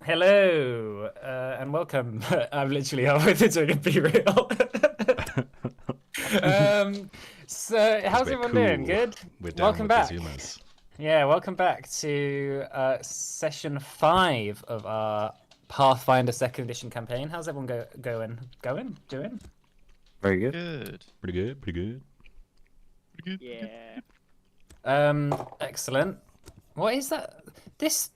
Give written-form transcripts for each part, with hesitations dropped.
Hello, and welcome. I'm literally halfway through doing a B-reel. um, so, Because how's we're everyone doing? cool. Good? We're down Welcome with the back. Zoomers. Yeah, welcome back to session 5 of our Pathfinder 2nd edition campaign. How's everyone doing? Very good. Good. Pretty good, pretty good. Pretty good. Yeah. Excellent. What is that? This...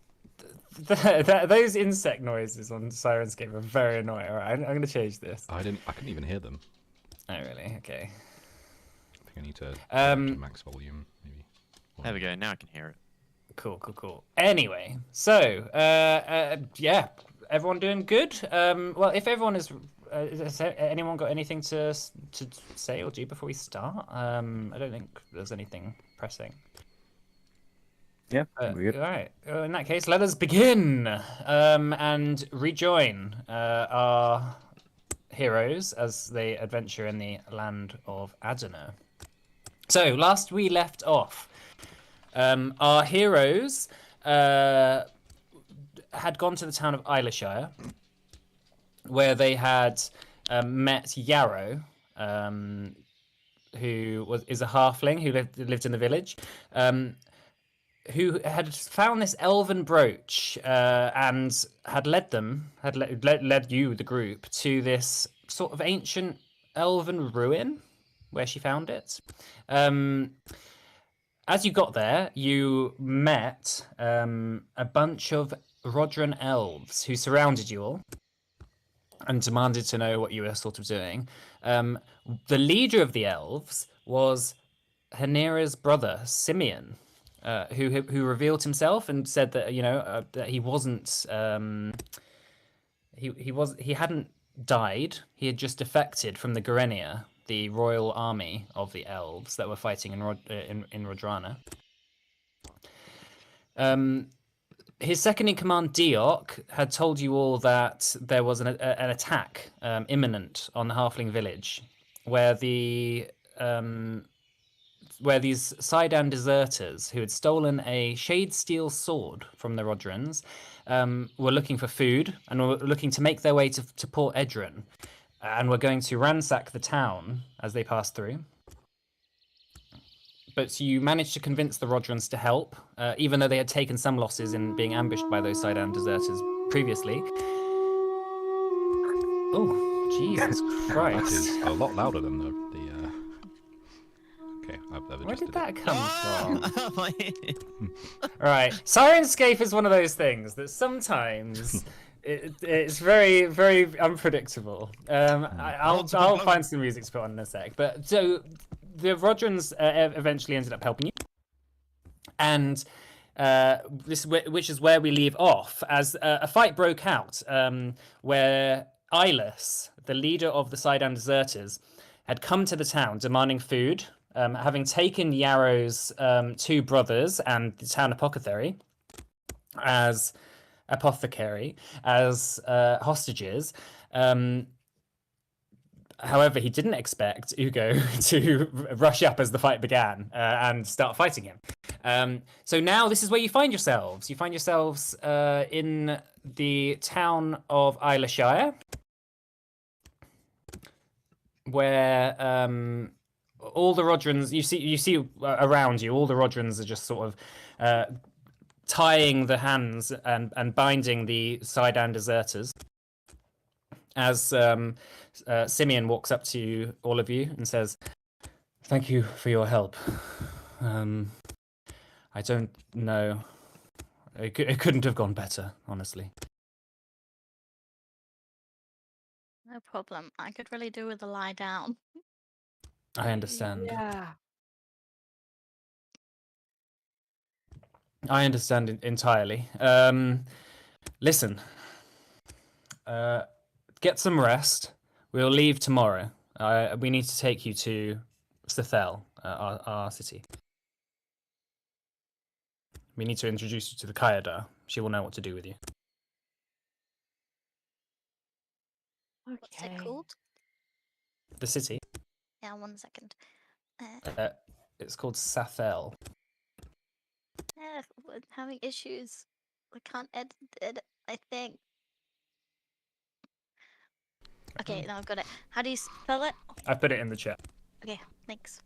those insect noises on Sirenscape are very annoying. All right, I'm going to change this. I couldn't even hear them. Oh, really? Okay. I think I need to turn it to Um, max volume, maybe. There we go. Now I can hear it. Cool. Anyway, so yeah, everyone doing good. Well, if everyone has anyone got anything to say or do before we start? I don't think there's anything pressing. Yeah, we're good. All right. In that case, let us begin and rejoin our heroes as they adventure in the land of Adana. So, last we left off, our heroes had gone to the town of Eilishire, where they had met Yarrow, who is a halfling who lived in the village. Who had found this elven brooch and had led you, the group, to this sort of ancient elven ruin where she found it. As you got there, you met a bunch of Rodran elves who surrounded you all and demanded to know what you were sort of doing. The leader of the elves was Hanira's brother, Simeon. Who revealed himself and said that that he wasn't he hadn't died. He had just defected from the Garenia, the royal army of the elves that were fighting in Rodrana. His second in command, Diok, had told you all that there was an attack imminent on the halfling village, where these Sidan deserters who had stolen a shade steel sword from the Rodrans were looking for food and were looking to make their way to Port Edron, and were going to ransack the town as they passed through. But you managed to convince the Rodrans to help, even though they had taken some losses in being ambushed by those Sidan deserters previously. Oh, Jesus That Christ. is a lot louder than the Okay, I've Where adjusted did that it. come from? My ear. Right, Sirenscape is one of those things that sometimes it's very, very unpredictable. I'll find some music to put on in a sec. But so the Rodrans eventually ended up helping you, and which is where we leave off, as a fight broke out where Ilis, the leader of the Sidan deserters, had come to the town demanding food. Having taken Yarrow's two brothers and the town apothecary as hostages. However, he didn't expect Ugo to rush up as the fight began and start fighting him. So now this is where you find yourselves. You find yourselves in the town of Eilishire, where all the Rodrans you see around you, all the Rodrans are just sort of tying the hands and binding the Sidan deserters. As Simeon walks up to all of you and says, "Thank you for your help. I don't know. It couldn't have gone better, honestly." No problem. I could really do with a lie down. I understand. Yeah. I understand entirely. Listen, get some rest. We'll leave tomorrow. We need to take you to Sethel, our city. We need to introduce you to the Kayadar. She will know what to do with you. What's it called? The city? Yeah, 1 second. It's called Sethel. We're having issues. I can't edit I think. Okay, now I've got it. How do you spell it? I put it in the chat. Okay, thanks.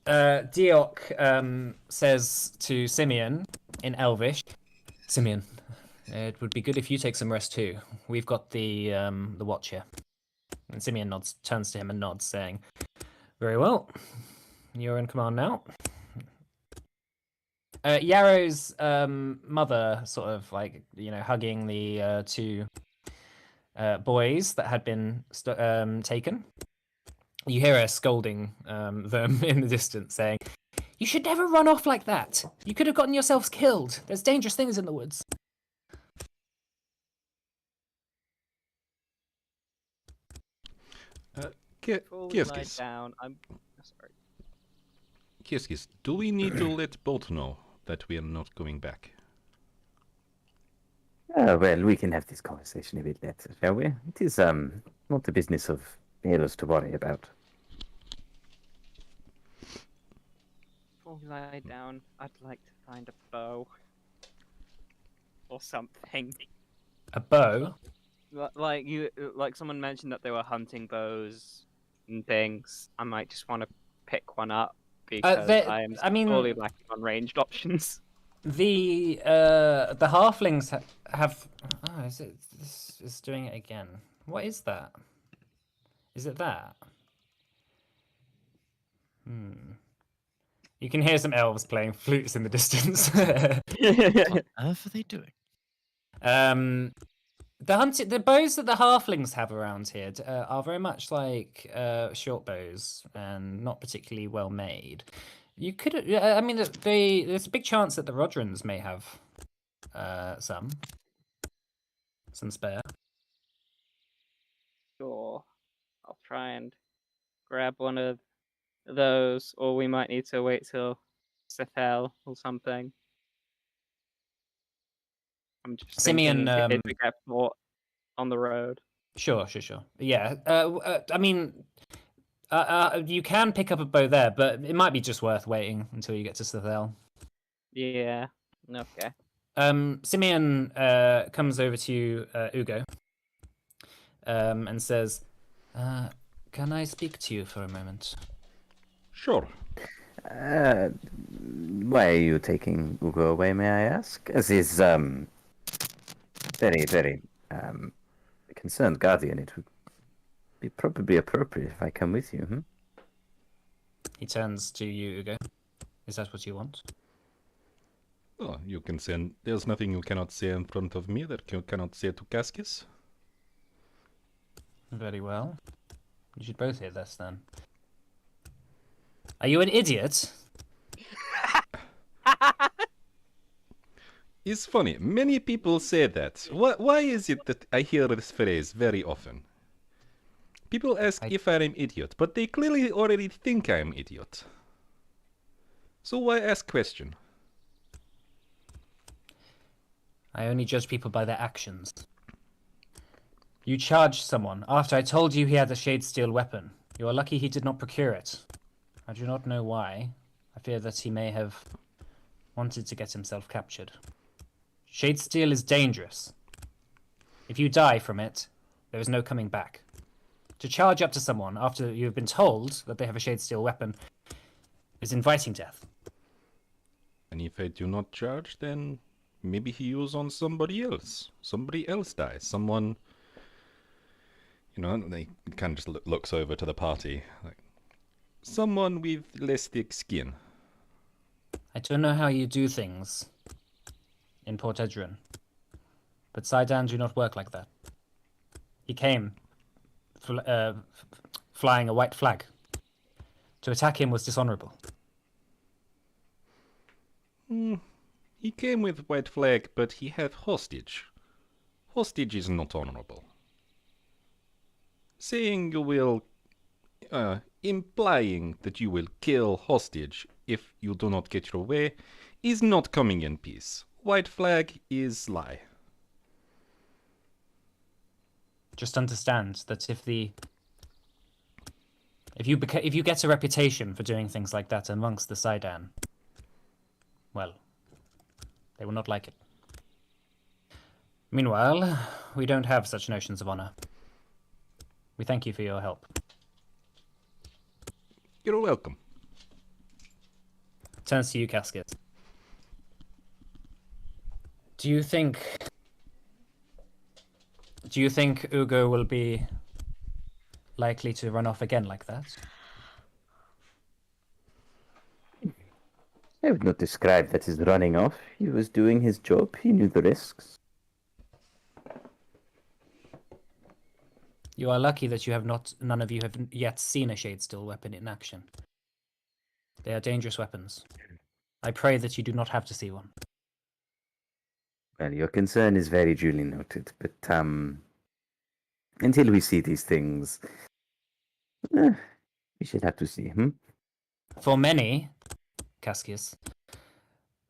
Diok says to Simeon in Elvish, Simeon, it would be good if you take some rest too. We've got the watch here. And Simeon turns to him and nods, saying, "Very well. You're in command now." Yarrow's mother, sort of like hugging the two boys that had been taken. You hear her scolding them in the distance, saying, "You should never run off like that. You could have gotten yourselves killed. There's dangerous things in the woods." Before we lie Kieskis. down, I'm sorry. Kieskis, do we need to let both know that we are not going back? Well, we can have this conversation a bit later, shall we? It is not the business of heroes to worry about. Before we lie down, I'd like to find a bow. Or something. A bow? Like someone mentioned that they were hunting bows and things. I might just want to pick one up because I am sorely lacking on ranged options. The halflings have. Oh, is it? This is doing it again. What is that? Is it that? You can hear some elves playing flutes in the distance. What on earth are they doing? The bows that the halflings have around here are very much like short bows and not particularly well made. You could, I mean, there's a big chance that the Rodrons may have some spare. Sure. I'll try and grab one of those, or we might need to wait till Sethel or something. I'm just Simeon, thinking if we get caught on the road. Sure. Yeah, I mean, you can pick up a bow there, but it might be just worth waiting until you get to Sethel. Yeah. Okay. Simeon comes over to you, Ugo, and says, "Can I speak to you for a moment?" Sure. Why are you taking Ugo away, may I ask? As his very, very concerned guardian, it would be probably appropriate if I come with you. He turns to you, Ugo. Is that what you want? Oh, you can say, there's nothing you cannot say in front of me that you cannot say to Cascus. Very well. You should both hear this then. Are you an idiot? It's funny, many people say that. Why is it that I hear this phrase very often? People ask if I am idiot, but they clearly already think I am idiot. So why ask question? I only judge people by their actions. You charged someone after I told you he had a shade-steel weapon. You are lucky he did not procure it. I do not know why. I fear that he may have wanted to get himself captured. Shade-steel is dangerous. If you die from it, there is no coming back. To charge up to someone after you have been told that they have a shade-steel weapon is inviting death. And if I do not charge, then maybe he use on somebody else. Somebody else dies. Someone, they kind of just looks over to the party. Like, someone with less thick skin. I don't know how you do things in Port Edron, but Sidon do not work like that. He came flying a white flag. To attack him was dishonorable. He came with white flag, but he had hostage. Hostage is not honorable. Saying you will, implying that you will kill hostage if you do not get your way, is not coming in peace. White flag is lie. Just understand that if you get a reputation for doing things like that amongst the Sidon, well, They will not like it. Meanwhile, we don't have such notions of honor. We thank you for your help. You're welcome. Turns to you, Casket. Do you think Ugo will be likely to run off again like that? I would not describe that as running off. He was doing his job. He knew the risks. You are lucky that none of you have yet seen a Shadestill weapon in action. They are dangerous weapons. I pray that you do not have to see one. Well, your concern is very duly noted, but until we see these things, we should have to see. For many, Caskius,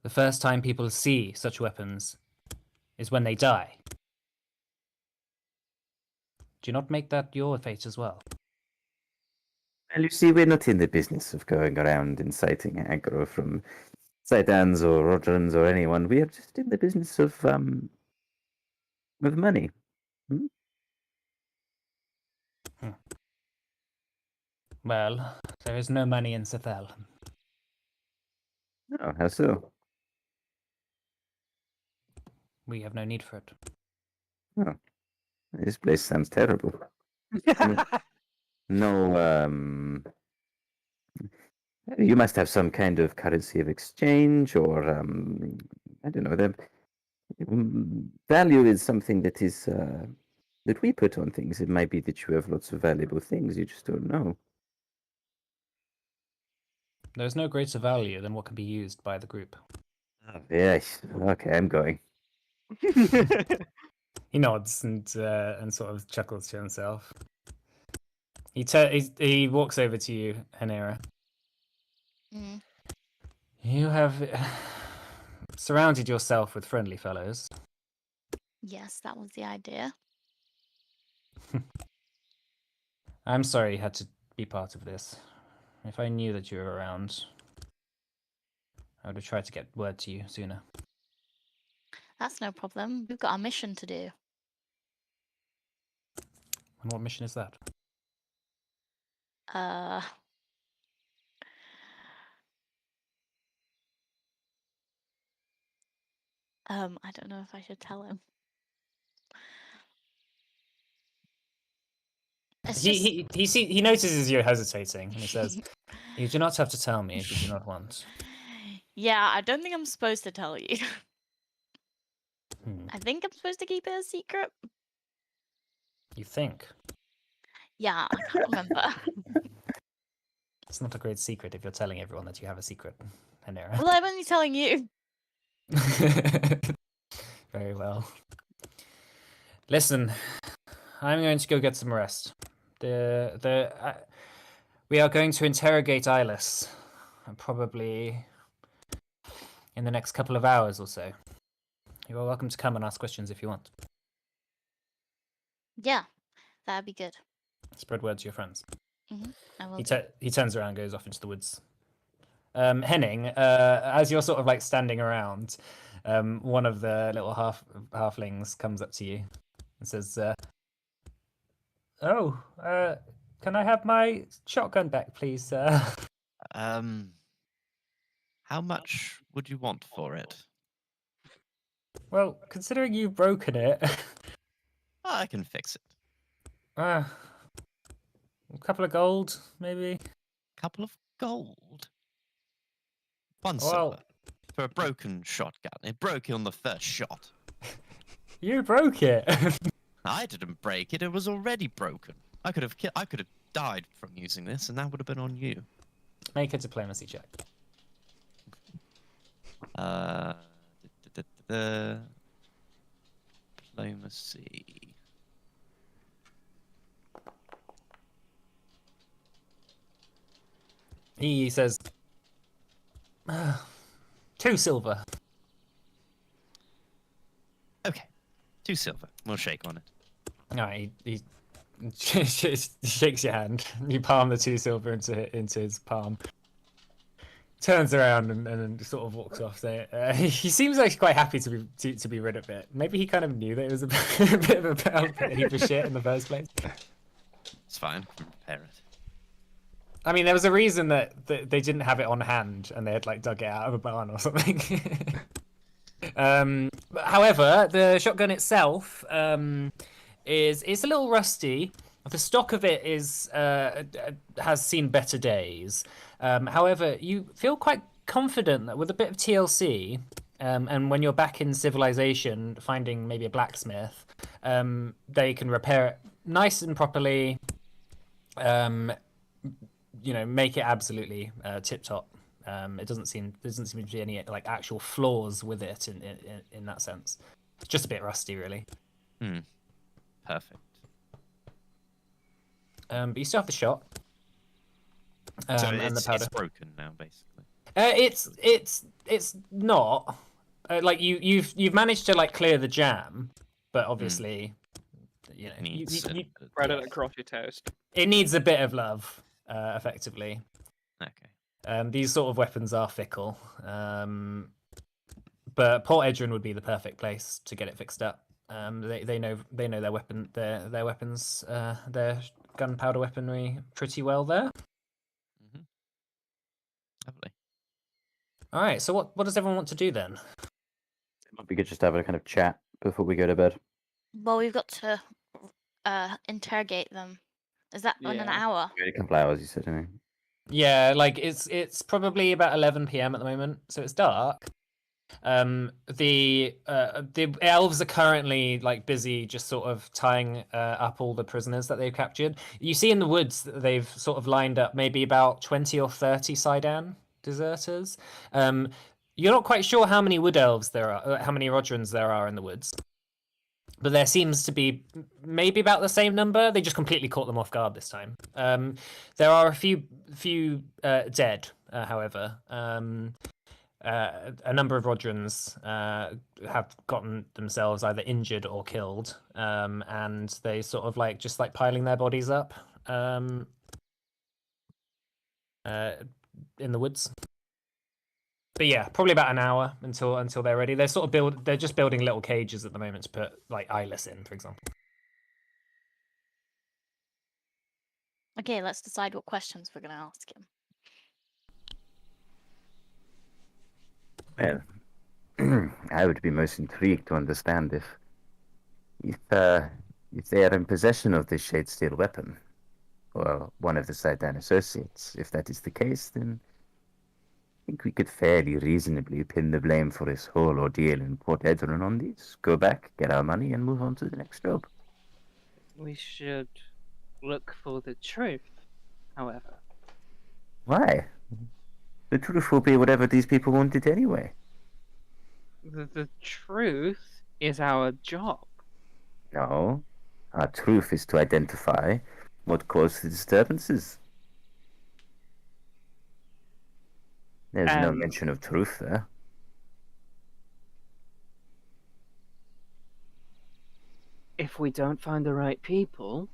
the first time people see such weapons is when they die. Do you not make that your fate as well? Well, you see, we're not in the business of going around inciting aggro from Saitans or Rodrons or anyone. We are just in the business of money. Well, there is no money in Sethel. Oh, how so? We have no need for it. Oh, this place sounds terrible. No, you must have some kind of currency of exchange, or I don't know. The value is something that is that we put on things. It might be that you have lots of valuable things. You just don't know. There is no greater value than what can be used by the group. Oh, yes. Okay, I'm going. He nods and sort of chuckles to himself. He walks over to you, Hanera. Mm. You have surrounded yourself with friendly fellows. Yes, that was the idea. I'm sorry you had to be part of this. If I knew that you were around, I would have tried to get word to you sooner. That's no problem. We've got our mission to do. And what mission is that? I don't know if I should tell him. He notices you're hesitating, and he says, "You do not have to tell me if you do not want." Yeah, I don't think I'm supposed to tell you. Hmm. I think I'm supposed to keep it a secret. You think? Yeah, I can't remember. It's not a great secret if you're telling everyone that you have a secret, Hanera. Well, I'm only telling you. Very well. Listen, I'm going to go get some rest. We are going to interrogate Eyeless, probably in the next couple of hours or so. You are welcome to come and ask questions if you want. Yeah, that'd be good. Spread word to your friends. I will. He turns around and goes off into the woods. Henning, as you're sort of like standing around, one of the little halflings comes up to you and says, can I have my shotgun back, please, sir? How much would you want for it? Well, considering you've broken it, I can fix it. a couple of gold, maybe. Couple of gold. One Well, silver for a broken shotgun. It broke on the first shot. You broke it. I didn't break it. It was already broken. I could have died from using this, and that would have been on you. Make a diplomacy check. Diplomacy. He says, 2 silver. Okay, 2 silver. We'll shake on it. All right, he shakes your hand. You palm the 2 silver into his palm. turns around and sort of walks off. So, he seems like quite happy to be rid of it. Maybe he kind of knew that it was a bit of a heap of shit in the first place. It's fine. We can repair it. I mean, there was a reason that they didn't have it on hand and they had like dug it out of a barn or something. However, the shotgun itself is a little rusty. The stock of it has seen better days. However, you feel quite confident that with a bit of TLC, and when you're back in civilization, finding maybe a blacksmith, they can repair it nice and properly. Make it absolutely tip top. It doesn't seem to be any like actual flaws with it in that sense. It's just a bit rusty, really. Perfect. But you still have the shot. So and the powder. it's broken now, basically. It's not like you've managed to like clear the jam, but obviously, you spread it across your toast. It needs a bit of love, effectively. Okay. These sort of weapons are fickle, but Port Edrin would be the perfect place to get it fixed up. They know their weapons, their gunpowder weaponry pretty well there. Lovely. All right. So what does everyone want to do then? We could just have a kind of chat before we go to bed. Well, we've got to interrogate them. Is that in an hour? A couple hours, you said, didn't you? Yeah, like it's probably about 11 p.m. at the moment, so it's dark. The elves are currently like busy just sort of tying up all the prisoners that they've captured. You see in the woods that they've sort of lined up maybe about 20 or 30 Sidan deserters. You're not quite sure how many wood elves there are, how many Rodrans there are in the woods. But there seems to be maybe about the same number. They just completely caught them off guard this time. There are a few dead, however. A number of Rodrans have gotten themselves either injured or killed, and they sort of like just like piling their bodies up in the woods. But yeah, probably about an hour until they're ready. They're just building little cages at the moment to put like eyeless in, for example. Okay, let's decide what questions we're going to ask him. Well, I would be most intrigued to understand if they are in possession of this Shadesteel weapon, or one of the Sidan associates. If that is the case, then I think we could fairly reasonably pin the blame for this whole ordeal in Port Edrin on these. Go back, get our money, and move on to the next job. We should look for the truth, however. Why? The truth will be whatever these people wanted anyway. The truth is our job. No. Our truth is to identify what caused the disturbances. There's no mention of truth there. If we don't find the right people,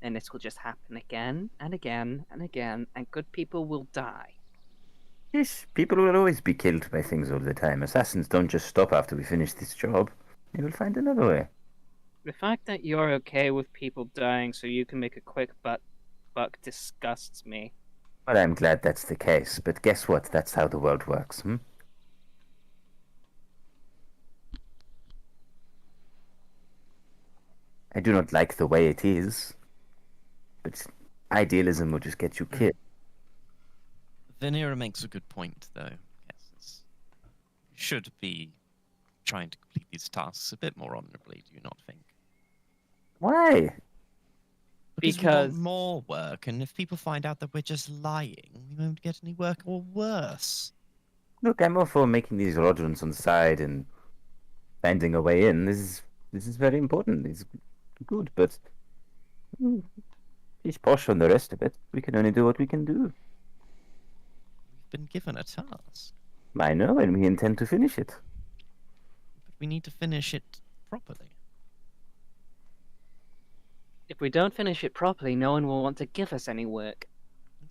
then this will just happen again and again and again, and good people will die. Yes, people will always be killed by things all the time. Assassins don't just stop after we finish this job. They will find another way. The fact that you're okay with people dying so you can make a quick buck disgusts me. Well, I'm glad that's the case, but guess what? That's how the world works, I do not like the way it is, but idealism will just get you killed. Vanera makes a good point, though. Yes, you should be trying to complete these tasks a bit more honorably, do you not think? Why? Because we want more work, and if people find out that we're just lying, we won't get any work, or worse. Look, I'm all for making these Rodrans on the side and finding a way in. This is very important. It's good, but he's posh on the rest of it. We can only do what we can do. We've been given a task. I know, and we intend to finish it. But we need to finish it properly. If we don't finish it properly, no one will want to give us any work.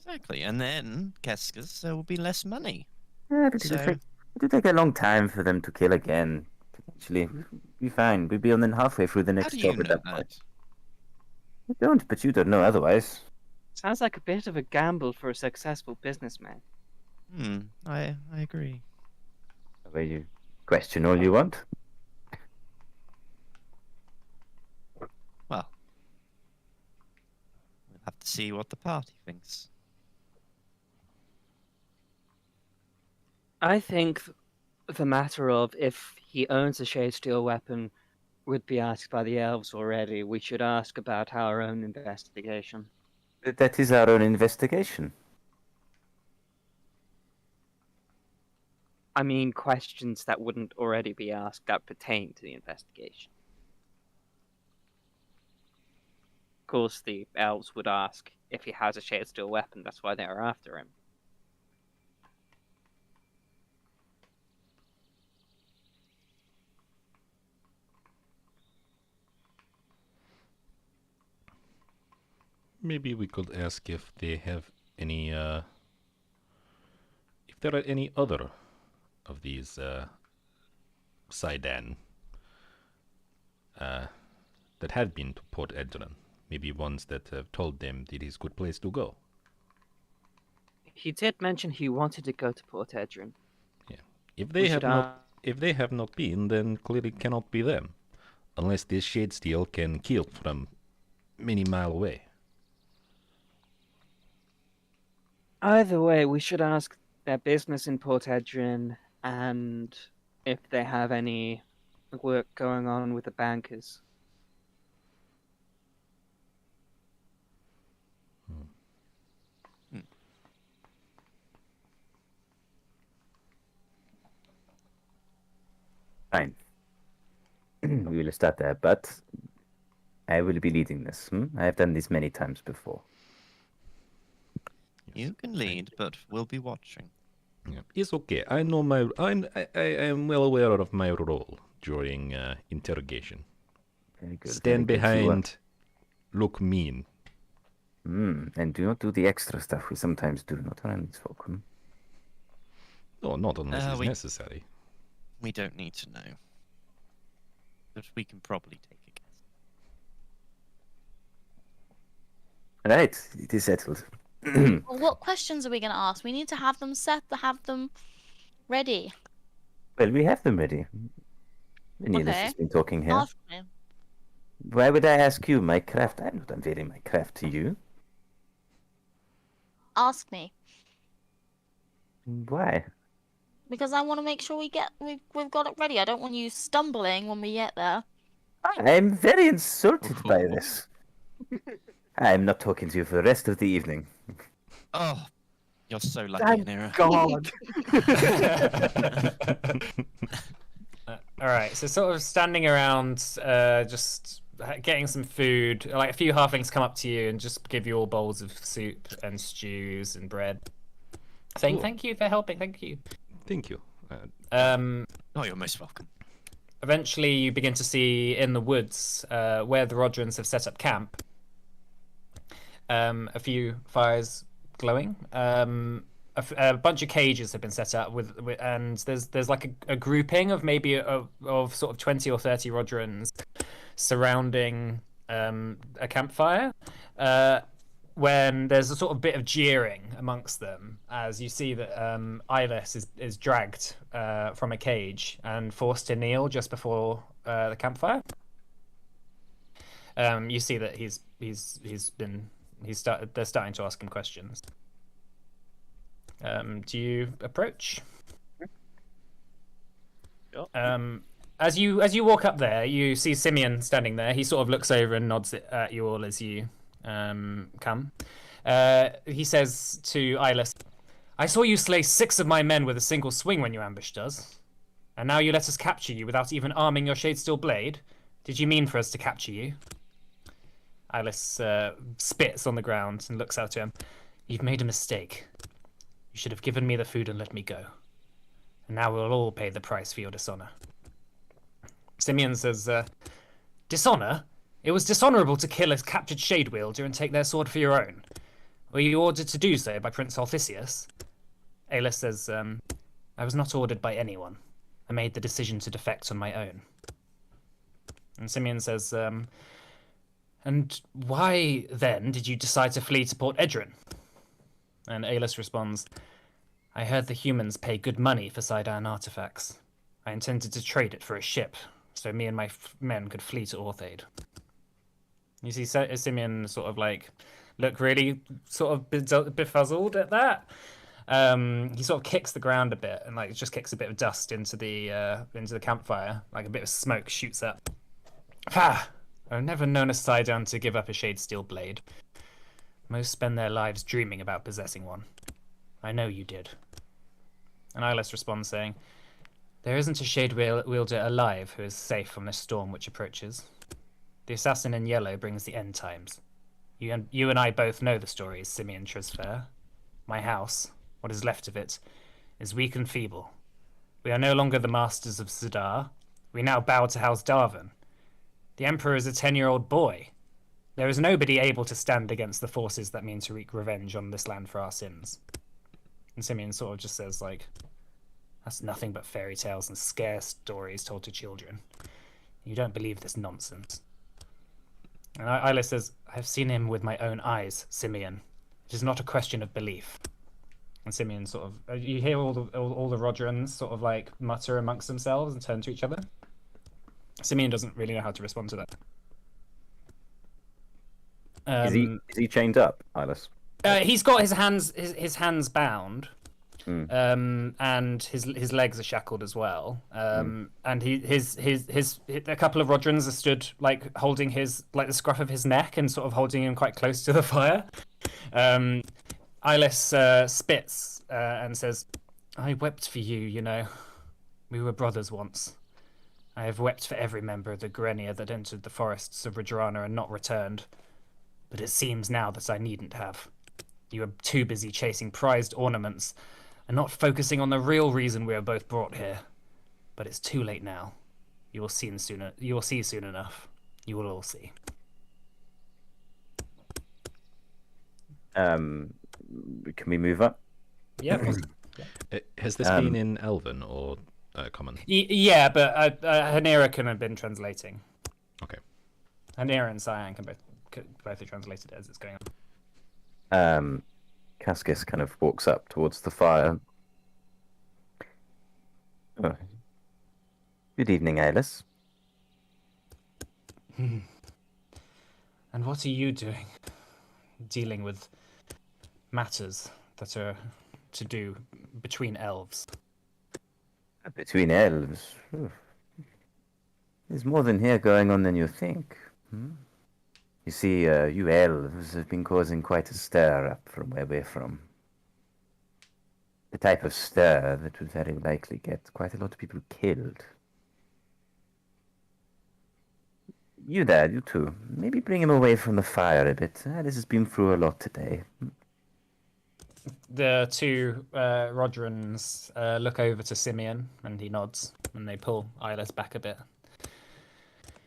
Exactly, and then Keskus, there will be less money. Yeah, but So- it'll take a long time for them to kill again. Potentially, we'll be fine. We'll be on then halfway through the How next do you job at know that point. that? I don't, but you don't know otherwise. Sounds like a bit of a gamble for a successful businessman. I agree. Where you question all you want. Well, we'll have to see what the party thinks. I think the matter of if he owns a shade steel weapon would be asked by the elves already. We should ask about our own investigation. That is our own investigation. I mean, questions that wouldn't already be asked that pertain to the investigation. Of course, the elves would ask if he has a shade steel weapon. That's why they are after him. Maybe we could ask if they have any, if there are any other of these, Sidon, that have been to Port Edron. Maybe ones that have told them it is a good place to go. He did mention he wanted to go to Port Edron. Yeah. If they have not been, then clearly cannot be them. Unless this shade steel can kill from many mile away. Either way, we should ask their business in Port Edron and if they have any work going on with the bankers. Fine. We will start there, but I will be leading this. I have done this many times before. You can lead, but we'll be watching. Yeah. It's okay. I know I am well aware of my role during interrogation. Very good. Stand very good. behind, look mean. And do not do the extra stuff we sometimes do, not around these folk. No, not unless it's we- necessary. We don't need to know. But we can probably take a guess. Right, it is settled. Well, what questions are we going to ask? We need to have them have them ready. Well, we have them ready. Neelis Okay. has been talking here. Ask me. Why would I ask you my craft? I'm not unveiling my craft to you. Ask me. Why? Because I want to make sure we've got it ready. I don't want you stumbling when we get there. I'm very insulted by this. I'm not talking to you for the rest of the evening. Oh, you're so lucky, Thank Anira. God! All right, so sort of standing around, just getting some food. Like a few halflings come up to you and just give you all bowls of soup and stews and bread, saying Cool. thank you for helping. Thank you. Thank you. Oh, you're most welcome. Eventually, you begin to see in the woods where the Rodrons have set up camp. A few fires glowing. A bunch of cages have been set up and there's like a grouping of maybe of sort of 20 or 30 Rodrons surrounding a campfire. When there's a sort of bit of jeering amongst them as you see that Eyeless is dragged from a cage and forced to kneel just before the campfire. You see that they're starting to ask him questions. Do you approach? Sure. As you walk up there, you see Simeon standing there. He sort of looks over and nods at you all as you come. He says to Eyeless, "I saw you slay 6 of my men with a single swing when you ambushed us, and now you let us capture you without even arming your shadesteel blade. Did you mean for us to capture you?" Eyeless spits on the ground and looks out to him. "You've made a mistake. You should have given me the food and let me go. And now we'll all pay the price for your dishonor." Simeon says, "Dishonor? It was dishonorable to kill a captured shade wielder and take their sword for your own. Were you ordered to do so by Prince Althisius? Aelus says, I was not ordered by anyone. I made the decision to defect on my own. And Simeon says, and why, then, did you decide to flee to Port Edrin? And Aelus responds, I heard the humans pay good money for Sidon artifacts. I intended to trade it for a ship, so me and my men could flee to Orthaid. You see Simeon sort of like look really sort of befuzzled at that. He sort of kicks the ground a bit and like just kicks a bit of dust into the campfire, like a bit of smoke shoots up. Ha! I've never known a Sidon to give up a shade steel blade. Most spend their lives dreaming about possessing one. I know you did. And Ilis responds saying, there isn't a shade wielder alive who is safe from this storm which approaches. The assassin in yellow brings the end times. You and I both know the stories, Simeon Trisfair. My house, what is left of it, is weak and feeble. We are no longer the masters of Zadar. We now bow to House Darvan. The Emperor is a 10-year-old boy. There is nobody able to stand against the forces that mean to wreak revenge on this land for our sins. And Simeon sort of just says, like, that's nothing but fairy tales and scare stories told to children. You don't believe this nonsense. And Ilis says, I've seen him with my own eyes, Simeon. It is not a question of belief. And Simeon sort of, you hear all the Rodrans sort of like mutter amongst themselves and turn to each other. Simeon doesn't really know how to respond to that. Is he chained up, Ilis? He's got his hands bound, and his legs are shackled as well. And his a couple of Rodrans are stood like holding his like the scruff of his neck and sort of holding him quite close to the fire. Ilis spits and says, "I wept for you. You know, we were brothers once. I have wept for every member of the Grenia that entered the forests of Redrana and not returned. But it seems now that I needn't have. You are too busy chasing prized ornaments and not focusing on the real reason we are both brought here. But it's too late now. You will see soon enough. You will all see." Can we move up? Yeah. Has this been in Elven or Common? Yeah, but Hanera can have been translating. Okay. Hanera and Cyan can both be translated as it's going on. Cascus kind of walks up towards the fire. Oh. Good evening, Aelus. And what are you doing? Dealing with matters that are to do between elves. Between elves? There's more than here going on than you think. You see, you elves have been causing quite a stir up from where we're from. The type of stir that would very likely get quite a lot of people killed. You there, you too. Maybe bring him away from the fire a bit. This has been through a lot today. The two Rodrans look over to Simeon, and he nods, and they pull Ilis back a bit.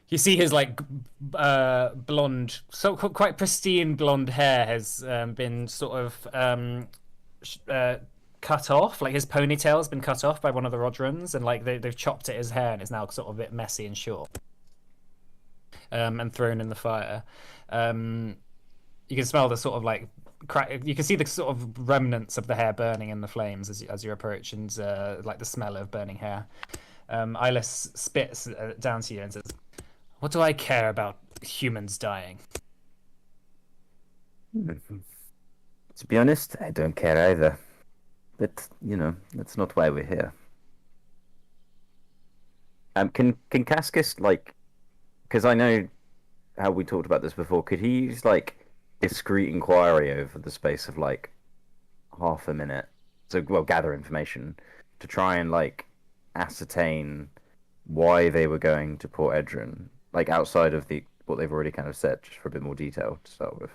You see his like blonde, so quite pristine blonde hair has been sort of cut off. Like his ponytail's been cut off by one of the Rodrans, and like they've chopped at his hair, and it's now sort of a bit messy and short. And thrown in the fire. You can smell the sort of like you can see the sort of remnants of the hair burning in the flames as you approach, and like the smell of burning hair. Ilis spits down to you and says, "What do I care about humans dying?" To be honest, I don't care either. But, you know, that's not why we're here. Can Cascus, like... Because I know how we talked about this before. Could he use, like, discreet inquiry over the space of, like, half a minute? So, well, gather information to try and, like, ascertain why they were going to Port Edrin, like, outside of what they've already kind of said, just for a bit more detail to start with.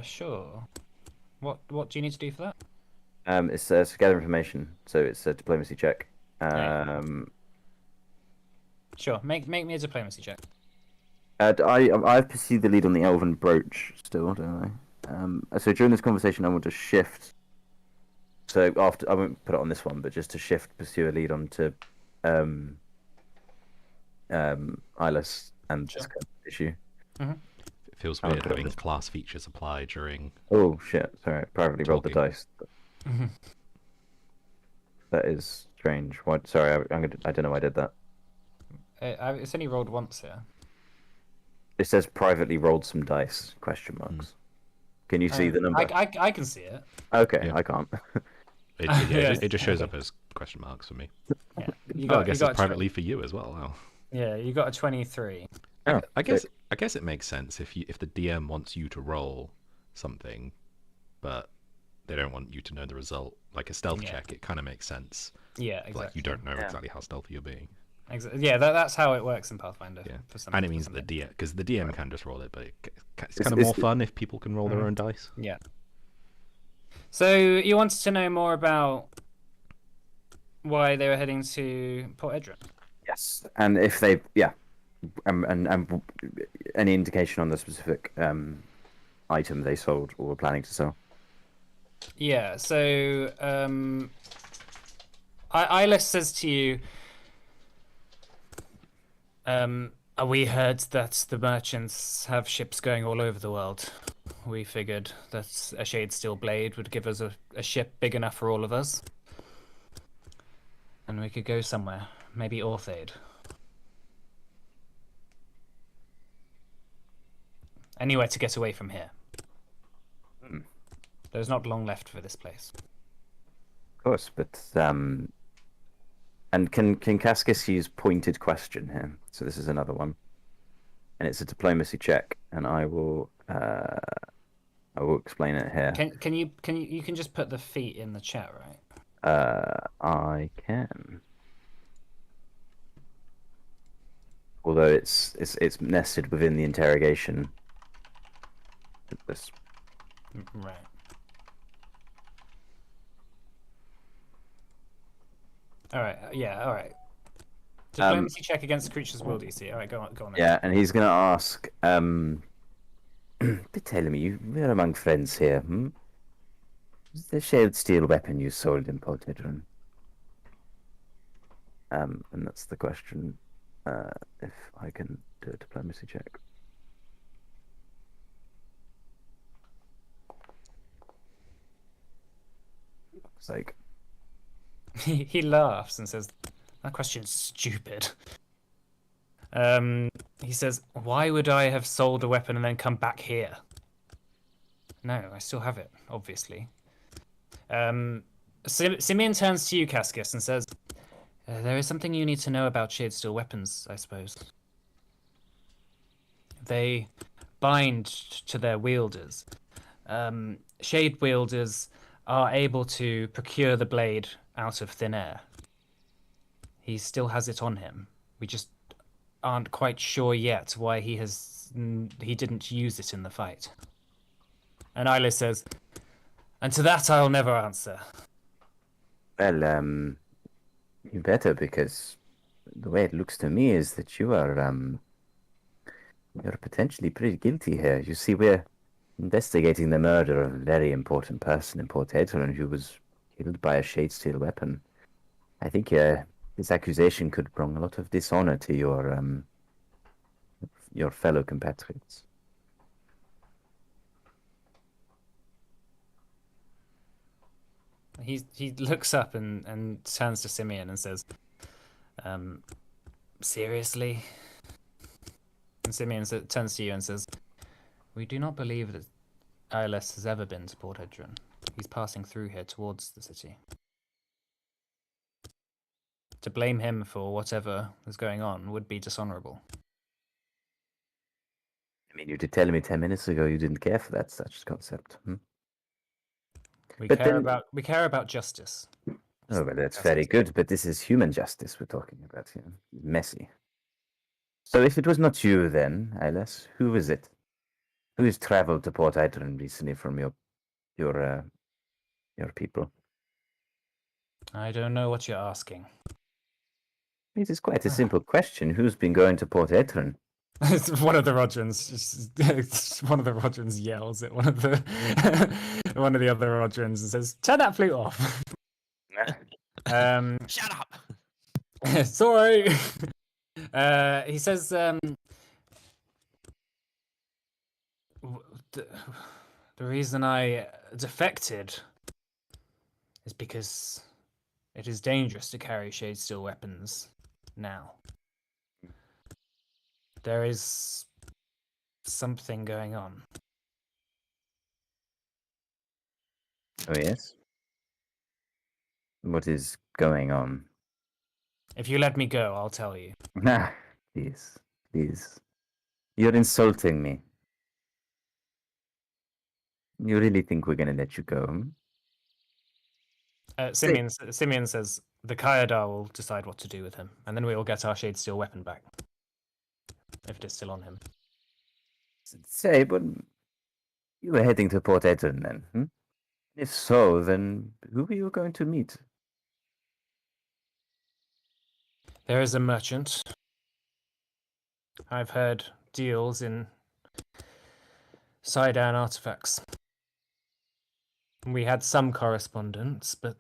Sure. What do you need to do for that? It's to gather information, so it's a diplomacy check. Sure, make me a diplomacy check. I perceive the lead on the Elven brooch still, don't So during this conversation, I want to shift. So after I won't put it on this one, but just to shift, pursue a lead onto Eyeless and this kind of issue. It feels I'll weird put it on having this- class features apply during. Oh shit! Sorry, I privately rolled the Talking. dice. That is strange. What? Sorry, I don't know why I did that. It's only rolled once here. It says privately rolled some dice? Question marks. Can you see the number? I can see it. Okay, Yeah. I can't. It just shows up as question marks for me. Yeah, I guess it's privately for you as well. Wow. Yeah, you got a 23. Oh, I guess it makes sense if the DM wants you to roll something, but they don't want you to know the result. Like a stealth check, it kind of makes sense. Yeah, exactly. Like you don't know exactly how stealthy you're being. Yeah, that's how it works in Pathfinder. Yeah, for and it means the DM, because the DM can just roll it, but it's kind of more fun if people can roll their own dice. Yeah. So you wanted to know more about why they were heading to Port Edron? Yes, and if they, and any indication on the specific item they sold or were planning to sell. Yeah. So Eyeless says to you, we heard that the merchants have ships going all over the world. We figured that a Shade Steel Blade would give us a ship big enough for all of us. And we could go somewhere. Maybe Orthaid. Anywhere to get away from here. There's not long left for this place. Of course, but and can Cascus use pointed question here? So this is another one, and it's a diplomacy check, and I will explain it here. Can you just put the feat in the chat, right? I can. Although it's nested within the interrogation. This. Right. All right. Yeah. All right. Diplomacy check against creature's will DC. All right. Go on. Then. Yeah, and he's gonna ask. They tell me we're among friends here. Is the shelled steel weapon you sold in Port Edron? And that's the question. If I can do a diplomacy check. It's like he laughs and says, "That question's stupid." He says, "Why would I have sold a weapon and then come back here?" No, I still have it, obviously. Simeon turns to you, Cascus, and says, "There is something you need to know about Shade Steel weapons, I suppose. They bind to their wielders. Shade wielders are able to procure the blade out of thin air. He still has it on him. We just aren't quite sure yet why he didn't use it in the fight." And Eyeless says, "And to that I'll never answer." Well, you better, because the way it looks to me is that you're potentially pretty guilty here. You see, we're investigating the murder of a very important person in Port Edron who was killed by a shade steel weapon. I think this accusation could bring a lot of dishonor to your fellow compatriots. He looks up and turns to Simeon and says, "Seriously?" And Simeon turns to you and says, "We do not believe that Eyeless has ever been to Port Edron. He's passing through here towards the city. To blame him for whatever is going on would be dishonorable." I mean, you did tell me 10 minutes ago you didn't care for that such concept. We But care about justice. Oh, well, that's very good, but this is human justice we're talking about here. Messy. So if it was not you then, Eyeless, who is it? Who has traveled to Port Edron recently from your people? I don't know what you're asking. It is quite a simple question. Who's been going to Port Edron? One of the Rodrons, one of the Rodrons yells at one of the one of the other Rodrons and says, "Turn that flute off." Shut up. Sorry. He says, the reason I defected is because it is dangerous to carry shade steel weapons now. There is something going on. Oh, yes? What is going on? If you let me go, I'll tell you. Ah, please, please. You're insulting me. You really think we're gonna let you go? Simeon says the Kayadar will decide what to do with him, and then we will get our shade steel weapon back. If it is still on him. Say, but you were heading to Port Edern then, hmm? If so, then who are you going to meet? There is a merchant. I've heard deals in Sidan artifacts. We had some correspondence, but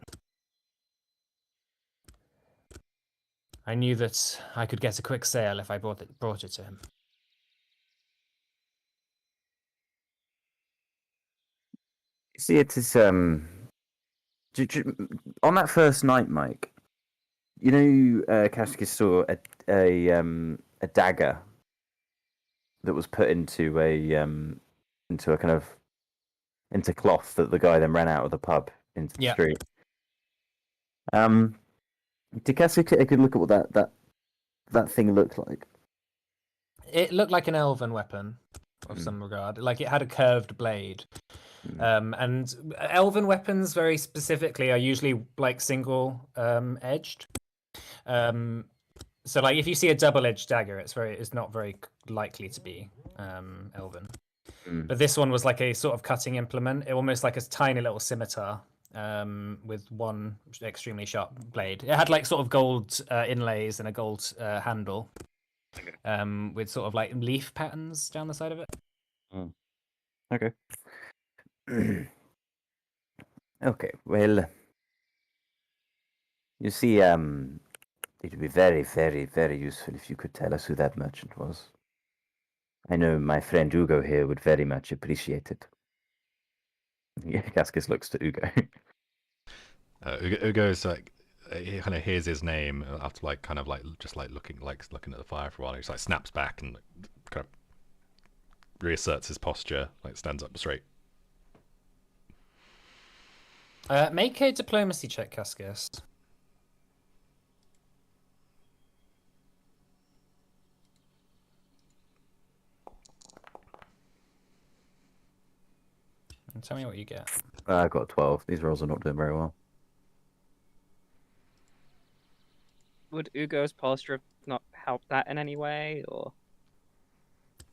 I knew that I could get a quick sale if I brought it to him. See, it is on that first night, Mike. You know, Kashka saw a dagger that was put into a kind of into cloth that the guy then ran out of the pub into the street. Did Kashka take a good look at what that thing looked like? It looked like an elven weapon of some regard. Like it had a curved blade. And elven weapons, very specifically, are usually like single edged. So like if you see a double-edged dagger, it's not very likely to be elven. But this one was like a sort of cutting implement, almost like a tiny little scimitar with one extremely sharp blade. It had like sort of gold inlays and a gold handle, with sort of like leaf patterns down the side of it. Okay. Okay, well, you see, it would be very, very, very useful if you could tell us who that merchant was. I know my friend Ugo here would very much appreciate it. Yeah, Cascus looks to Ugo. Ugo's like, he kind of hears his name after like kind of like just like looking at the fire for a while. He just like snaps back and kind of reasserts his posture, like stands up straight. Make a diplomacy check, Cascus. And tell me what you get. I got 12. These rolls are not doing very well. Would Ugo's posture not help that in any way, or?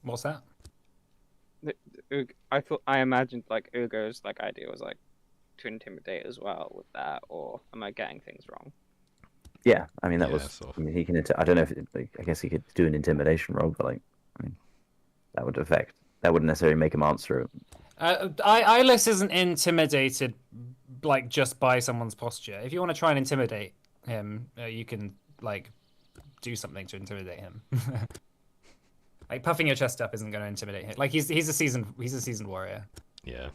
What's that? I imagined like Ugo's like idea was like to intimidate as well with that, or am I getting things wrong? Yeah, I mean that Yeah, was. sort of. I mean, he can. I don't know if I guess he could do an intimidation roll, but like, I mean, that wouldn't necessarily make him answer. Eyeless isn't intimidated like just by someone's posture. If you want to try and intimidate him, you can like do something to intimidate him. Like puffing your chest up isn't going to intimidate him. Like he's a seasoned warrior. Yeah.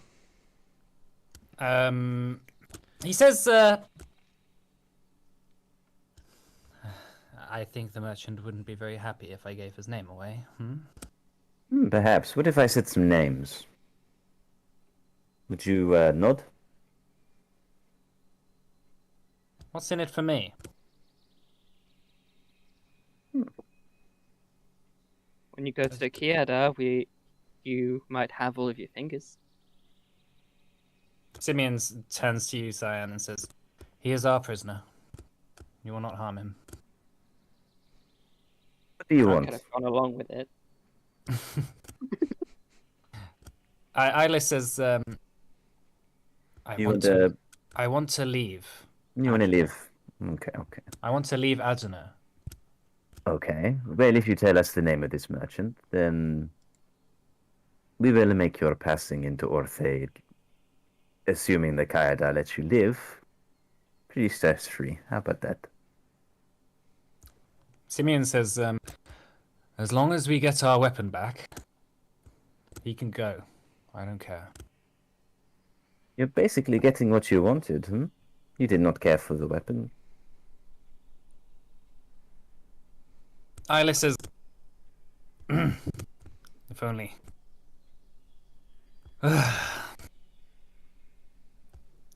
He says, I think the merchant wouldn't be very happy if I gave his name away. Perhaps. What if I said some names? Would you nod? What's in it for me? When you go to the Kiada, you might have all of your fingers. Simeon turns to you, Cyan, and says, he is our prisoner. You will not harm him. What do you I want? could have gone along with it. Eyeless says, I want to leave. You want to leave? Okay. I want to leave Adana. Okay. Well, if you tell us the name of this merchant, then we will make your passing into Orthe, assuming the Kayada lets you live, pretty stress-free. How about that? Simeon says, as long as we get our weapon back, he can go. I don't care. You're basically getting what you wanted, hmm? You did not care for the weapon. Isla says, if only.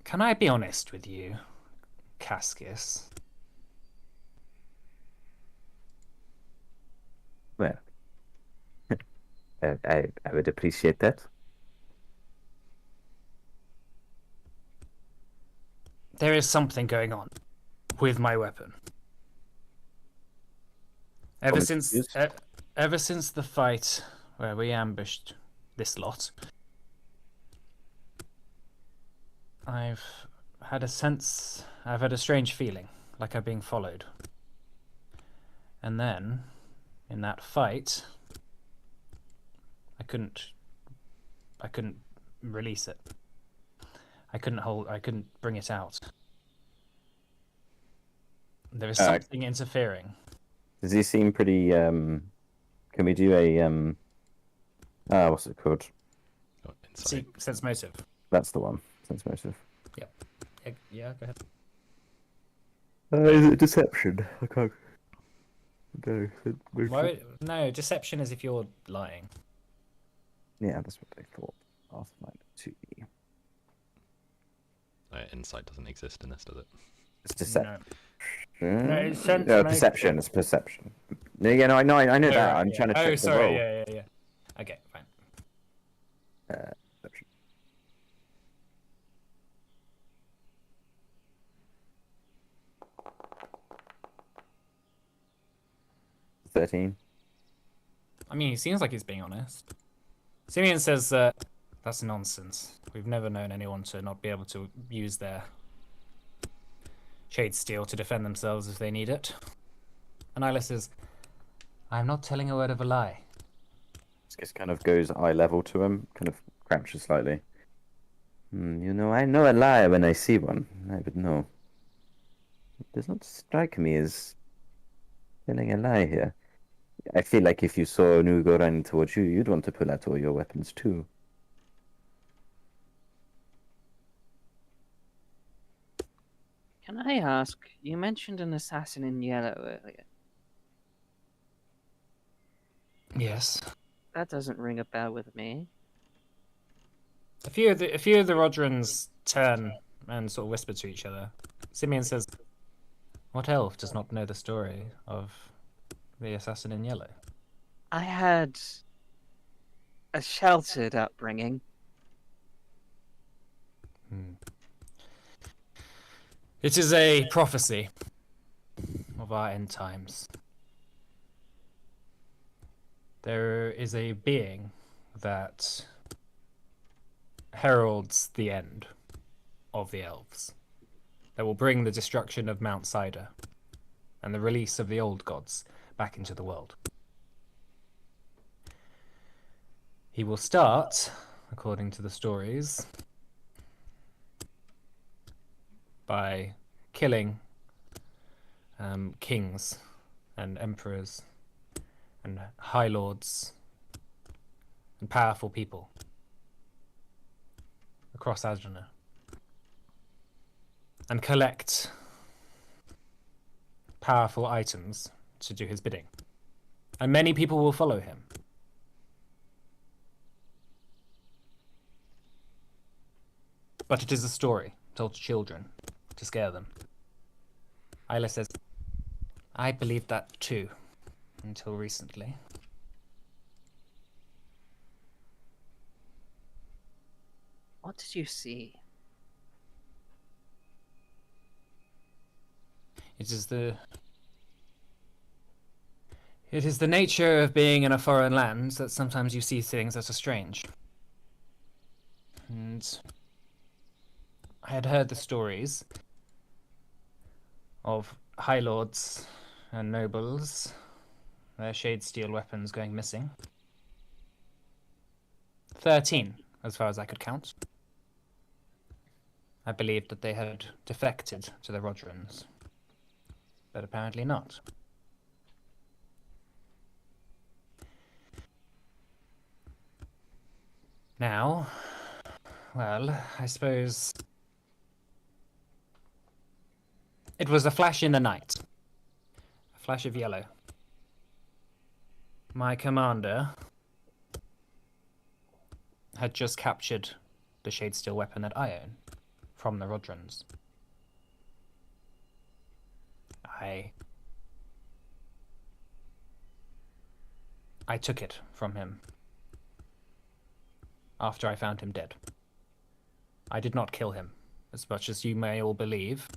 Can I be honest with you, Cascus? Well, I would appreciate that. There is something going on with my weapon. Ever since the fight where we ambushed this lot, I've had a strange feeling, like I'm being followed. And then, in that fight, I couldn't release it. I couldn't bring it out. There is something interfering. Does he seem pretty, can we do a, what's it called? Oh, insight. Sense motive. That's the one. Sense motive. Yep. Yeah, go ahead. Is it deception? I can't. No. No, deception is if you're lying. Yeah, that's what I thought. Pathfinder 2E. Insight doesn't exist in this, does it? It's deception. No, it's sense No, motive. perception. It's perception. No, yeah, no, I know that. Right, I'm yeah. trying to check Oh, the sorry. roll. Yeah. Okay, fine. Perception. 13. I mean, he seems like he's being honest. Simeon says that's nonsense. We've never known anyone to not be able to use their shade steel to defend themselves if they need it. And Isla says, I'm not telling a word of a lie. This kind of goes eye level to him, kind of crouches slightly. I know a lie when I see one. I would know. It does not strike me as telling a lie here. I feel like if you saw Nugo running towards you, you'd want to pull out all your weapons too. Can I ask, you mentioned an assassin in yellow earlier. Yes. That doesn't ring a bell with me. A few of the Rodrans turn and sort of whisper to each other. Simeon says, what elf does not know the story of the assassin in yellow? I had a sheltered upbringing. It is a prophecy of our end times. There is a being that heralds the end of the elves, that will bring the destruction of Mount Cider and the release of the old gods back into the world. He will start, according to the stories, by killing kings and emperors and high lords and powerful people across Azrina, and collect powerful items to do his bidding. And many people will follow him. But it is a story told to children to scare them. Isla says, I believed that too, until recently. What did you see? It is the nature of being in a foreign land that sometimes you see things that are strange. And I had heard the stories of high lords and nobles their shade steel weapons going missing. 13, as far as I could count. I believed that they had defected to the Rodrans, but apparently not. Now, well, I suppose it was a flash in the night. A flash of yellow. My commander had just captured the shade steel weapon that I own from the Rodrans. I took it from him after I found him dead. I did not kill him, as much as you may all believe.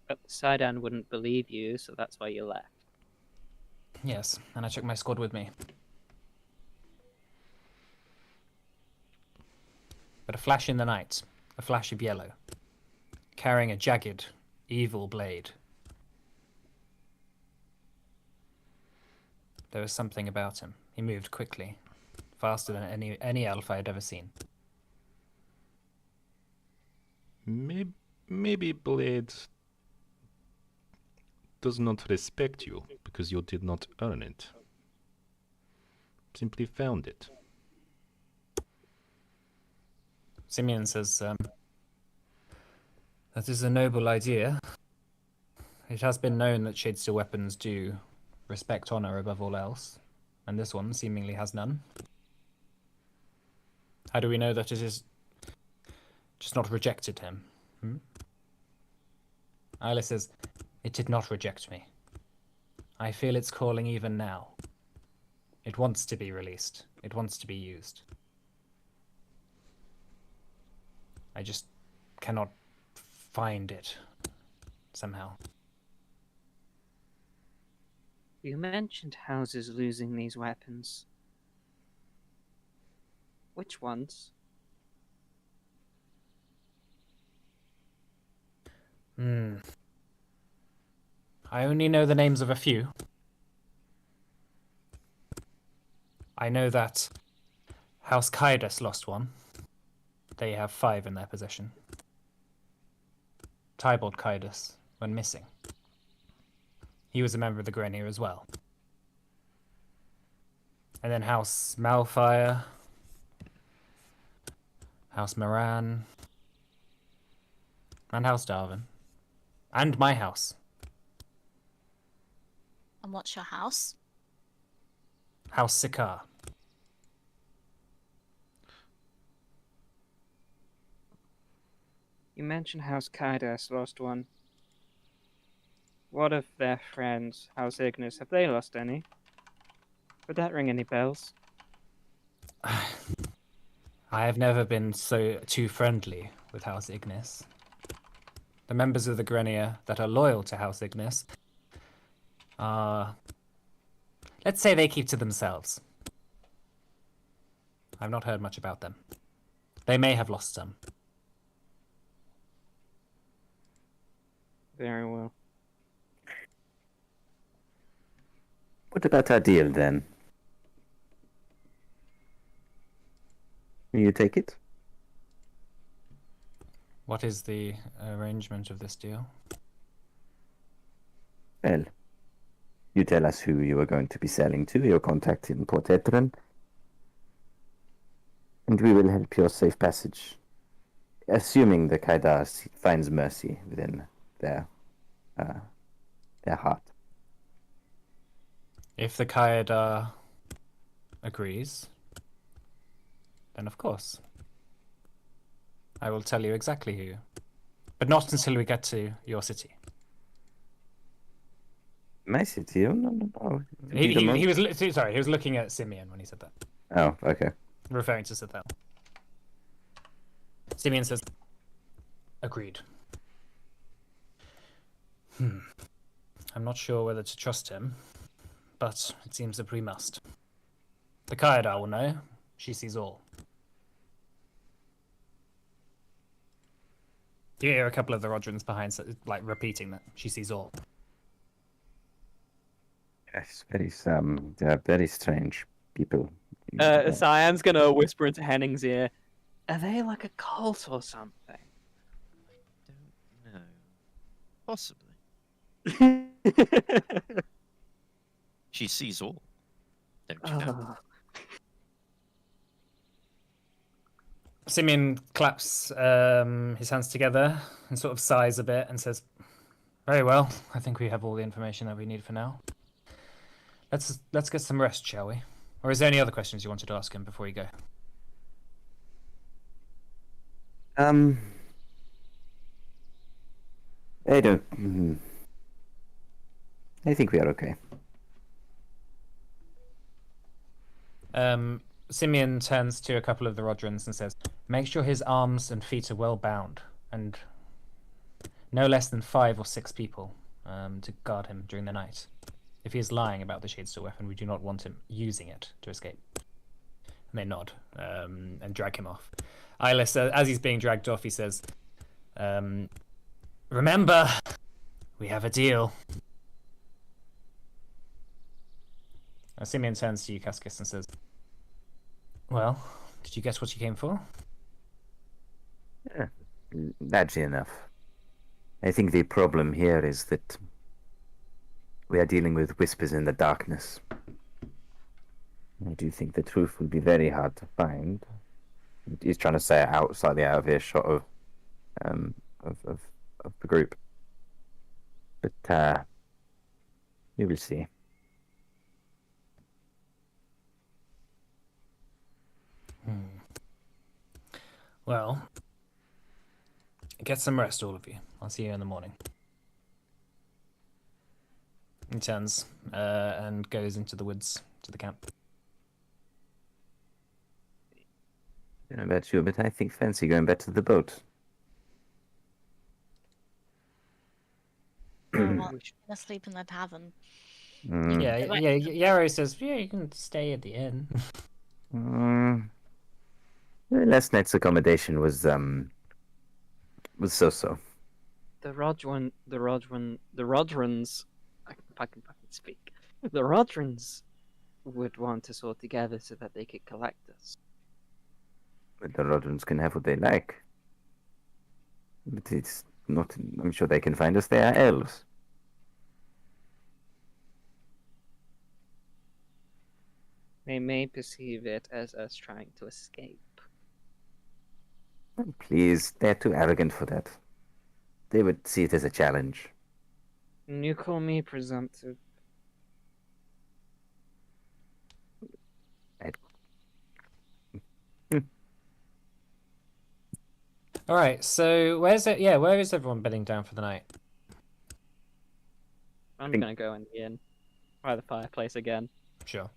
But Sidon wouldn't believe you, so that's why you left. Yes, and I took my squad with me. But a flash in the night, a flash of yellow, carrying a jagged, evil blade. There was something about him. He moved quickly, faster than any elf I had ever seen. Maybe Blade does not respect you because you did not earn it. Simply found it. Simeon says, that is a noble idea. It has been known that shadesteel weapons do respect honor above all else, and this one seemingly has none. How do we know that it is just not rejected him? Isla says, it did not reject me. I feel its calling even now. It wants to be released. It wants to be used. I just cannot find it somehow. You mentioned houses losing these weapons. Which ones? I only know the names of a few. I know that House Kaidas lost one. They have 5 in their possession. Tybalt Kaidas went missing. He was a member of the Grenier as well. And then House Malfire, House Moran, and House Darwin. And my house. And what's your house? House Sikar. You mentioned House Kaidas lost one. What of their friends, House Ignis? Have they lost any? Would that ring any bells? I have never been too friendly with House Ignis. The members of the Grenier that are loyal to House Ignis are... let's say they keep to themselves. I've not heard much about them. They may have lost some. Very well. What about our deal then? Will you take it? What is the arrangement of this deal? Well, you tell us who you are going to be selling to, your contact in Port Etran, and we will help your safe passage, assuming the Kaidar finds mercy within their heart. If the Kaidar agrees, then of course. I will tell you exactly who. But not until we get to your city. My city? Oh, no. He was sorry, he was looking at Simeon when he said that. Oh, okay. Referring to Sithel. Simeon says, agreed. I'm not sure whether to trust him, but it seems that we must. The Kaidar will know. She sees all. You hear a couple of the Rodrins behind, like repeating that she sees all. Yes, they are very strange people. Cyan's gonna whisper into Henning's ear. Are they like a cult or something? Don't know. Possibly. She sees all. Don't you know? Simeon claps his hands together and sort of sighs a bit and says, "Very well. I think we have all the information that we need for now. Let's get some rest, shall we? Or is there any other questions you wanted to ask him before you go?" I don't. I think we are okay. Simeon turns to a couple of the Rodrins and says, "Make sure his arms and feet are well bound, and no less than 5 or 6 people to guard him during the night. If he is lying about the Shadesteel weapon, we do not want him using it to escape." And they nod and drag him off. Eyeless, as he's being dragged off, he says, "Remember, we have a deal." Simeon turns to you, Cascus, and says, "Well, did you guess what you came for?" Yeah, largely enough. I think the problem here is that we are dealing with whispers in the darkness. I do think the truth will be very hard to find. He's trying to say it slightly out of earshot of the group. But we will see. Well, get some rest, all of you. I'll see you in the morning. He turns and goes into the woods to the camp. I don't know about you, but I think fancy going back to the boat. I'm gonna sleep in the tavern. Yeah, Yarrow says, "Yeah, you can stay at the inn." Last night's accommodation was so-so. The Rodrins, I can fucking speak. The Rodrins would want us all together so that they could collect us. But the Rodrins can have what they like. But it's not. I'm sure they can find us. They are elves. They may perceive it as us trying to escape. Please, they're too arrogant for that. They would see it as a challenge. You call me presumptive. All right, so where's it? Yeah, where is everyone bedding down for the night? I'm gonna go in the inn, by the fireplace again. Sure.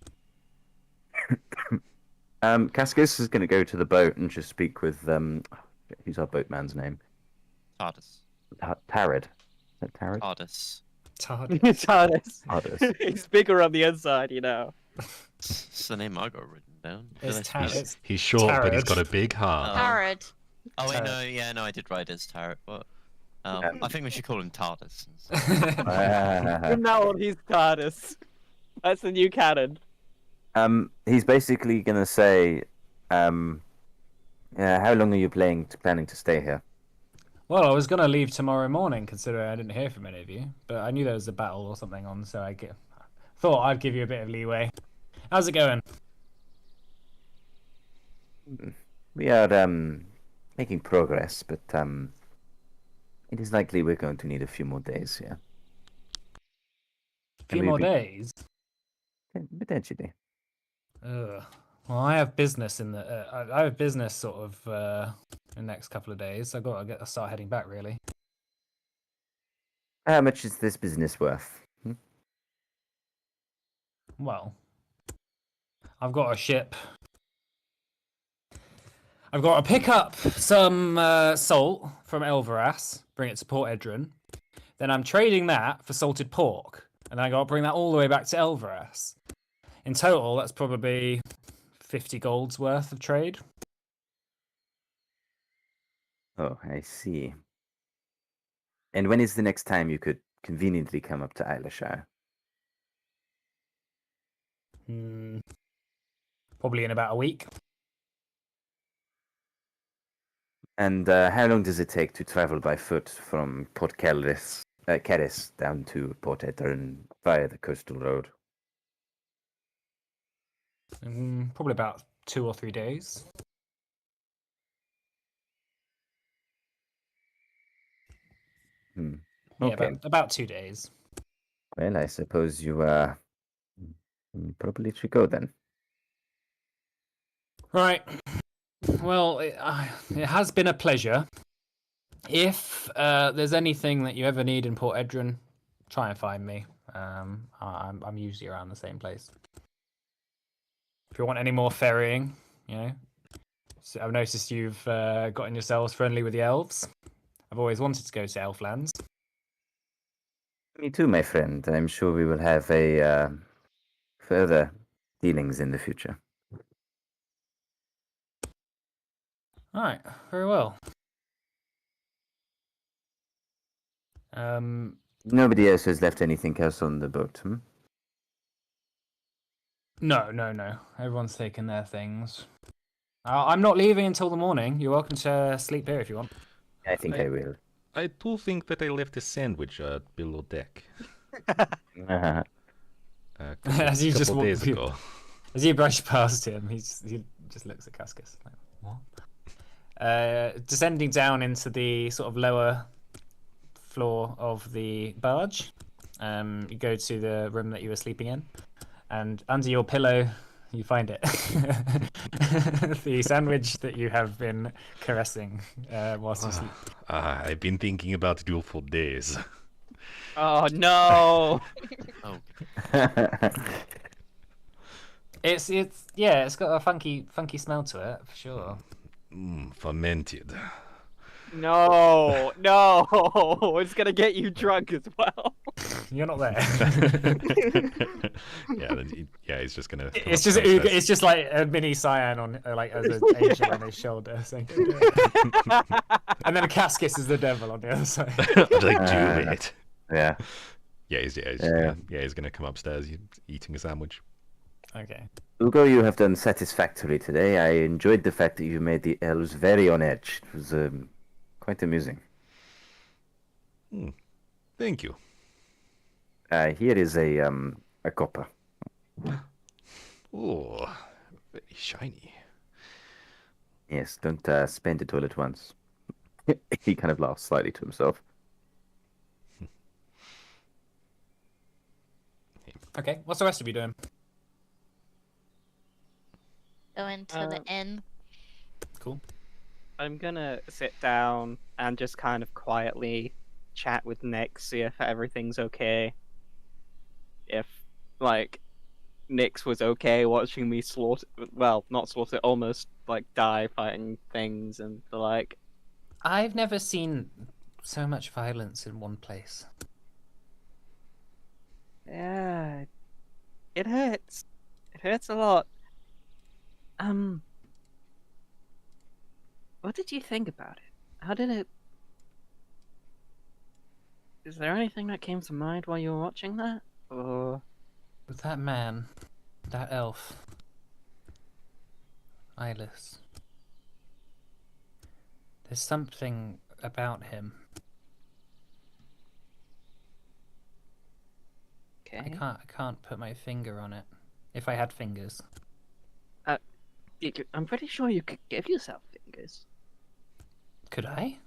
Cascus is going to go to the boat and just speak with who's our boatman's name? TARDIS. Tarad. Is that Tarad? TARDIS. TARDIS. TARDIS. He's bigger on the inside, you know. It's the name I got written down. He's short, but he's Tarad. got a big heart. Jared. Oh wait, Tarot. no, I did write it as Tarot, but I think we should call him TARDIS. From now on, he's TARDIS. That's the new canon. He's basically going to say, how long are you planning to stay here? Well, I was going to leave tomorrow morning, considering I didn't hear from any of you, but I knew there was a battle or something on, so thought I'd give you a bit of leeway. How's it going? We are making progress, but it is likely we're going to need a few more days here. A few more days? Potentially. Ugh. Well, I have business in the. I have business sort of in the next couple of days. So I've got to start heading back, really. How much is this business worth? Well, I've got a ship. I've got to pick up some salt from Elveras, bring it to Port Edron. Then I'm trading that for salted pork, and then I got to bring that all the way back to Elveras. In total, that's probably 50 gold's worth of trade. Oh, I see. And when is the next time you could conveniently come up to Eilishire? Probably in about a week. And how long does it take to travel by foot from Port Caris down to Port Edern via the coastal road? Probably about 2 or 3 days. Yeah, Okay. about 2 days. Well, I suppose you probably should go then. Right. Well, it has been a pleasure. If there's anything that you ever need in Port Edron, try and find me. I'm usually around the same place. If you want any more ferrying, So I've noticed you've gotten yourselves friendly with the elves. I've always wanted to go to Elflands. Me too, my friend. I'm sure we will have a further dealings in the future. All right, very well. Nobody else has left anything else on the boat, No. Everyone's taken their things. I'm not leaving until the morning. You're welcome to sleep here if you want. I think I will. I do think that I left a sandwich below deck. As you just couple days ago. As you brush past him, he just looks at Cascus like, what? Descending down into the sort of lower floor of the barge, you go to the room that you were sleeping in, and under your pillow you find it. The sandwich that you have been caressing whilst you sleep. I've been thinking about you for days. Oh no! Oh, It's got a funky smell to it for sure. Fermented. No, it's gonna get you drunk as well. You're not there. He's just gonna. It's just like a mini cyan on like as an angel on his shoulder, saying, and then a Cascus is the devil on the other side. Like, do it. Yeah. He's gonna come upstairs eating a sandwich. Okay. Ugo, you have done satisfactorily today. I enjoyed the fact that you made the elves very on edge. It was quite amusing. Thank you. Here is a copper. Oh, very shiny. Yes, don't spend it all at once. He kind of laughs slightly to himself. Okay. What's the rest of you doing? Go into the inn. Cool. I'm gonna sit down and just kind of quietly chat with Nick, see if everything's okay. If, like, Nix was okay watching me not slaughter, almost, like, die fighting things and the like. I've never seen so much violence in one place. Yeah, it hurts. It hurts a lot. What did you think about it? How did it... Is there anything that came to mind while you were watching that? Or... With that man, that elf, Eyeless. There's something about him. Okay. I can't put my finger on it. If I had fingers. I'm pretty sure you could give yourself fingers. Could I?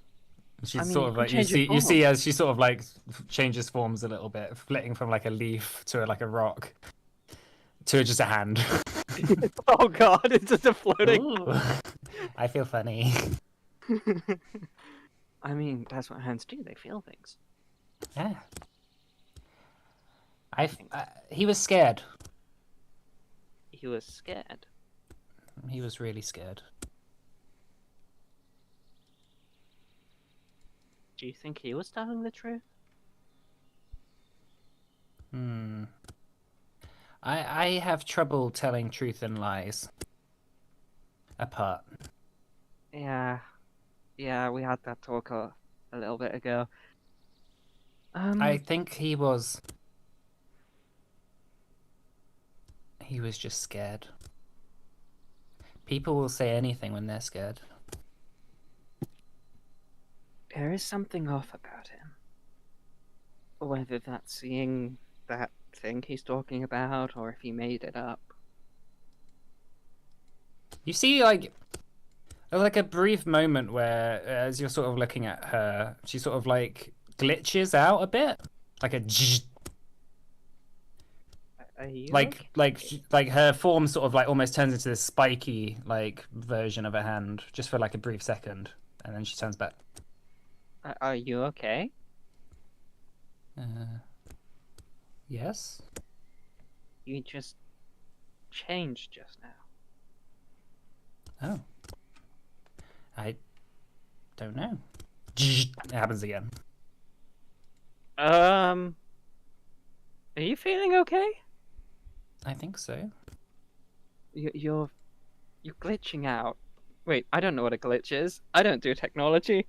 She's I mean, sort of like you see as she sort of like changes forms a little bit, flitting from like a leaf to like a rock to just a hand. Oh god, it's just a floating. Ooh, I feel funny. I mean, that's what hands do. They feel things. Yeah. He was scared. He was scared. He was really scared. Do you think he was telling the truth? I have trouble telling truth and lies apart. Yeah, we had that talk a little bit ago. I think he was just scared. People will say anything when they're scared. There is something off about him. Whether that's seeing that thing he's talking about, or if he made it up. You see, like a brief moment where, as you're sort of looking at her, she sort of like glitches out a bit, like a Are you like okay? like her form sort of like almost turns into this spiky like version of her hand, just for like a brief second, and then she turns back. Are you okay? Yes. You just changed just now. Oh. I don't know. It happens again. Are you feeling okay? I think so. You're glitching out. Wait, I don't know what a glitch is. I don't do technology.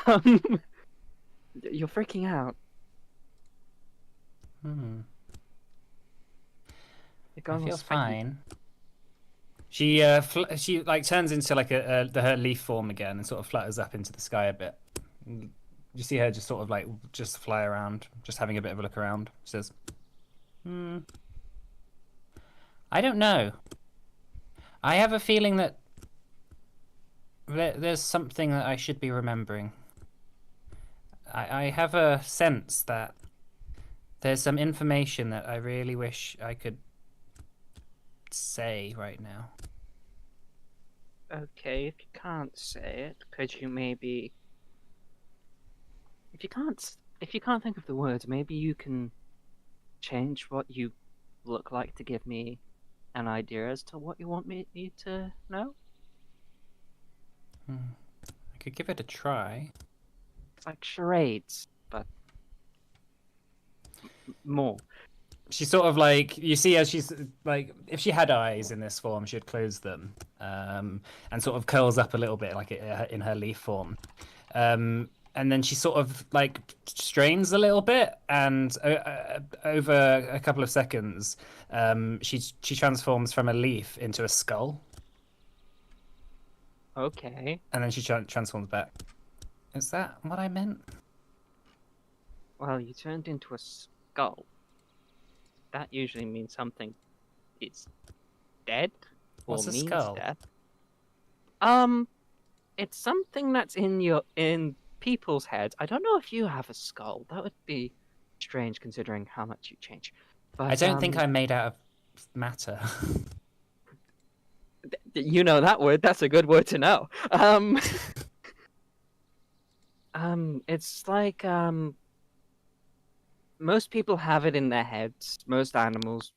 Um, you're freaking out. Hmm. You're I going all feel spiky. fine. She she like turns into like her leaf form again and sort of flutters up into the sky a bit. You see her just sort of like just fly around, just having a bit of a look around. She says, I don't know. I have a feeling that there's something that I should be remembering. I have a sense that there's some information that I really wish I could say right now. Okay, if you can't say it, could you maybe? If you can't think of the words, maybe you can change what you look like to give me an idea as to what you want me to know. I could give it a try. It's like charades, but more. She's sort of like, you see as she's like, if she had eyes in this form, she'd close them, and sort of curls up a little bit like in her leaf form. And then she sort of like strains a little bit, and over a couple of seconds, she transforms from a leaf into a skull, Okay. and then she transforms back. Is that what I meant? Well, you turned into a skull. That usually means something is dead or What's a means skull? death. It's something that's in people's heads. I don't know if you have a skull. That would be strange considering how much you change. But I don't think I'm made out of matter. you know that word. That's a good word to know. It's like most people have it in their heads. Most animals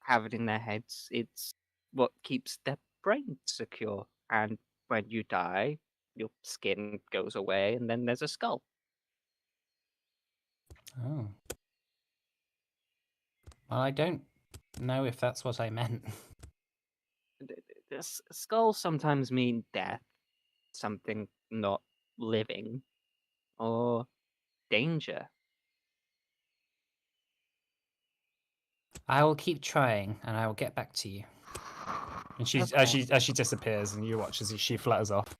have it in their heads. It's what keeps their brain secure. And when you die, your skin goes away, and then there's a skull. Oh. Well, I don't know if that's what I meant. Skulls sometimes mean death, something not living, or danger. I will keep trying, and I will get back to you. And she's Okay. as she disappears, and you watch as she flutters off.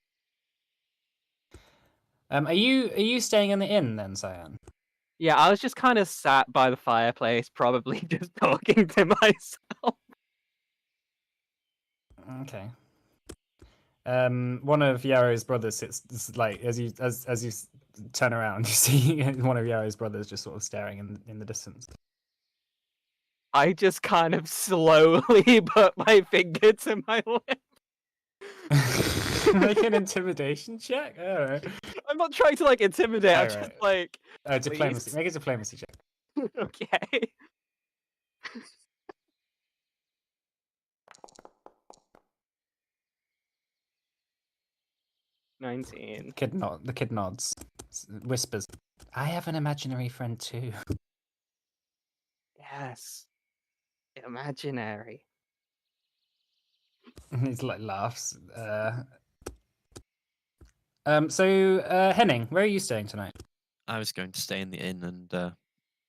Are you staying in the inn then, Cyan? Yeah, I was just kind of sat by the fireplace, probably just talking to myself. Okay. One of Yarrow's brothers sits like as you turn around, you see one of Yarrow's brothers just sort of staring in the distance. I just kind of slowly put my finger to my lip. Make an intimidation check. I don't know. I'm not trying to like intimidate. I'm Alright. just like, Diplomacy. please. Make a diplomacy check. Okay. 19. The kid nods, whispers, "I have an imaginary friend too." Yes. Imaginary. He like laughs. So Henning, where are you staying tonight? I was going to stay in the inn and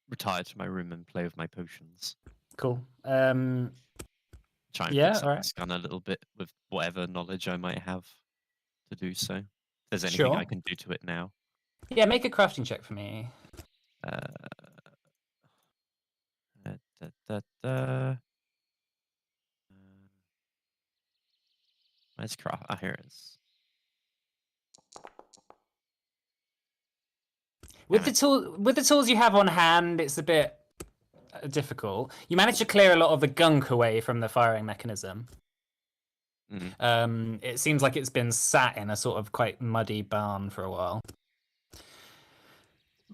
retire to my room and play with my potions. Cool. Try and Yeah, fix up alright. this gun a little bit with whatever knowledge I might have to do so. If there's anything Sure. I can do to it now. Yeah, make a crafting check for me. Uh, da, da, da. Where's craft? Ah, here it is. With the tools you have on hand, it's a bit difficult. You managed to clear a lot of the gunk away from the firing mechanism. It seems like it's been sat in a sort of quite muddy barn for a while.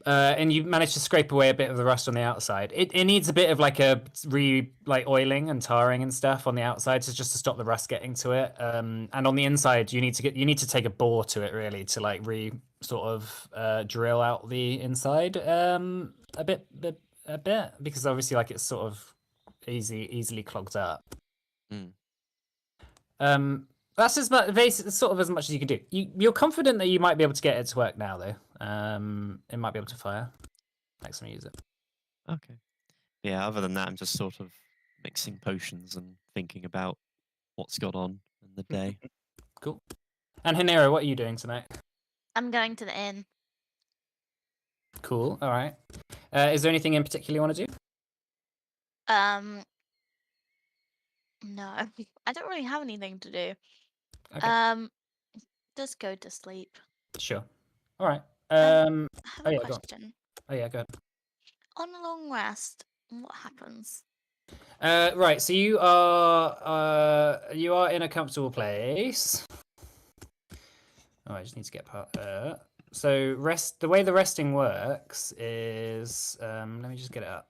And you managed to scrape away a bit of the rust on the outside. It needs a bit of like oiling and tarring and stuff on the outside, just to stop the rust getting to it. And on the inside, you need to take a bore to it really to like drill out the inside a bit because obviously like it's sort of easily clogged up. That's as much as much as you can do. You're confident that you might be able to get it to work now, though. It might be able to fire next time you use it. Okay. Yeah. Other than that, I'm just sort of mixing potions and thinking about what's gone on in the day. Cool. And Hanera, what are you doing tonight? I'm going to the inn. Cool. All right. Is there anything in particular you want to do? No, I don't really have anything to do. Okay. Just go to sleep. Sure. All right. I have a go on. question. Oh yeah, go ahead. On a long rest, what happens? Right. So you are in a comfortable place. Oh, I just need to get part. So rest. The way the resting works is let me just get it up.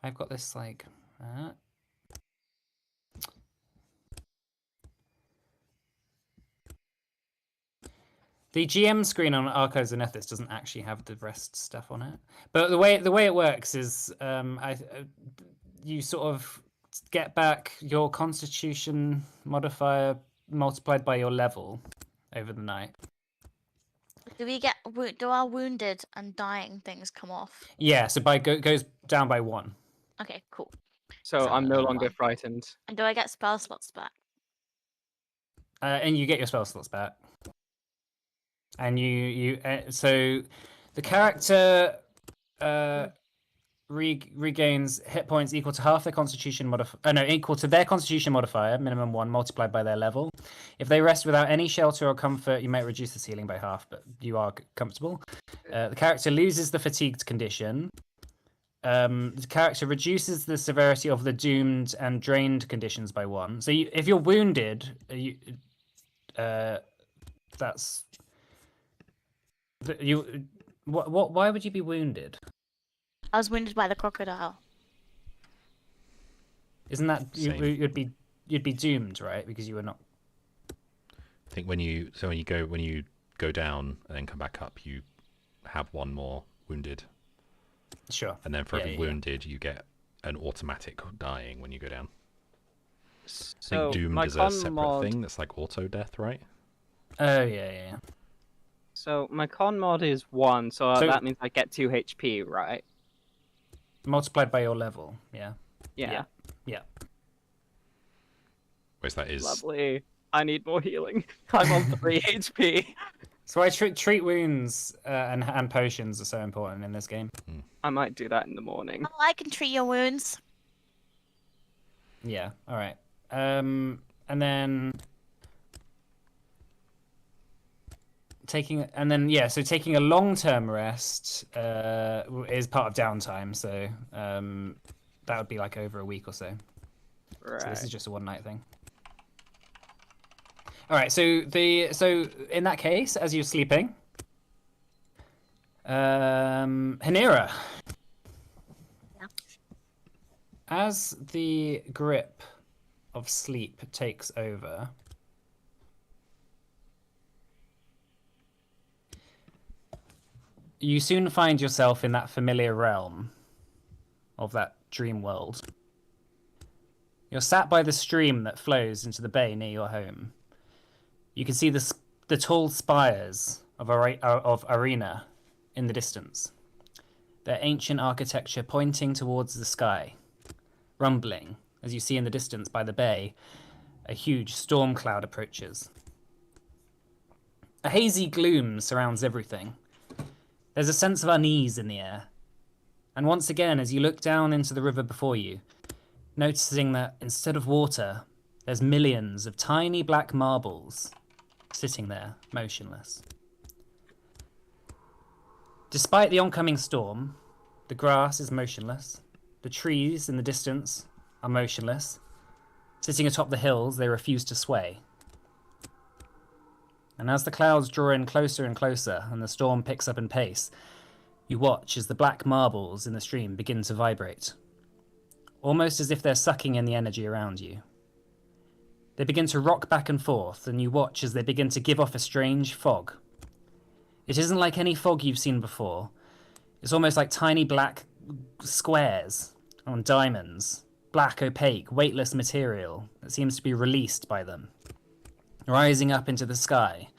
I've got this like. The GM screen on Archives and Ethics doesn't actually have the rest stuff on it, but the way it works is you sort of get back your Constitution modifier multiplied by your level over the night. Do our wounded and dying things come off? Yeah, so goes down by 1. Okay, cool. So I'm no longer frightened. And do I get spell slots back? And you get your spell slots back. And so the character regains hit points equal to half their Constitution modifier. Equal to their Constitution modifier, minimum 1, multiplied by their level. If they rest without any shelter or comfort, you may reduce the ceiling by half, but you are comfortable. The character loses the fatigued condition. The character reduces the severity of the doomed and drained conditions by 1. So if you're wounded, that's why would you be wounded? I was wounded by the crocodile. Isn't that Same. you'd be doomed, right? Because you were not. I think when you go down and then come back up, you have 1 more wounded, Sure. and then for every wounded, you get an automatic dying when you go down. I So think doomed my is a con separate mod. thing that's like auto death, right? Oh yeah. So my con mod is 1, so that means I get 2 HP, right? Multiplied by your level. Yeah. Yeah. Whereas that is Lovely. I need more healing. I'm on 3 HP. So I treat wounds and potions are so important in this game. I might do that in the morning. Oh, I can treat your wounds. Yeah. All right. And then taking a long-term rest is part of downtime. So that would be like over a week or so. Right. So this is just a 1-night thing. All right. So in that case, as you're sleeping, Hanera. Yeah. As the grip of sleep takes over, you soon find yourself in that familiar realm of that dream world. You're sat by the stream that flows into the bay near your home. You can see the tall spires of arena in the distance. Their ancient architecture pointing towards the sky, rumbling, as you see in the distance by the bay, a huge storm cloud approaches. A hazy gloom surrounds everything. There's a sense of unease in the air. And once again, as you look down into the river before you, noticing that instead of water, there's millions of tiny black marbles sitting there, motionless. Despite the oncoming storm, the grass is motionless. The trees in the distance are motionless. Sitting atop the hills, they refuse to sway. And as the clouds draw in closer and closer and the storm picks up in pace, you watch as the black marbles in the stream begin to vibrate, almost as if they're sucking in the energy around you. They begin to rock back and forth, and you watch as they begin to give off a strange fog. It isn't like any fog you've seen before. It's almost like tiny black squares on diamonds, black, opaque, weightless material that seems to be released by them, rising up into the sky,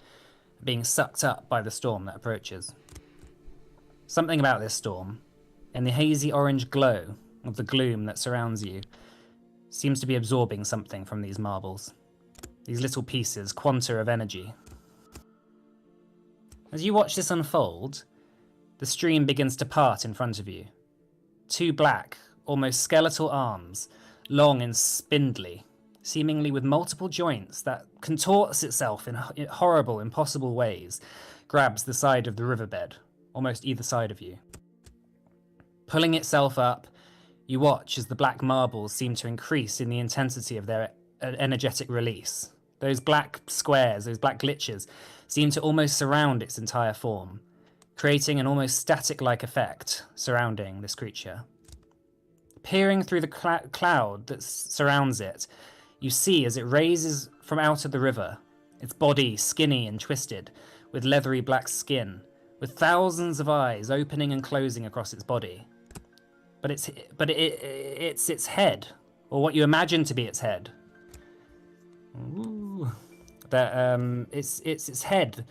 being sucked up by the storm that approaches. Something about this storm, and the hazy orange glow of the gloom that surrounds you, seems to be absorbing something from these marbles. These little pieces, quanta of energy. As you watch this unfold, the stream begins to part in front of you. Two black, almost skeletal arms, long and spindly, seemingly with multiple joints that contorts itself in horrible, impossible ways, grabs the side of the riverbed, almost either side of you. Pulling itself up, you watch as the black marbles seem to increase in the intensity of their energetic release. Those black squares, those black glitches, seem to almost surround its entire form, creating an almost static-like effect surrounding this creature. Peering through the cloud that surrounds it, you see as it raises from out of the river, its body skinny and twisted, with leathery black skin, with thousands of eyes opening and closing across its body. But it's its head, or what you imagine to be its head. Ooh. It's its head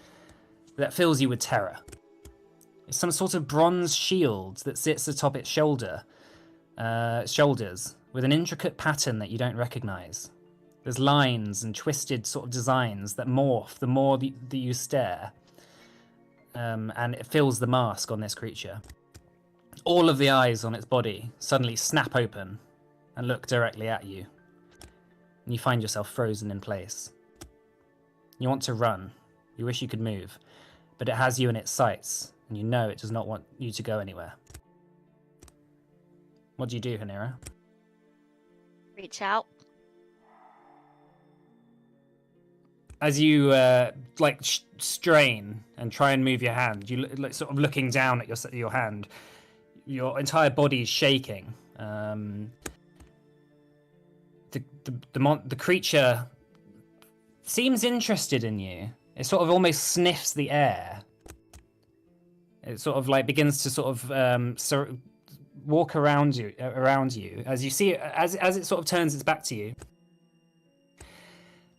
that fills you with terror. It's some sort of bronze shield that sits atop its shoulders, with an intricate pattern that you don't recognize. There's lines and twisted sort of designs that morph the more that you stare, and it fills the mask on this creature. All of the eyes on its body suddenly snap open and look directly at you, and you find yourself frozen in place. You want to run. You wish you could move, but it has you in its sights, and you know it does not want you to go anywhere. What do you do, Hanira? Reach out. As you strain and try and move your hand, you sort of looking down at your hand. Your entire body is shaking. The creature seems interested in you. It sort of almost sniffs the air. It sort of like begins to sort of walk around you as you see as it sort of turns its back to you.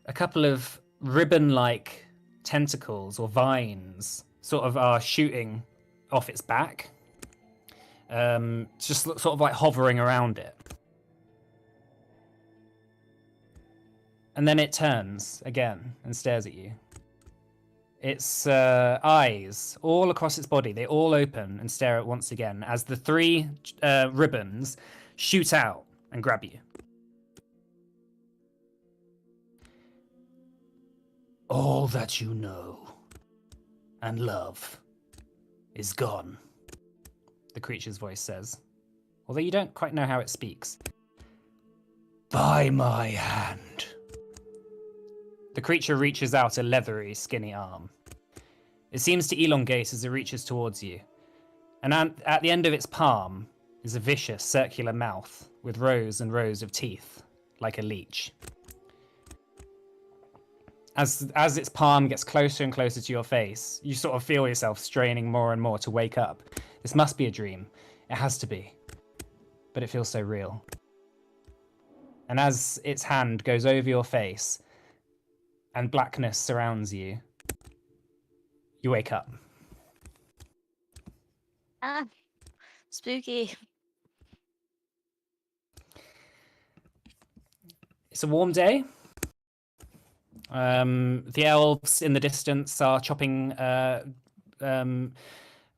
A couple of ribbon-like tentacles or vines sort of are shooting off its back. Just sort of like hovering around it. And then it turns again and stares at you. Its eyes, all across its body, they all open and stare at once again as the three ribbons shoot out and grab you. All that you know and love is gone, the creature's voice says, although you don't quite know how it speaks. By my hand. The creature reaches out a leathery, skinny arm. It seems to elongate as it reaches towards you, and at the end of its palm is a vicious, circular mouth with rows and rows of teeth, like a leech. As its palm gets closer and closer to your face, you sort of feel yourself straining more and more to wake up. This must be a dream. It has to be. But it feels so real. And as its hand goes over your face and blackness surrounds you, You wake up. Ah, spooky. It's a warm day. The elves in the distance are chopping,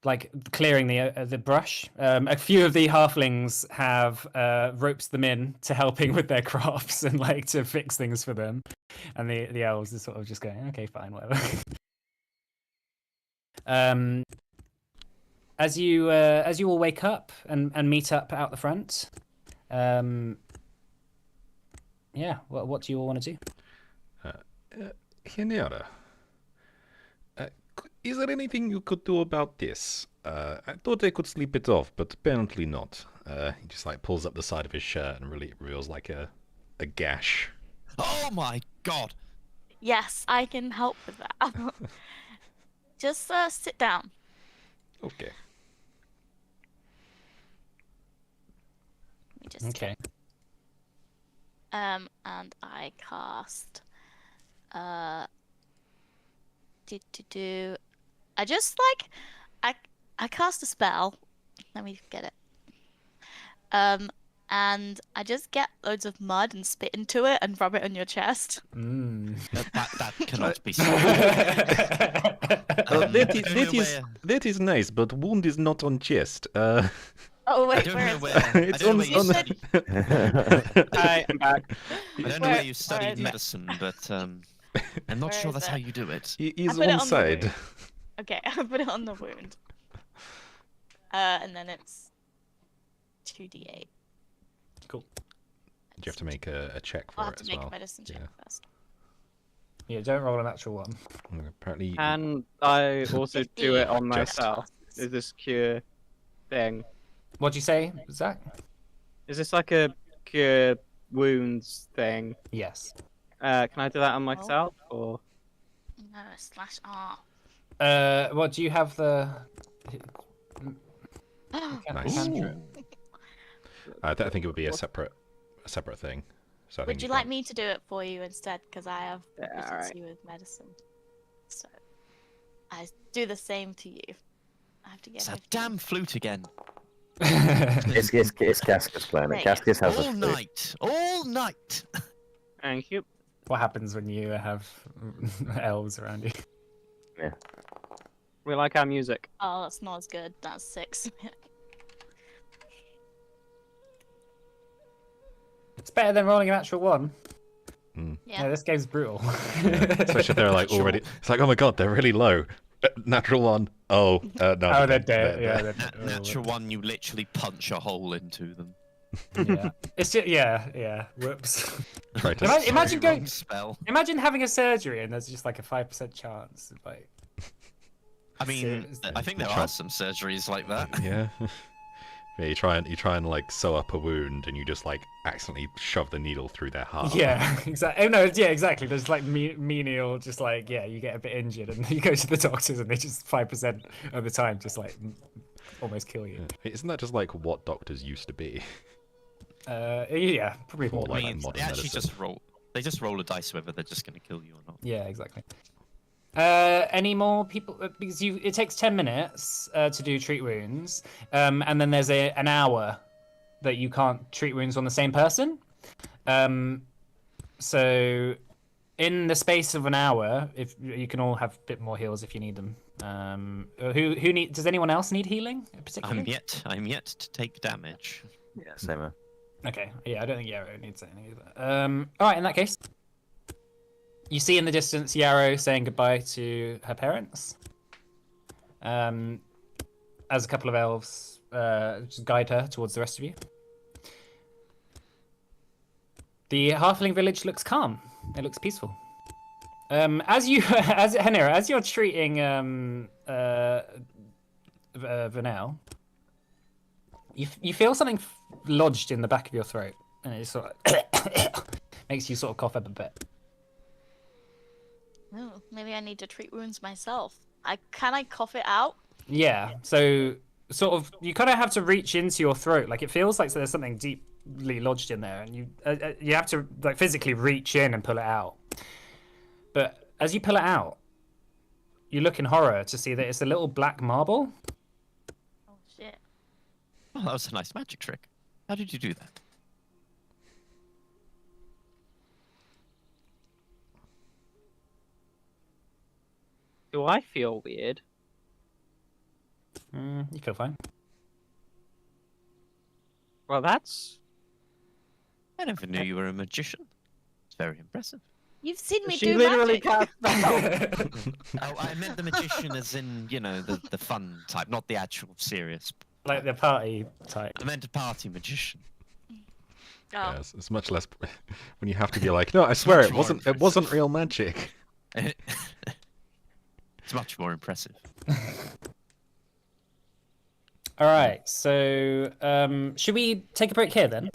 like clearing the brush. A few of the halflings have roped them in to helping with their crops and like to fix things for them, and the elves are sort of just going, okay, fine, whatever. As you all wake up and meet up out the front, yeah, what do you all want to do? Henera, is there anything you could do about this? I thought I could sleep it off, but apparently not. He just like pulls up the side of his shirt and really reveals like a gash. Oh my god! Yes, I can help with that. Just sit down. Okay. Let me just Okay. and I cast I just like I cast a spell. Let me get it. And I just get loads of mud and spit into it and rub it on your chest. Mm. That cannot be so. That is nice, but wound is not on chest. Oh I wait, don't where know is where. it? It's I don't know on- where you on the- studied- Hi, I'm back. I don't know Where- where you studied where is it? medicine, but I'm not Where sure is that's it? how you do it. He is put it one on the side. wound. Okay, I put it on the wound. And then it's 2d8. Cool. You have to make a check for I'll have it to as make well. a medicine check Yeah. first. Yeah, don't roll a natural one. Apparently, And I also do it on Just- myself. Is this cure thing? What'd you say, Zach? Is this like a cure wounds thing? Yes. Can I do that on myself or? No, /R. What do you have the? Nice. Cantrip. I think it would be a separate thing. So I Would think you like me to do it for you instead? Because I have Yeah, proficiency with medicine. So I do the same to you. I have to get It's a 15. damn flute again. It's Casca's planet. There you Cascas has All a flute. night. All night. Thank you. What happens when you have elves around you? We like our music. Oh, that's not as good. That's 6. It's better than rolling a natural one. Mm. Yeah, this game's brutal. Yeah. Especially if they're like already. It's like, oh my god, they're really low. Natural one. Oh, no. Oh, they're dead. Yeah, they're Natural one, you literally punch a hole into them. Yeah. It's just, yeah. Whoops. Try to Imagine Sorry, going. wrong spell. Imagine having a surgery and there's just like a 5% chance of like. I mean, Seriously. I think there Try- are some surgeries like that. Yeah. Yeah, you try and like sew up a wound, and you just like accidentally shove the needle through their heart. Yeah, exactly. Oh, no, yeah, exactly. There's like menial, just like you get a bit injured and you go to the doctors and they just 5% of the time just like almost kill you. Yeah. Isn't that just like what doctors used to be? Yeah, probably more Or I like like mean, modern they actually medicine. just roll. They just roll a dice whether they're just going to kill you or not. Yeah, exactly. Any more people? Because it takes 10 minutes to do treat wounds, and then there's an hour that you can't treat wounds on the same person. So in the space of an hour, if you can all have a bit more heals if you need them. Who need? Does anyone else need healing particularly? I'm yet to take damage. Yeah, same. Okay, yeah, I don't think Yarrow needs anything either. All right, in that case, you see in the distance Yarrow saying goodbye to her parents. As a couple of elves just guide her towards the rest of you. The halfling village looks calm. It looks peaceful. As Henera, as you're treating Vanel, you feel something lodged in the back of your throat, and it sort of makes you sort of cough up a bit. Oh, maybe I need to treat wounds myself. Can I cough it out? Yeah, so sort of you kind of have to reach into your throat, like it feels like there's something deeply lodged in there, and you have to like physically reach in and pull it out. But as you pull it out, you look in horror to see that it's a little black marble. Oh shit. Oh, that was a nice magic trick. How did you do that? Do I feel weird? You feel fine. Well, that's. I never knew you were a magician. It's very impressive. You've seen me She do literally magic. cast spells. Oh, I meant the magician as in, you know, the fun type, not the actual serious. Like the party type. I meant a party magician. Oh. Yeah, it's much less when you have to be like, no, I swear much it more wasn't. It wasn't real magic. It's much more impressive. All right, so should we take a break here then?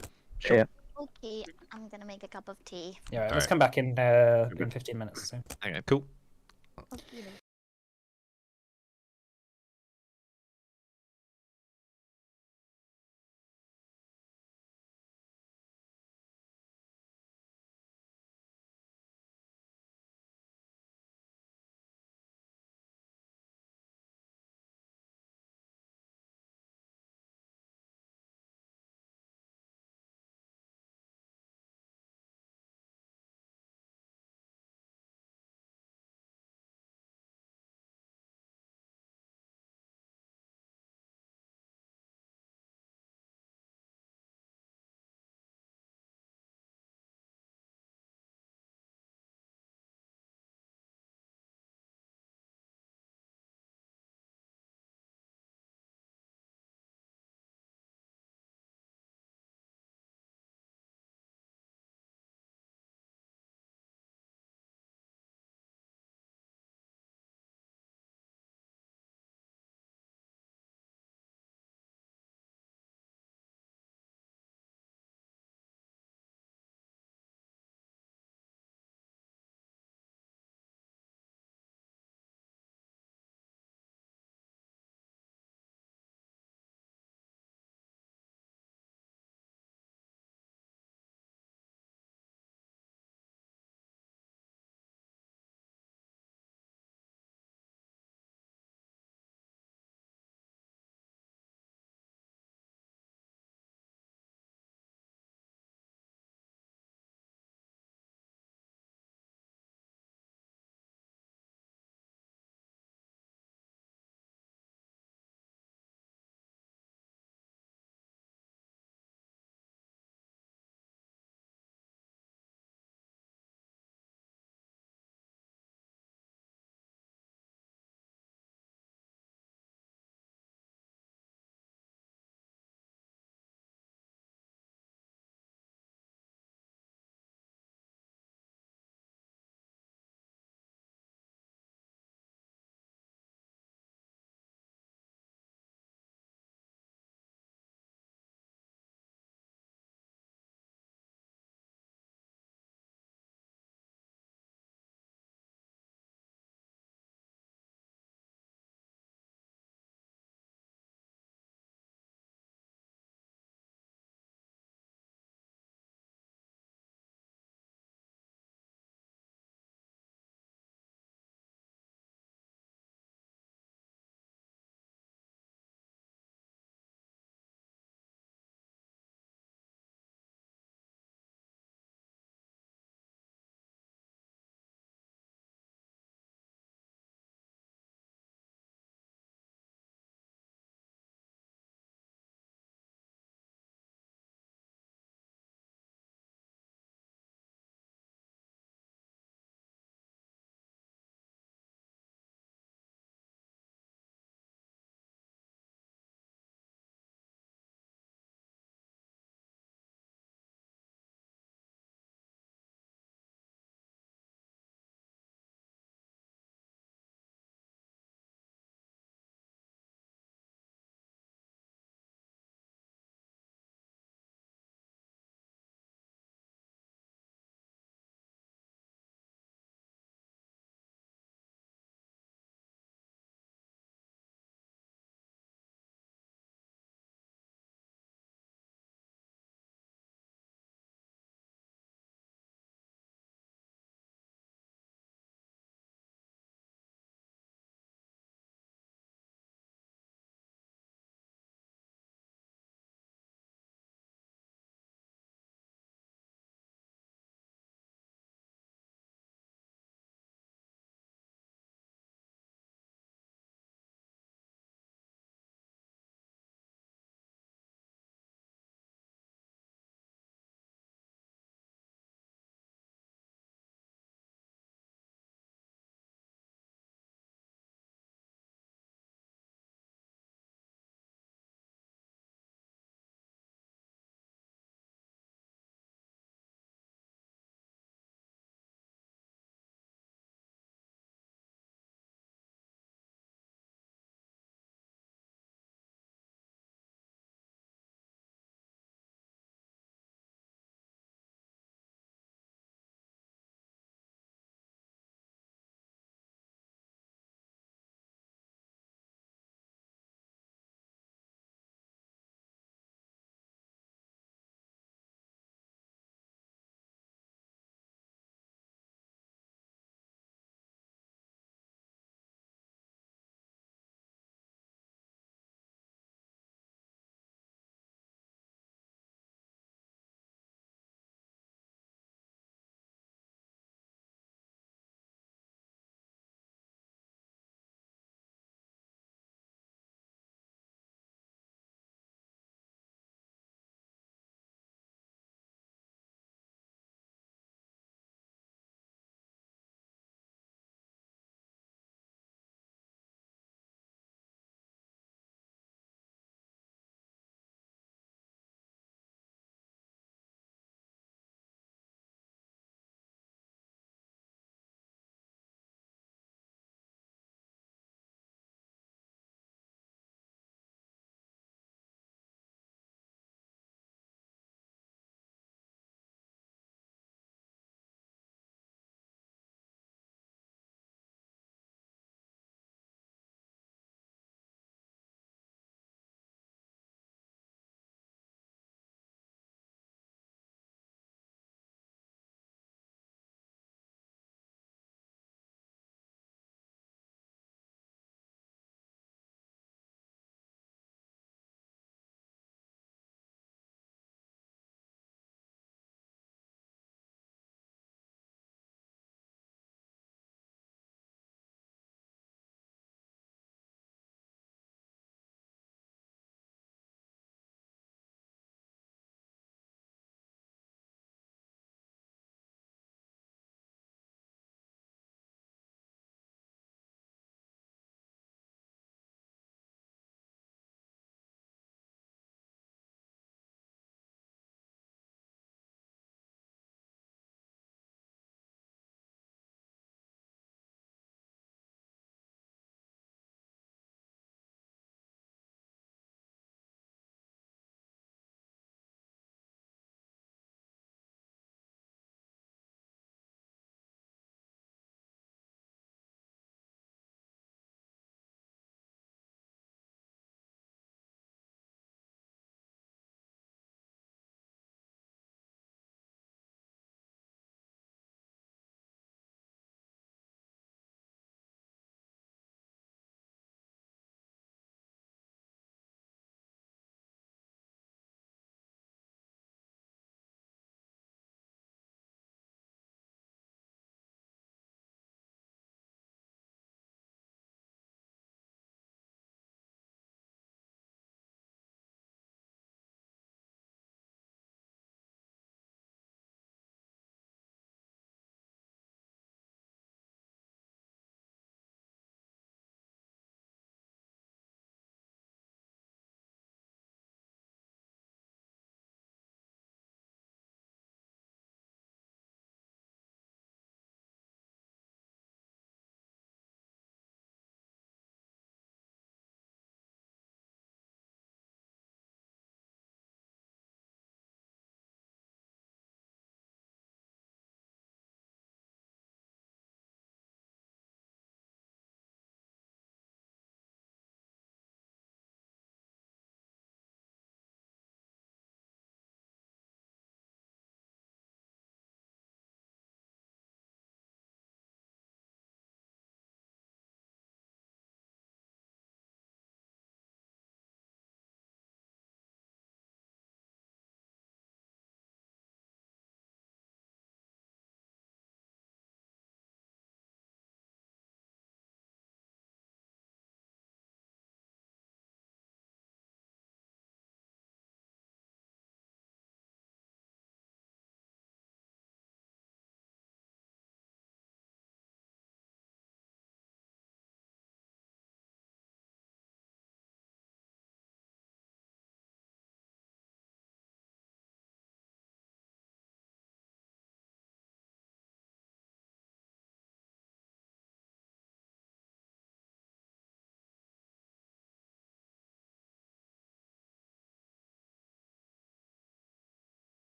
Yeah. Okay, I'm gonna make a cup of tea. Yeah, let's Alright. come back in 15 minutes. So. Okay. Cool. Okay.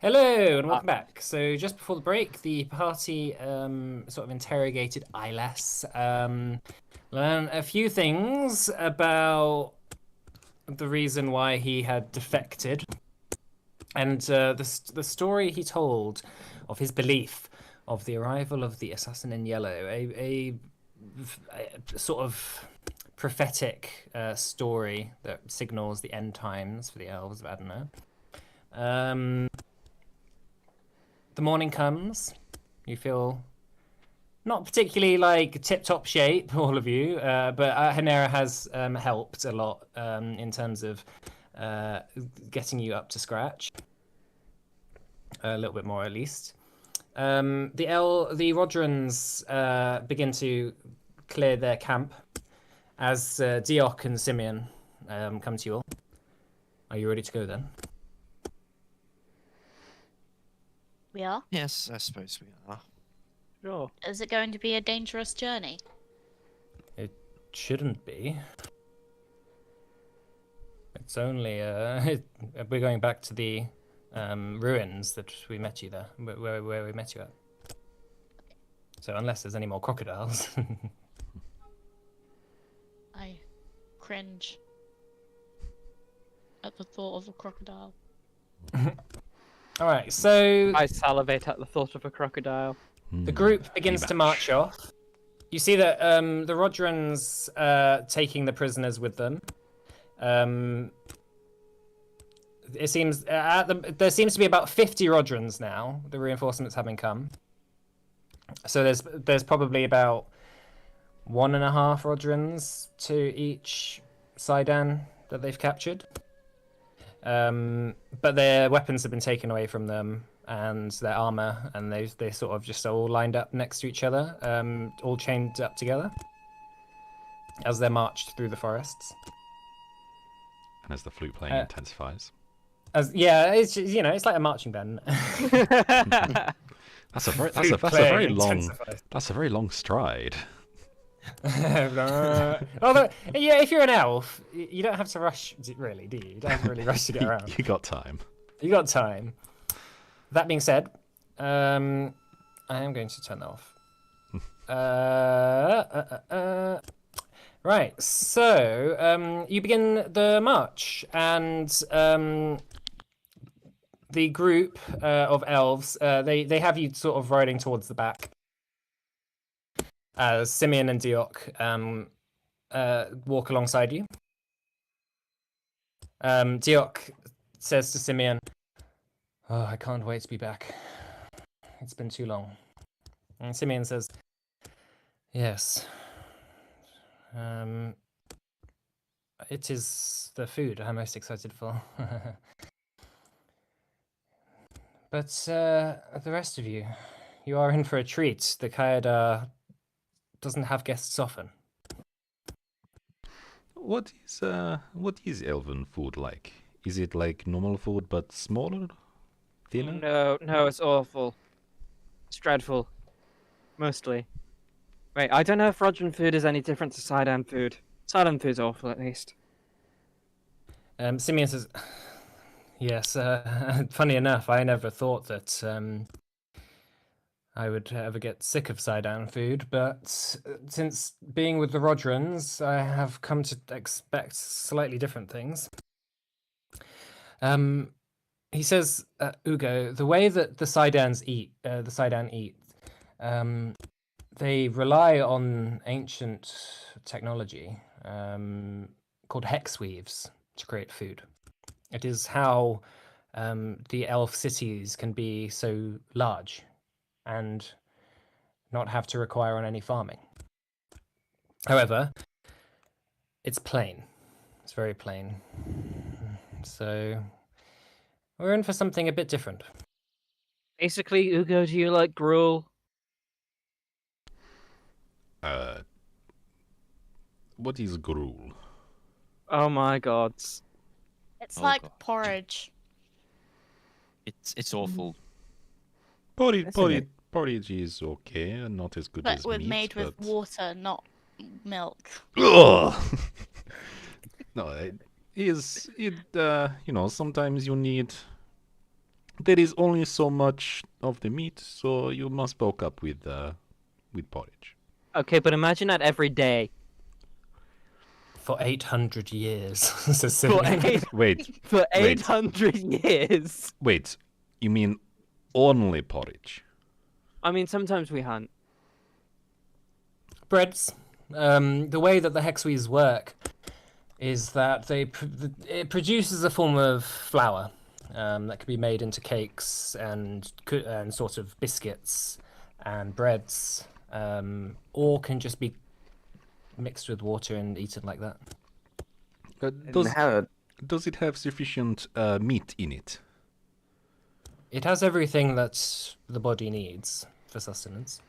Hello and welcome back. So just before the break, the party sort of interrogated Ilas, learn a few things about the reason why he had defected, and the story he told of his belief of the arrival of the assassin in yellow, a sort of prophetic story that signals the end times for the elves of Adana. The morning comes. You feel not particularly like tip-top shape, all of you, but Hanera has helped a lot in terms of getting you up to scratch. A little bit more, at least. The Rodrons begin to clear their camp as Diok and Simeon come to you all. Are you ready to go then? We are. Yes, I suppose we are. Sure. Is it going to be a dangerous journey? It shouldn't be. It's only we're going back to the ruins that we met you there, where we met you at. So unless there's any more crocodiles. I cringe at the thought of a crocodile. All right, so I salivate at the thought of a crocodile. the group begins to march off. You see that the Rodrons taking the prisoners with them. It seems there seems to be about 50 Rodrons now. The reinforcements having come, so there's probably about 1.5 Rodrons to each Sidon that they've captured. But their weapons have been taken away from them, and their armor, and they sort of just all lined up next to each other, all chained up together as they're marched through the forests. And as the flute playing intensifies. It's it's like a marching band. That's a very long stride. Although, yeah, if you're an elf, you don't have to rush, really, do you? You don't have to really rush to get around. You got time. You got time. That being said, I am going to turn that off. Right, so you begin the march, and the group of elves, they have you sort of riding towards the back. As Simeon and Diok walk alongside you. Diok says to Simeon, "Oh, I can't wait to be back. It's been too long." And Simeon says, "Yes. It is the food I'm most excited for." But the rest of you, you are in for a treat. The Kayadar doesn't have guests often. What is elven food like? Is it like normal food but smaller? Thinner? No, it's awful. It's dreadful. Mostly. Wait, I don't know if Rodron food is any different to Sidon food. Sidon food's awful, at least. Simeon says, "Yes, funny enough, I never thought that I would ever get sick of Sidon food, but since being with the Rodrons, I have come to expect slightly different things." He says, "Ugo, the way that the Sidon eat, they rely on ancient technology called hex weaves to create food. It is how the elf cities can be so large and not have to require on any farming. However, it's plain. It's very plain. So we're in for something a bit different." Basically, Ugo, do you like gruel? What is gruel? Oh my god. It's Oh, like God. porridge. It's awful. Porridge is okay, not as good But as we're meat, made with but... water, not milk. Ugh! No, it is. Sometimes you need there is only so much of the meat, so you must bulk up with porridge. Okay, but imagine that every day. For 800 years, says For Simeon. Wait, for Wait. 800 years. wait. You mean only porridge? I mean, sometimes we hunt. Breads. The way that the hexweaves work is that it produces a form of flour that can be made into cakes and sort of biscuits and breads, or can just be mixed with water and eaten like that. Does, How, does it have sufficient meat in it? It has everything that the body needs for sustenance.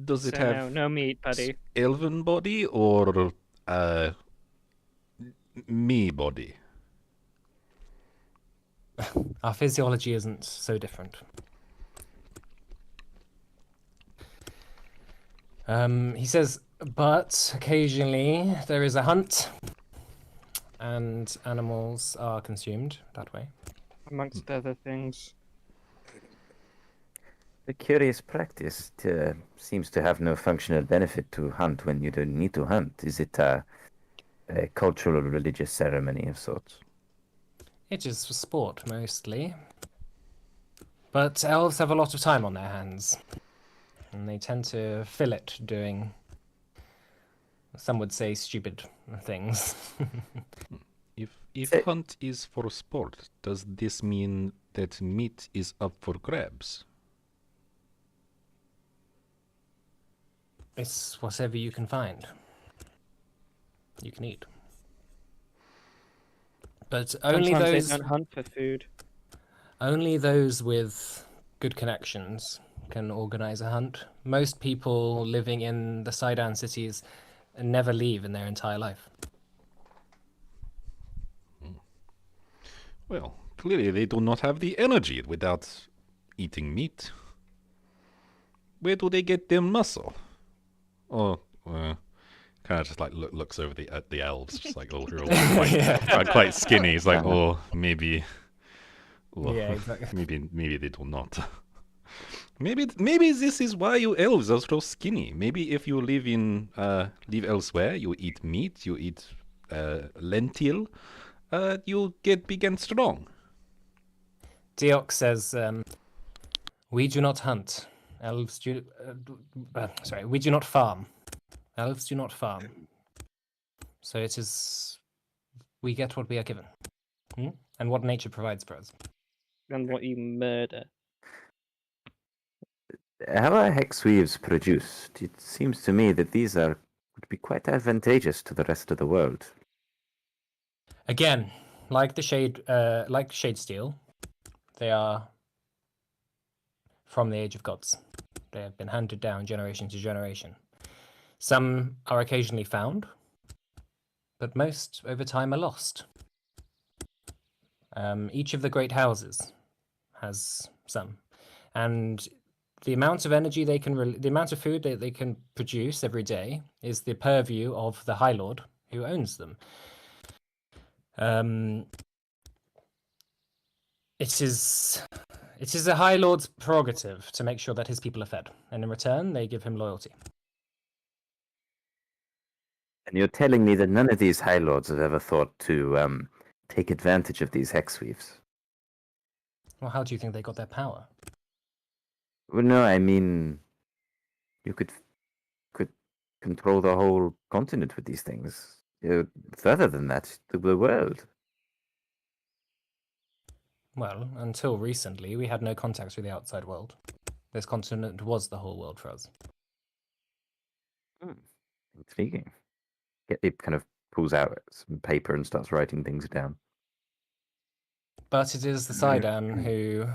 Does it So have no meat, buddy. elven body or me body? Our physiology isn't so different. He says, but occasionally there is a hunt, and animals are consumed that way. Amongst other things. the curious practice seems to have no functional benefit to hunt when you don't need to hunt. Is it a cultural or religious ceremony of sorts? It is for sport mostly, but elves have a lot of time on their hands, and they tend to fill it doing, some would say, stupid things. If Say- hunt is for sport, does this mean that meat is up for grabs? It's whatever you can find. You can eat. But only Sometimes those they don't hunt for food. only those with good connections can organize a hunt. Most people living in the Sidon cities never leave in their entire life. Well, clearly they do not have the energy without eating meat. Where do they get their muscle? Oh, kind of just like looks over at the elves, just like all quite skinny. He's like, oh, maybe, well, Yeah, exactly. maybe they do not. Maybe this is why you elves are so skinny. Maybe if you live elsewhere, you eat meat, you eat lentil, you'll get big and strong. Deox says, we do not hunt. Elves do... we do not farm. Elves do not farm. So it is... We get what we are given. And what nature provides for us. And what you murder. How are hexweaves produced? It seems to me that these would be quite advantageous to the rest of the world. Again, like shade steel, they are from the Age of Gods. They have been handed down generation to generation. Some are occasionally found, but most over time are lost. Each of the great houses has some, and the amount of energy the amount of food that they can produce every day is the purview of the High Lord who owns them. It is the High Lord's prerogative to make sure that his people are fed, and in return, they give him loyalty. And you're telling me that none of these High Lords have ever thought to take advantage of these hexweaves? Well, how do you think they got their power? Well, no, I mean, you could control the whole continent with these things. Further than that, the world. Well, until recently, we had no contacts with the outside world. This continent was the whole world for us. Intriguing. It kind of pulls out some paper and starts writing things down. But it is the Sidon who...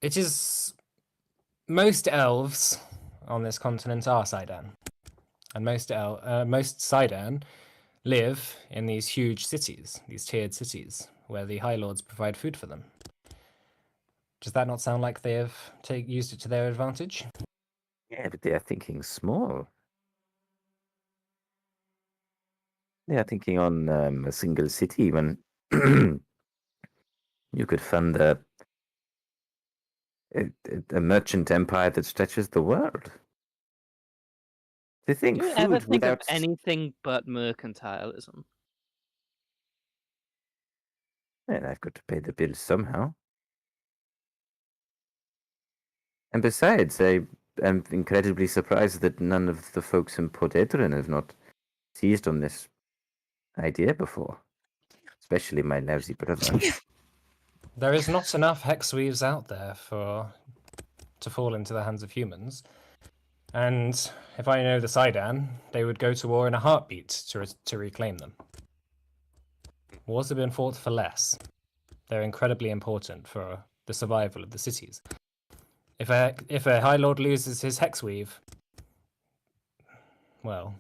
It is... Most elves on this continent are Sidon. And most Sidon live in these huge cities, these tiered cities, where the High Lords provide food for them. Does that not sound like they have used it to their advantage? Yeah, but they are thinking small. They are thinking on a single city when You could fund a merchant empire that stretches the world. To think Do you ever food think of without anything but mercantilism? Well, I've got to pay the bills somehow. And besides, I am incredibly surprised that none of the folks in Port Edrin have not seized on this idea before. Especially my lousy brother. There is not enough hexweaves out there to fall into the hands of humans. And if I know the Sidan, they would go to war in a heartbeat to reclaim them. Wars have been fought for less. They're incredibly important for the survival of the cities. If a High Lord loses his hexweave, well,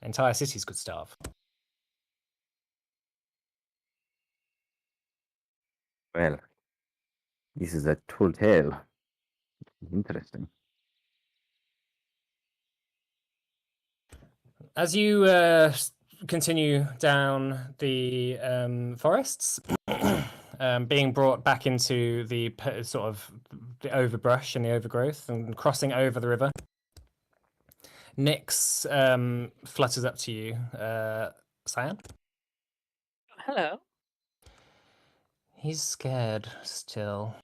entire cities could starve. Well, this is a tall tale. Interesting. As you continue down the forests, being brought back into the sort of the overbrush and the overgrowth and crossing over the river, Nyx flutters up to you, Cyan. Hello. He's scared still.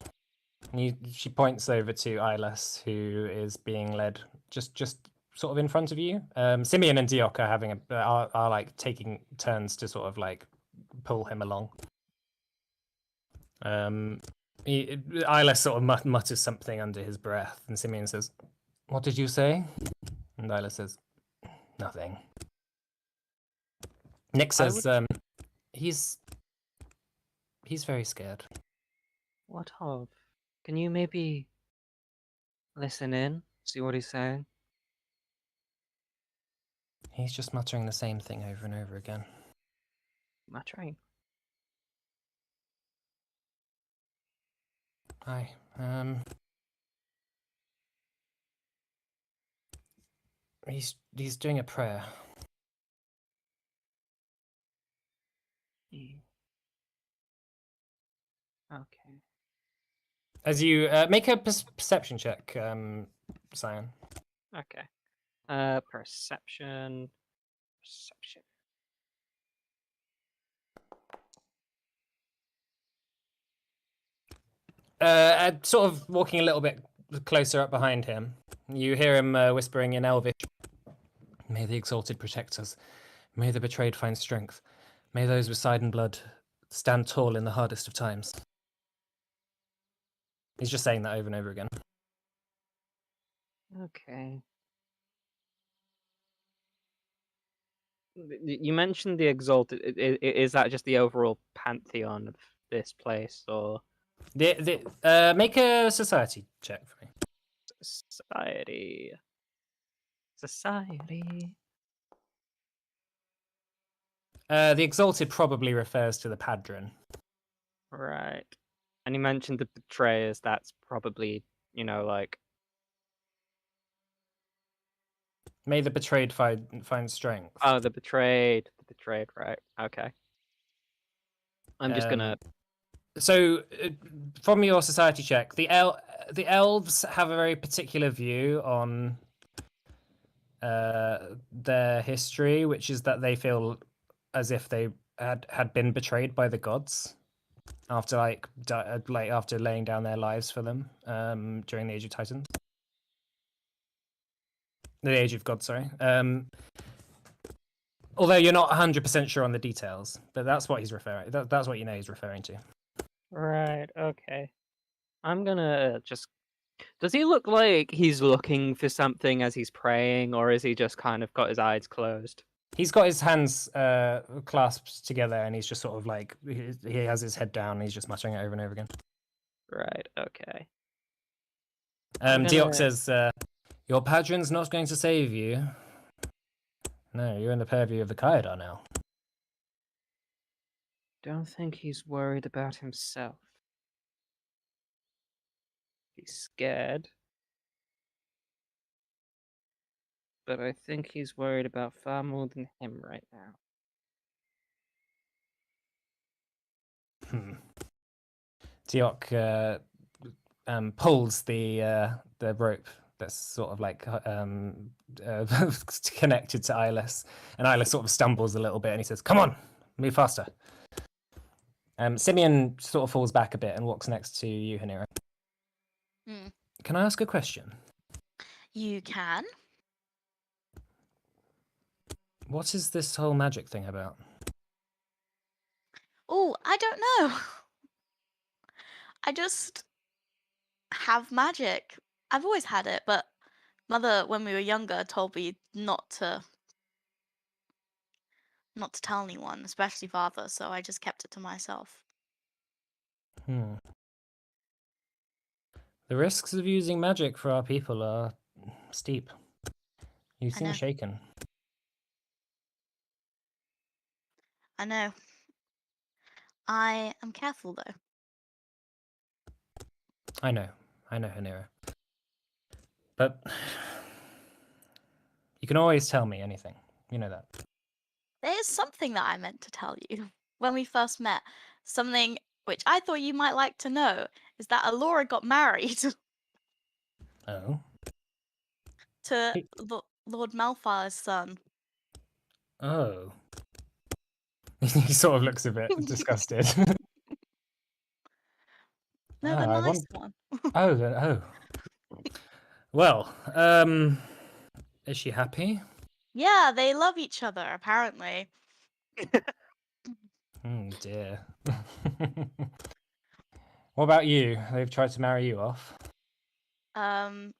She points over to Eyeless, who is being led just sort of in front of you. Simeon and Diok are having are like taking turns to sort of like pull him along. Eyeless sort of mutters something under his breath, and Simeon says, "What did you say?" And Eyeless says, "Nothing." Nick says, he's very scared. What of? Can you maybe listen in, see what he's saying? He's just muttering the same thing over and over again. Muttering. Hi. He's doing a prayer. Okay. As you make a perception check, Cyan. Okay. Perception. Perception. Sort of walking a little bit closer up behind him, you hear him whispering in Elvish, "May the Exalted protect us. May the betrayed find strength. May those with Sidon blood stand tall in the hardest of times." He's just saying that over and over again. Okay. You mentioned the Exalted. Is that just the overall pantheon of this place, or Make a society check for me. society? Society. The Exalted probably refers to the Padron. Right. And you mentioned the betrayers. That's probably, like. May the betrayed find strength. Oh, the betrayed. The betrayed. Right. Okay. I'm just gonna. So, from your society check, the elves have a very particular view on their history, which is that they feel as if they had been betrayed by the gods after after laying down their lives for them during the Age of Titans, the Age of God. Sorry. Although you're not 100% sure on the details, but that's what he's referring. That's what you know he's referring to. Right. Okay. I'm gonna just. Does he look like he's looking for something as he's praying, or is he just kind of got his eyes closed? He's got his hands clasped together, and he's just sort of like he has his head down. And he's just muttering it over and over again. Right. Okay. Diok says, "Your Padron's not going to save you. No, you're in the purview of the Kaidar now." Don't think he's worried about himself. He's scared. But I think he's worried about far more than him right now. Diok pulls the rope that's sort of like connected to Eyeless, and Eyeless sort of stumbles a little bit, and he says, "Come on, move faster." Simeon sort of falls back a bit and walks next to you, Hanira. Hmm. Can I ask a question? You can. What is this whole magic thing about? Oh, I don't know. I just have magic. I've always had it, but mother, when we were younger, told me not to tell anyone, especially father, so I just kept it to myself. Hmm. The risks of using magic for our people are steep. You seem know. shaken. I know. I am careful though. I know, Hanira. But you can always tell me anything. You know that. There's something that I meant to tell you when we first met. Something which I thought you might like to know is that Alora got married Oh. to Hey. Lord Malfire's son. Oh. He sort of looks a bit disgusted. No, Oh, the I nice want. one. Oh. Well, is she happy? Yeah, they love each other, apparently. Oh dear. What about you? They've tried to marry you off. No.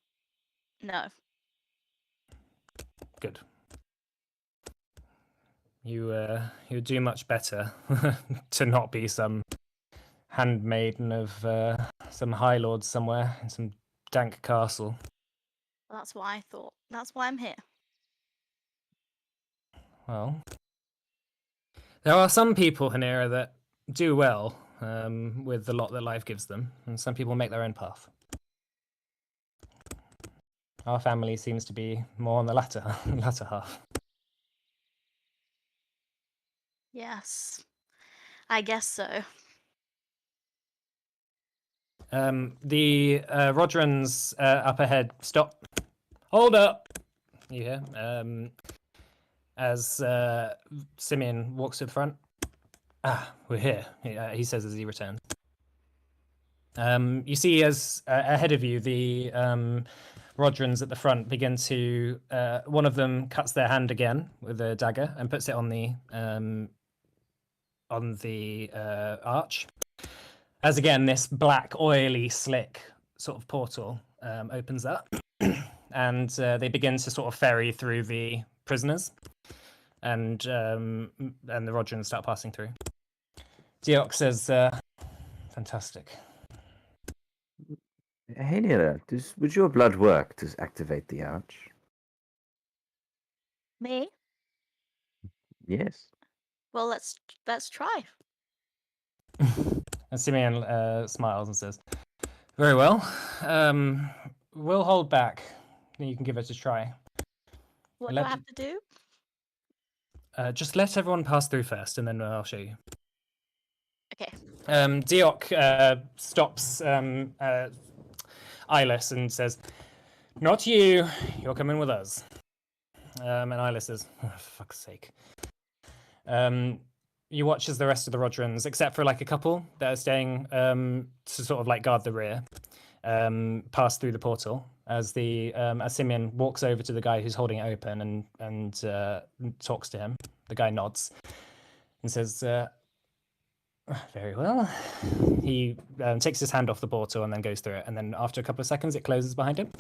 Good. You do much better to not be some handmaiden of some high lord somewhere in some dank castle. Well, that's what I thought. That's why I'm here. Well, there are some people, Hanera, that do well with the lot that life gives them, and some people make their own path. Our family seems to be more on the latter half. Yes. I guess so. The Rodrans up ahead stop. Hold up! You hear? As Simeon walks to the front. Ah, we're here, he says as he returns. You see as ahead of you, the Rodrans at the front begin to. One of them cuts their hand again with a dagger and puts it on the arch. As again, this black, oily, slick sort of portal opens up, and they begin to sort of ferry through the prisoners, and the Rodrans start passing through. Deox says, "Fantastic." Hey, Nira, would your blood work to activate the arch? Me? Yes. Well, let's try. And Simeon smiles and says, "Very well. We'll hold back. You can give it a try. What do I have to do? Just let everyone pass through first, and then I'll show you." Okay. Deoc stops Eyeless and says, "Not you. You're coming with us." And Eyeless says, "Oh, for fuck's sake." You watch as the rest of the Rodrans, except for like a couple that are staying to sort of like guard the rear, pass through the portal as as Simeon walks over to the guy who's holding it open and talks to him. The guy nods and says, "Very well." He takes his hand off the portal and then goes through it, and then after a couple of seconds, it closes behind him.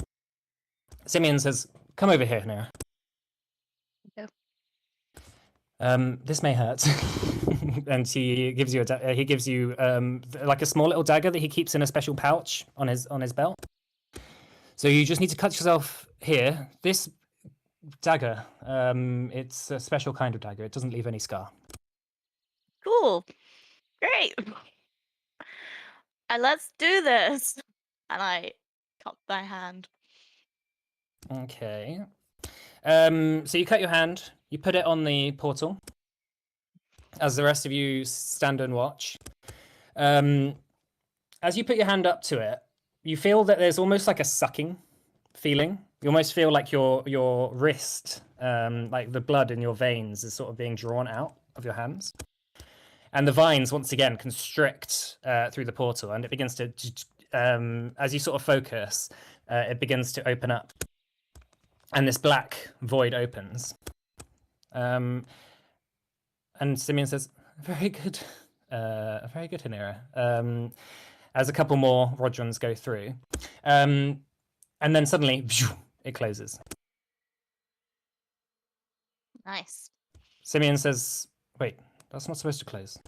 Simeon says, "Come over here, Nira." This may hurt. And he gives you like a small little dagger that he keeps in a special pouch on his belt. So you just need to cut yourself here. This dagger, it's a special kind of dagger. It doesn't leave any scar. Cool. Great. And let's do this. And I cut my hand. Okay. So you cut your hand. You put it on the portal. As the rest of you stand and watch. as you put your hand up to it, you feel that there's almost like a sucking feeling. You almost feel like your wrist, like the blood in your veins, is sort of being drawn out of your hands. And the vines once again constrict through the portal, and it begins to, as you sort of focus, it begins to open up, and this black void opens. And Simeon says, "Very good, Hanira." As a couple more Rodrons go through, and then suddenly it closes. Nice. Simeon says, "Wait, that's not supposed to close.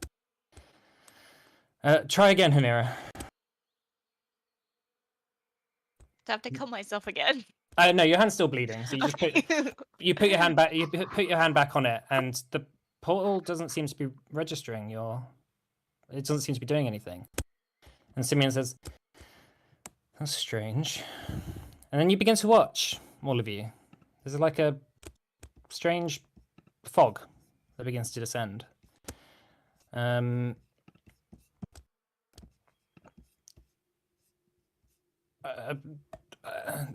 Try again, Hanira." Do I have to cut myself again? No, your hand's still bleeding, so you just put your hand back. You put your hand back on it, and the portal doesn't seem to be registering your. It doesn't seem to be doing anything. And Simeon says, "That's strange." And then you begin to watch, all of you. There's like a strange fog that begins to descend.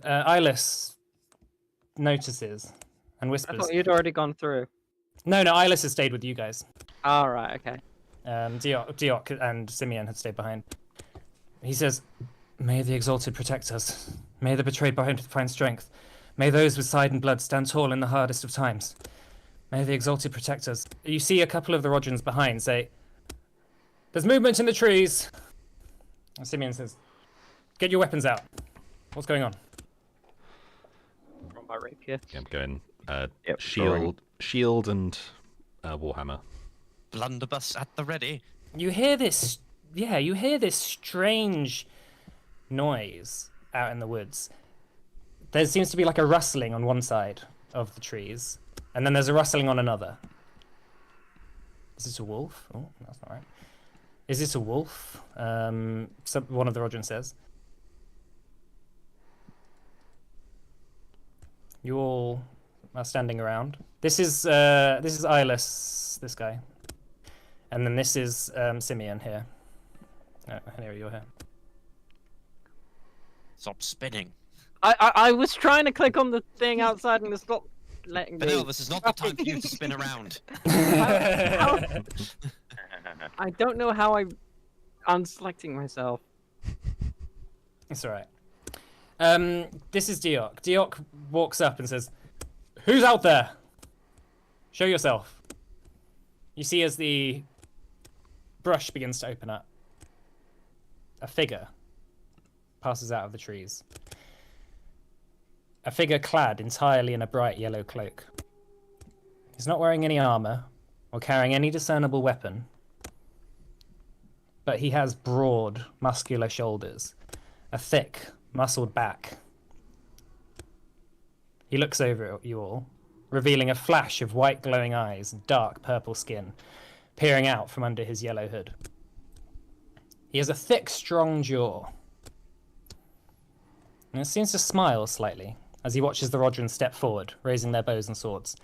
Eyeless notices and I whispers. thought you'd already gone through. No, Eyeless has stayed with you guys. All right, okay. Diok and Simeon had stayed behind. He says, "May the Exalted protect us. May the betrayed find strength. May those with side and blood stand tall in the hardest of times. May the Exalted protect us." You see a couple of the Rodrons behind say, "There's movement in the trees." And Simeon says, "Get your weapons out. What's going on?" From my rapier. I'm going Yep, shield and warhammer. Blunderbuss at the ready. You hear this, you hear this strange noise out in the woods. There seems to be like a rustling on one side of the trees, and then there's a rustling on another. Is this a wolf? Oh, that's not right. Is this a wolf? One of the Rodrons says. You all are standing around. This is Eyeless, this guy. And then this is Simeon here. No, here, you're here. Stop spinning. I was trying to click on the thing outside and it's not letting me. But this is not the time for you to spin around. I don't know how I'm selecting myself. It's all right. This is Diok. Diok walks up and says, "Who's out there? Show yourself." You see as the brush begins to open up, a figure passes out of the trees. A figure clad entirely in a bright yellow cloak. He's not wearing any armor or carrying any discernible weapon, but he has broad, muscular shoulders, a thick, muscled back. He looks over at you all, revealing a flash of white glowing eyes and dark purple skin peering out from under his yellow hood. He has a thick, strong jaw, and it seems to smile slightly as he watches the Rodrons step forward, raising their bows and swords.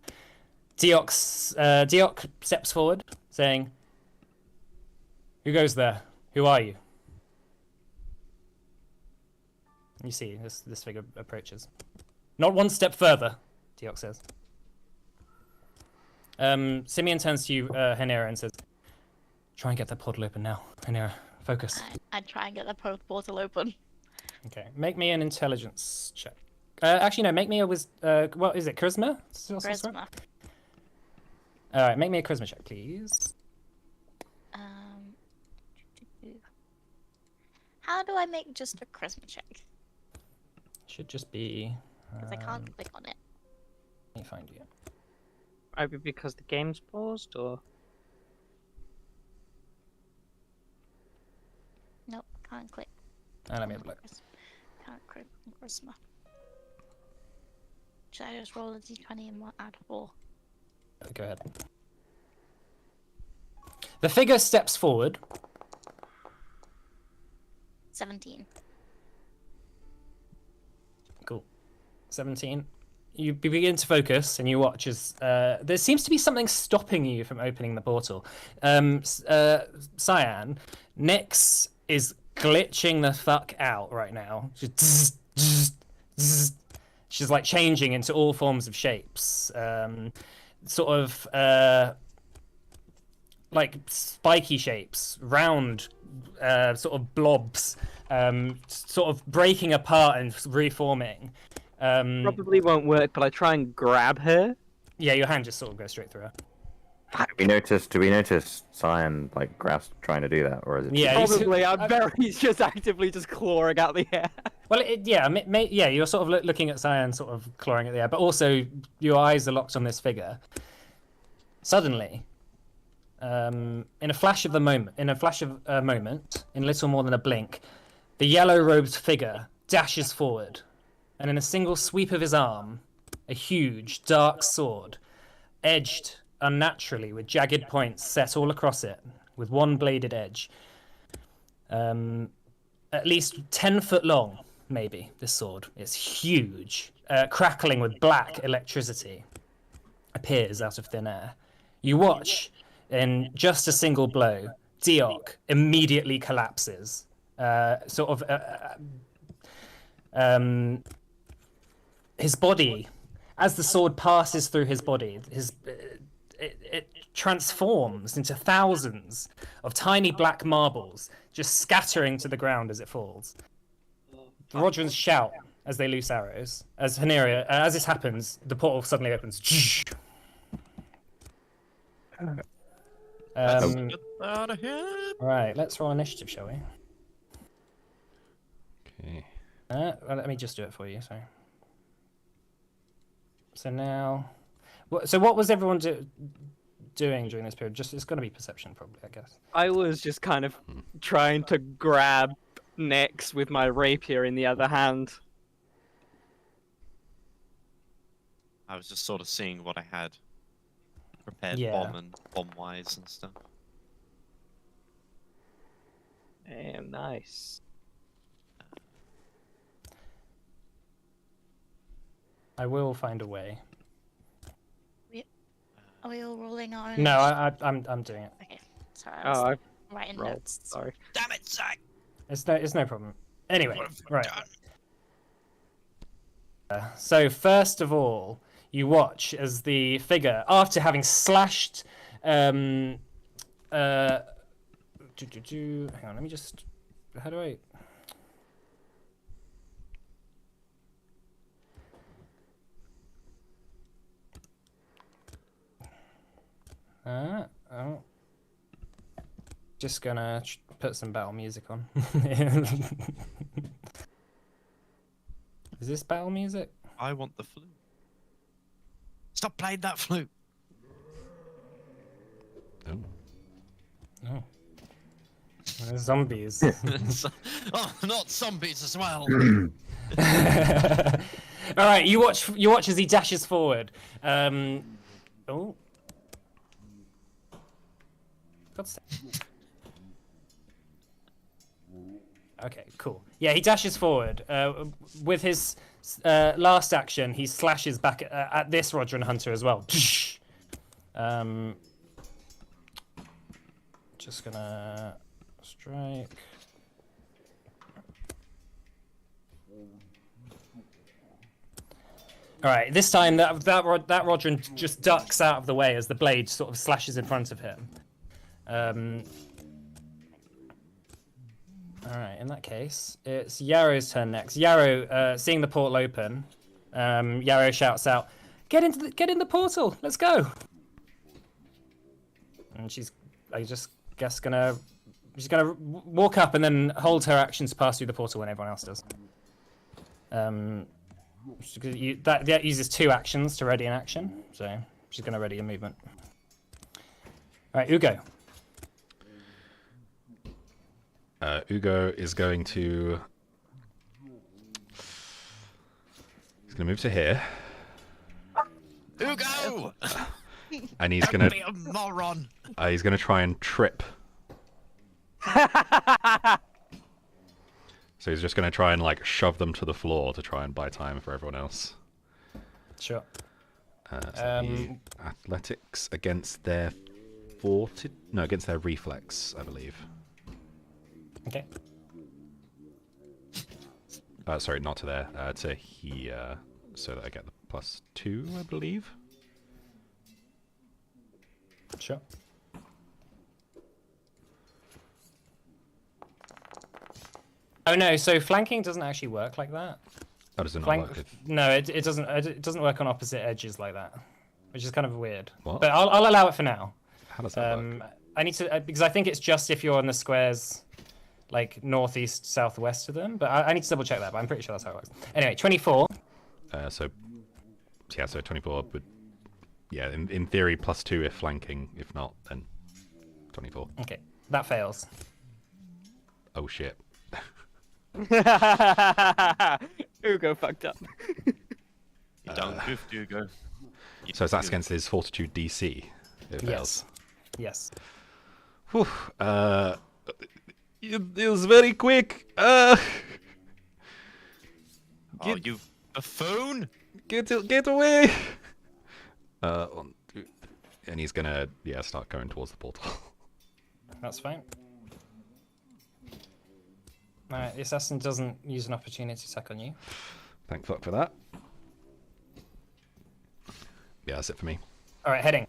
Diok steps forward, saying, "Who goes there? Who are you?" You see, this figure approaches. "Not one step further," Diok says. Simeon turns to you, Hanira, and says, "Try and get that portal open now. Hanira, focus." I'd try and get the portal open. Okay, make me an intelligence check. Actually, no, make me a what is it, charisma? Charisma. All right, make me a charisma check, please. How do I make just a charisma check? Should just be. Because I can't click on it. Let me find you. Maybe because the game's paused, or Nope, can't click. Let me have a look. Can't click on charisma. Should I just roll a d20 and add 4? Go ahead. The figure steps forward. 17. Cool. 17. You begin to focus and you watch as there seems to be something stopping you from opening the portal. Cyan, Nyx is glitching the fuck out right now. She's like changing into all forms of shapes, sort of like spiky shapes, round, sort of blobs, sort of breaking apart and reforming. Probably won't work, but I try and grab her. Yeah, your hand just sort of goes straight through her. Do we notice Cyan like grasp trying to do that, or is it? Yeah, he's- Probably, I'm very just actively just clawing out the air. Well, yeah, you're sort of looking at Cyan, sort of clawing at the air, but also your eyes are locked on this figure. Suddenly, in a flash of a moment, in little more than a blink, the yellow-robed figure dashes forward, and in a single sweep of his arm, a huge, dark sword, edged unnaturally with jagged points set all across it, with one bladed edge. At least 10 foot long, maybe, this sword. It's huge, crackling with black electricity, appears out of thin air. You watch, in just a single blow, Diok immediately collapses. His body, as the sword passes through his body, it transforms into thousands of tiny black marbles, just scattering to the ground as it falls. The Rodrons shout as they loose arrows. As Haneria, as this happens, the portal suddenly opens. Get out of here. Right, let's roll initiative, shall we? Okay. Well, let me just do it for you. Sorry. So now, what was everyone doing during this period? Just it's going to be perception, probably, I guess. I was just kind of trying to grab Nyx with my rapier in the other hand. I was just sort of seeing what I had prepared, Yeah. bomb-wise and stuff. Damn, nice. I will find a way. Are we all rolling our own? No, I'm doing it. Okay, sorry. I was Oh, I writing rolled. notes. Sorry. Damn it, Zach! It's no problem. Anyway, What have we right. done? So first of all, you watch as the figure, after having slashed, hang on, let me just, how do I? Oh. Just gonna put some battle music on. Is this battle music? I want the flute. Stop playing that flute! Oh. Oh. Zombies. Oh, not zombies as well! All right, you watch as he dashes forward. Oh. God's sake. Okay, cool. Yeah, he dashes forward. With his last action, he slashes back at this Rodron Hunter as well. Just gonna strike. All right, this time that Rodron just ducks out of the way as the blade sort of slashes in front of him. All right, in that case, it's Yarrow's turn next. Yarrow, seeing the portal open, Yarrow shouts out, "Get in the portal! Let's go!" And she's gonna walk up and then hold her action to pass through the portal when everyone else does. That uses 2 actions to ready an action, so she's gonna ready a movement. All right, Ugo. Ugo is going to... He's going to move to here. Ugo! And he's going Be a moron! to try and trip. So he's just going to try and like shove them to the floor to try and buy time for everyone else. Sure. So that'd be athletics against their against their reflex, I believe. Okay. Sorry, not to there. To here, so that I get the +2, I believe. Sure. Oh no, so flanking doesn't actually work like that. How does it not work? No, it doesn't. It doesn't work on opposite edges like that, which is kind of weird. What? But I'll allow it for now. How does that work? I need to because I think it's just if you're on the squares, like northeast, southwest of them. But I need to double check that. But I'm pretty sure that's how it works. Anyway, 24. So 24 would, yeah, in theory +2 if flanking. If not, then 24. Okay, that fails. Oh shit. Ugo fucked up. You don't goof, Hugo. So that's against his Fortitude DC. It fails. Yes. Whew. It was very quick. Oh, you buffoon! Get away. 1, 2, and he's gonna start going towards the portal. That's fine. Alright, the assassin doesn't use an opportunity attack on you. Thank fuck for that. Yeah, that's it for me. Alright, heading.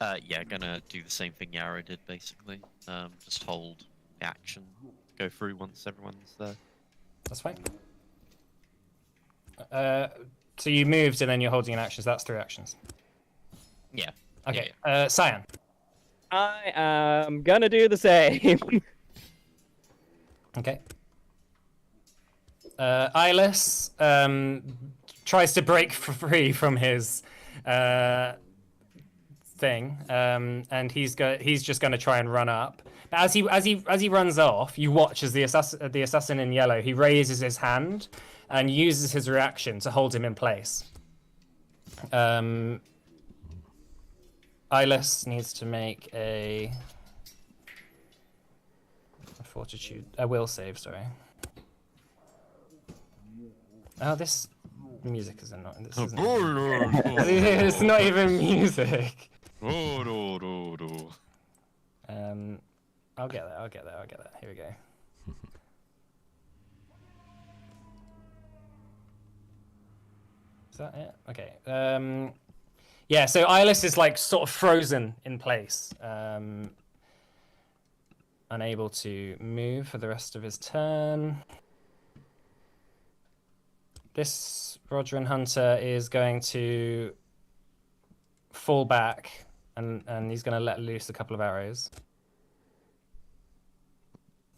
Yeah, gonna do the same thing Yara did, basically. Just hold the action, go through once everyone's there. That's fine. So you moved and then you're holding an action, so that's 3 actions. Yeah. Okay, Yeah. Cyan. I am gonna do the same. Okay. Eyeless tries to break free from his thing, and he's just going to try and run up. But as he runs off, you watch as the assassin in yellow. He raises his hand and uses his reaction to hold him in place. Eyeless needs to make a fortitude, a will save. Sorry. Oh, this music is annoying. This isn't it's not even music. I'll get that. Here we go. Is that it? Okay. Yeah, so Eyeless is like sort of frozen in place. Unable to move for the rest of his turn. This Roger and Hunter is going to fall back and he's going to let loose a couple of arrows.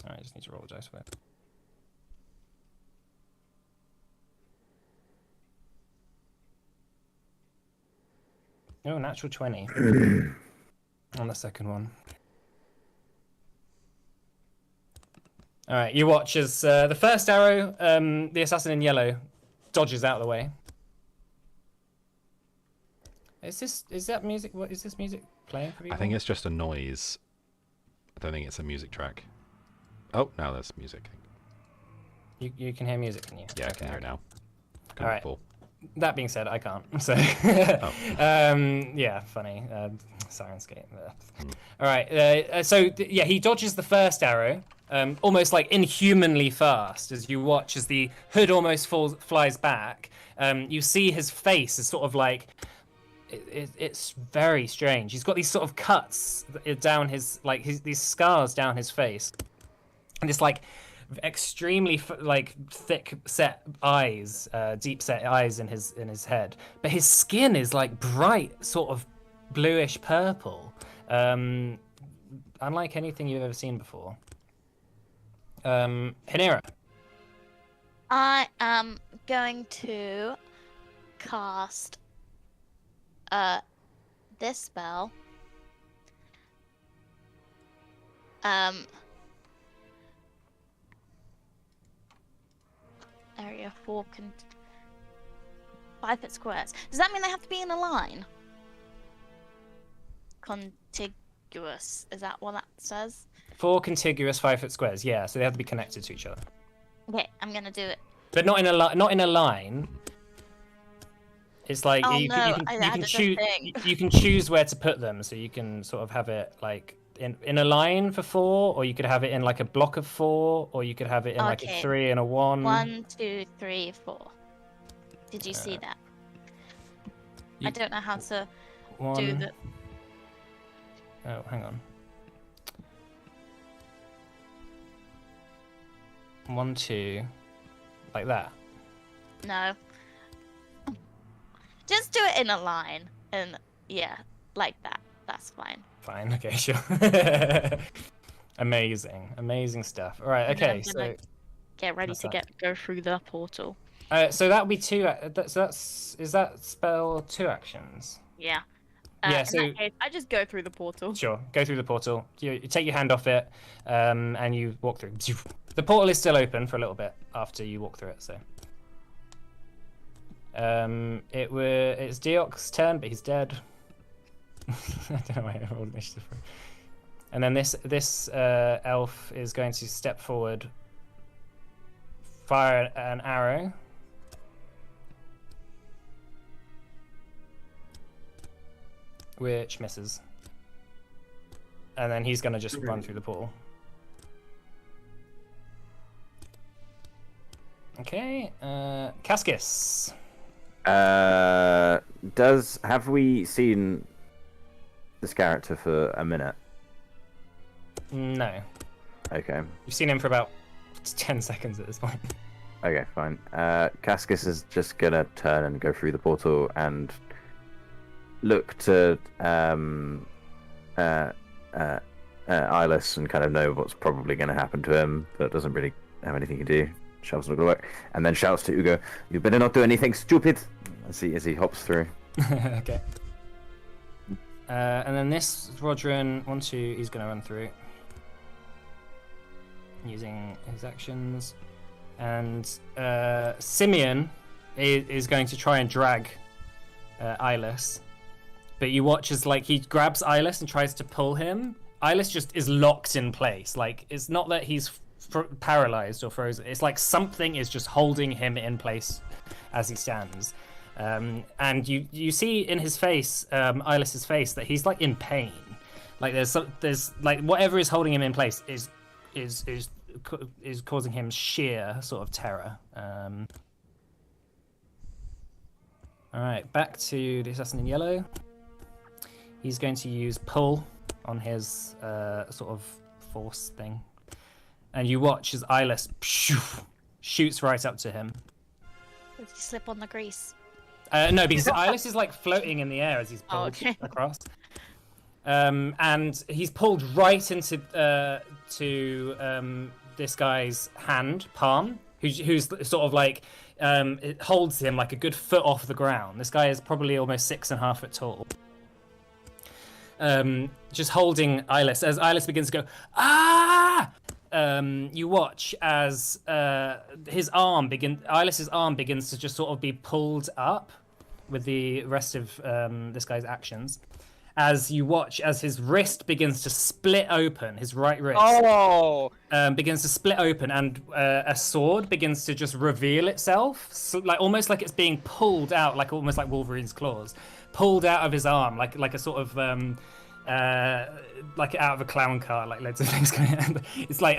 Alright, I just need to roll the dice for it. Oh, natural 20 on the second one. All right, you watch as the first arrow, the assassin in yellow, dodges out of the way. Is that music? What is this music playing for people? I think it's just a noise. I don't think it's a music track. Oh, now there's music. You can hear music, can you? Yeah, I can hear it now. All right. That being said, I can't. So, yeah, funny. Sirenscape. All right. Yeah, he dodges the first arrow, almost like inhumanly fast. As you watch, as the hood almost flies back, you see his face is sort of like. It's very strange. He's got these sort of cuts down his these scars down his face, and it's like. Extremely thick set eyes, deep set eyes in his head, but his skin is like bright sort of bluish purple, unlike anything you've ever seen before. Hinera. I am going to cast this spell. Area 4 5 foot squares. Does that mean they have to be in a line? Contiguous. Is that what that says? 4 contiguous 5 foot squares. Yeah, so they have to be connected to each other. Okay, I'm gonna do it. But not in a line. It's like Oh, you no, can choose where to put them, so you can sort of have it like in a line for 4, or you could have it in like a block of 4, or you could have it in like a Okay. 3 and a 1. 1, 2, 3, 4. Did you see that? I don't know how to do 1. the. Oh, hang on. 1, 2, like that. No. Just do it in a line, and yeah, like that. That's fine. Fine. Okay, sure. Amazing stuff. All right. And then Okay. I'm So, gonna get ready what's to that? go through the portal. So that would be 2. Is that spell 2 actions? Yeah. Yeah, In so- that case, I just go through the portal. Sure. Go through the portal. You take your hand off it, and you walk through. The portal is still open for a little bit after you walk through it. So. It's Deok's turn, but he's dead. I don't know why I rolled initiative for it. And then this elf is going to step forward, fire an arrow. Which misses. And then he's going to just run through the portal. Okay, Cascus. Have we seen this character for a minute? No. Okay. You've seen him for about 10 seconds at this point. Okay, fine. Cascus is just gonna turn and go through the portal and look to Eyeless and kind of know what's probably going to happen to him, but doesn't really have anything to do. Shouts not gonna work, and then shouts to Ugo, "You better not do anything stupid!" As he hops through. Okay. And then this Rodrin 1, 2, he's gonna run through using his actions, and Simeon is going to try and drag Eyeless, but you watch as like he grabs Eyeless and tries to pull him. Eyeless just is locked in place. Like it's not that he's paralyzed or frozen. It's like something is just holding him in place as he stands. And you see in his face, Eyeless's face, that he's like in pain. Like there's like whatever is holding him in place is causing him sheer sort of terror. All right, back to the assassin in yellow. He's going to use pull on his sort of force thing. And you watch as Eyeless shoots right up to him. Does he slip on the grease? No, because Eyeless is like floating in the air as he's pulled across. And he's pulled right into this guy's hand, palm, who's sort of like, it holds him like a good foot off the ground. This guy is probably almost 6.5 foot tall. Just holding Eyeless. As Eyeless begins to go, ah! You watch as Eyeless's arm begins to just sort of be pulled up with the rest of this guy's actions. As you watch as his wrist begins to split open, his right wrist begins to split open, and a sword begins to just reveal itself, so, like almost like it's being pulled out, like almost like Wolverine's claws, pulled out of his arm, like a sort of like out of a clown car, like loads of things going on. It's like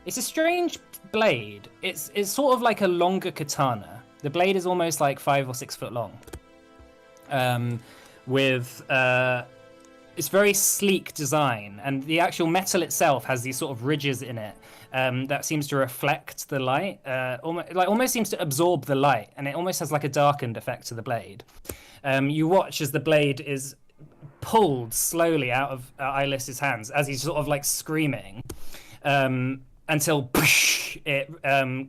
it's a strange blade. It's sort of like a longer katana. The blade is almost like 5 or 6 foot long. With it's very sleek design, and the actual metal itself has these sort of ridges in it that seems to reflect the light, almost seems to absorb the light, and it almost has like a darkened effect to the blade. You watch as the blade is pulled slowly out of Eyeless's hands as he's sort of like screaming, until it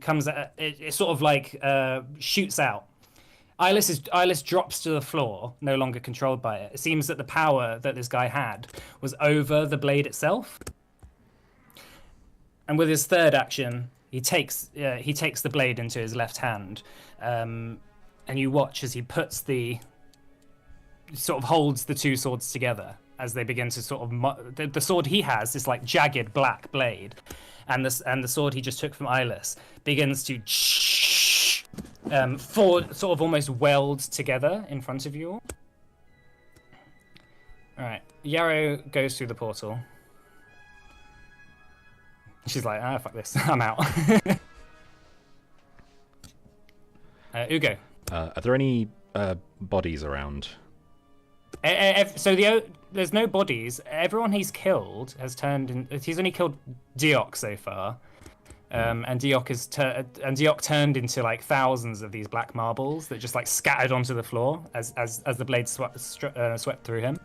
comes at, it sort of like shoots out. Eyeless drops to the floor, no longer controlled by it. It seems that the power that this guy had was over the blade itself. And with his third action, he takes the blade into his left hand, and you watch as he holds the two swords together as they begin to sort of the sword he has, this like jagged black blade, and the sword he just took from Eyeless begins to sort of almost weld together in front of you all. All right. Yarrow goes through the portal. She's like, ah, fuck this. I'm out. Ugo. Are there any bodies around? So there's no bodies. Everyone he's killed has turned in. He's only killed Diok so far. And Diok turned into like thousands of these black marbles that just like scattered onto the floor as the blade swept through him.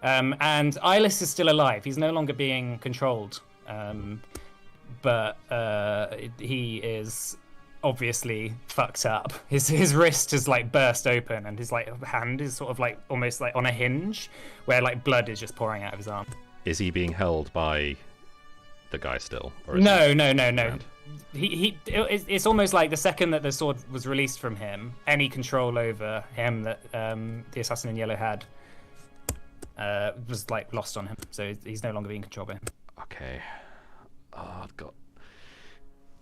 And Eyeless is still alive. He's no longer being controlled, but he is obviously fucked up. His wrist is like burst open, and his like hand is sort of like almost like on a hinge, where like blood is just pouring out of his arm. Is he being held by the guy still? Or No. It's almost like the second that the sword was released from him, any control over him that the assassin in yellow had was like lost on him. So he's no longer being controlled by him. Okay. Oh, I've got.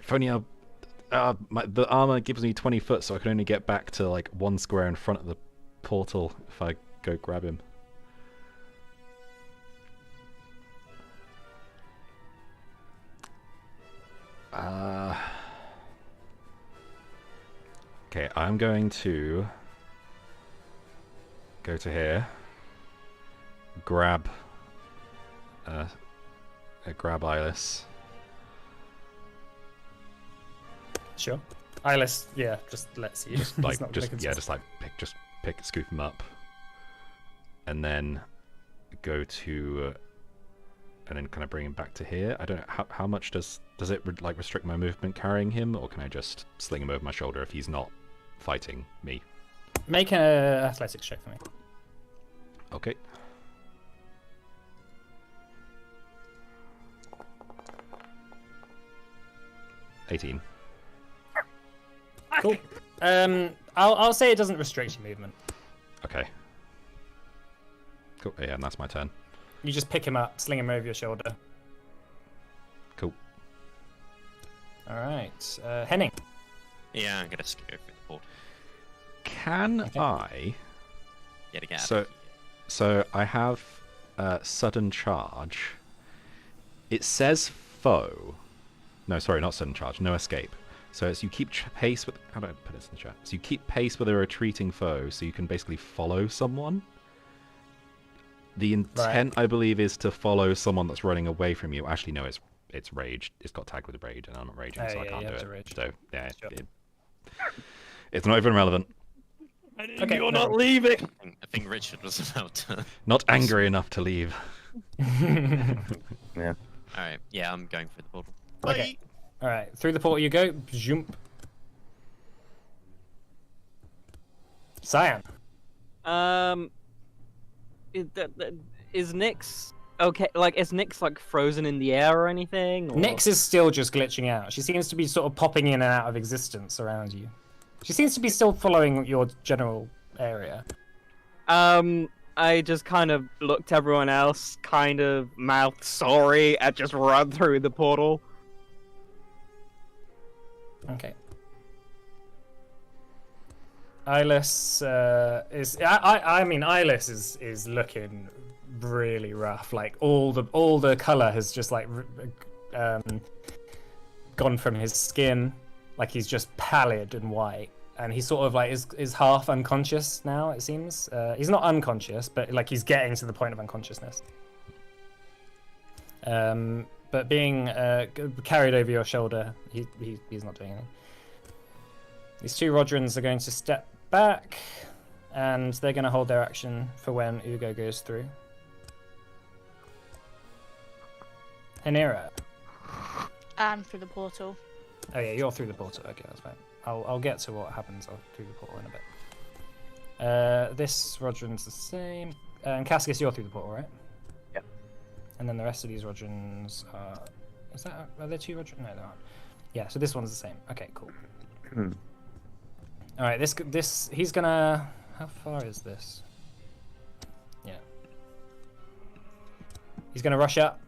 If only the armor gives me 20 foot, so I can only get back to like 1 square in front of the portal if I go grab him. Okay, I'm going to go to here, grab Eyeless. Sure. Eyeless, yeah, just lets you. Just like, scoop him up, and then go to, and then kind of bring him back to here. I don't know how much does it like restrict my movement carrying him, or can I just sling him over my shoulder if he's not fighting me? Make an athletics check for me. Okay. $18. Cool. I'll say it doesn't restrict your movement. Okay. Cool. Yeah, and that's my turn. You just pick him up, sling him over your shoulder. Cool. All right, Henning. Yeah, I'm gonna skip over the portal. Can I? Yeah, to get out So, of here. so I have sudden charge. It says foe. No, sorry, not sudden charge. No escape. So it's you keep pace with. How do I put this in the chat? So you keep pace with a retreating foe, so you can basically follow someone. The intent, I believe, is to follow someone that's running away from you. Actually, no, it's rage. It's got tagged with rage, and I'm not raging, so I can't do it. Rage. So yeah, Sure. it's not even relevant. Okay, You're not leaving. I think Richard was about to. Not angry enough to leave. Yeah. Alright, yeah, I'm going for the portal. Okay. All right, through the portal you go. Jump. Cyan. Is Nyx okay? Like, is Nyx like frozen in the air or anything? Or... Nyx is still just glitching out. She seems to be sort of popping in and out of existence around you. She seems to be still following your general area. I just kind of looked at everyone else, kind of mouthed sorry, and just run through the portal. Okay. Eyeless is. I mean, Eyeless is looking really rough. Like all the color has just like gone from his skin. Like he's just pallid and white, and he's sort of like is half unconscious now. It seems he's not unconscious, but like he's getting to the point of unconsciousness. But being carried over your shoulder, he's not doing anything. These two Rodrins are going to step back, and they're going to hold their action for when Ugo goes through. Hanira. I'm through the portal. Oh yeah, you're through the portal. Okay, that's fine. I'll get to what happens through the portal in a bit. This Rodrin's the same. And Cascus, you're through the portal, right? Yep. And then the rest of these Rodrins are... Are there two Rodrins? No, there aren't. Yeah, so this one's the same. Okay, cool. Alright, this... He's gonna... How far is this? Yeah. He's gonna rush up.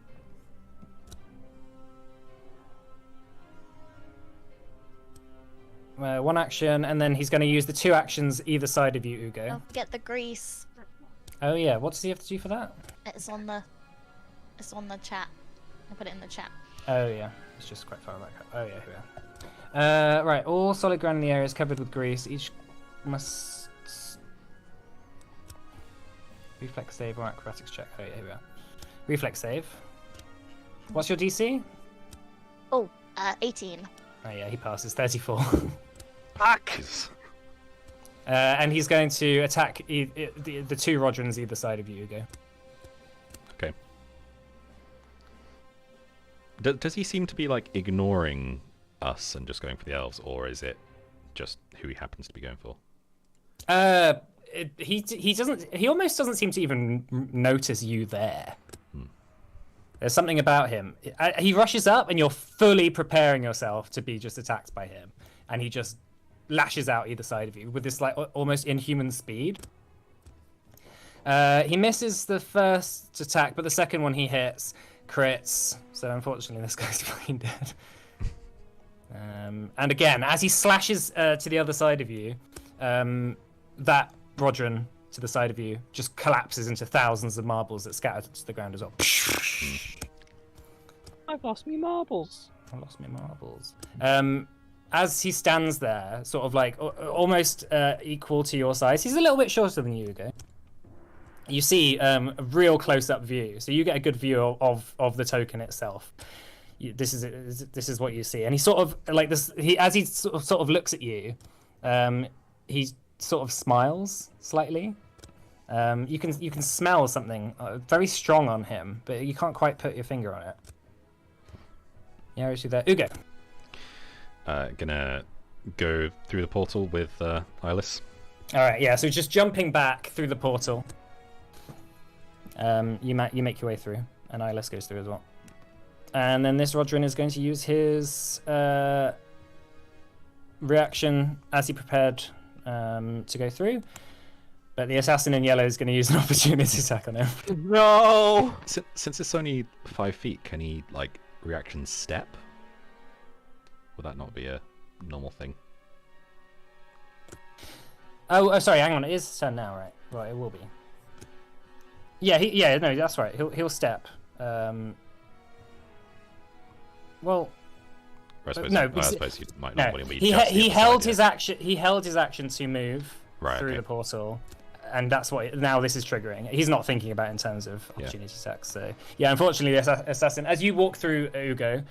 One action, and then he's going to use the two actions either side of you, Ugo. Don't forget the grease. Oh yeah, what does he have to do for that? It's on the chat. I put it in the chat. Oh yeah, it's just quite far back. Oh yeah, here we are. Right, all solid ground in the area is covered with grease. Each must reflex save or acrobatics check. Oh yeah, here we are. Reflex save. What's your DC? Oh, 18. Oh yeah, he passes. 34. Fuck! And he's going to attack the two Rodrons either side of you, Hugo. Okay. Does he seem to be like ignoring us and just going for the elves, or is it just who he happens to be going for? He doesn't. He almost doesn't seem to even notice you there. There's something about him. He rushes up, and you're fully preparing yourself to be just attacked by him, and he just lashes out either side of you with this like almost inhuman speed. He misses the first attack, but the second one he hits crits. So unfortunately, this guy's fucking dead. And again, as he slashes to the other side of you, that Rodron to the side of you just collapses into thousands of marbles that scatter to the ground as well. I've lost me marbles. I lost my marbles. As he stands there, sort of like almost equal to your size, he's a little bit shorter than you, Hugo. You see a real close-up view, so you get a good view of the token itself. This is what you see, and he sort of like this. As he sort of looks at you, he sort of smiles slightly. You can smell something very strong on him, but you can't quite put your finger on it. Yeah, is he there? Ugo. Gonna go through the portal with Eyeless. All right, yeah. So just jumping back through the portal, you make your way through, and Eyeless goes through as well. And then this Rodrin is going to use his reaction as he prepared to go through. But the assassin in yellow is going to use an opportunity attack on him. No! Since it's only 5 feet, can he like reaction step? Would that not be a normal thing? Oh, sorry, hang on. It is his turn now, right? Right, it will be. Yeah, no, that's right. He'll step. Well, I suppose, no, I suppose you might no. not want to be He held his action. He held his action to move through okay. the portal, and that's what. Now this is triggering. He's not thinking about it in terms of opportunity attacks. So yeah, unfortunately, the assassin. As you walk through Ugo,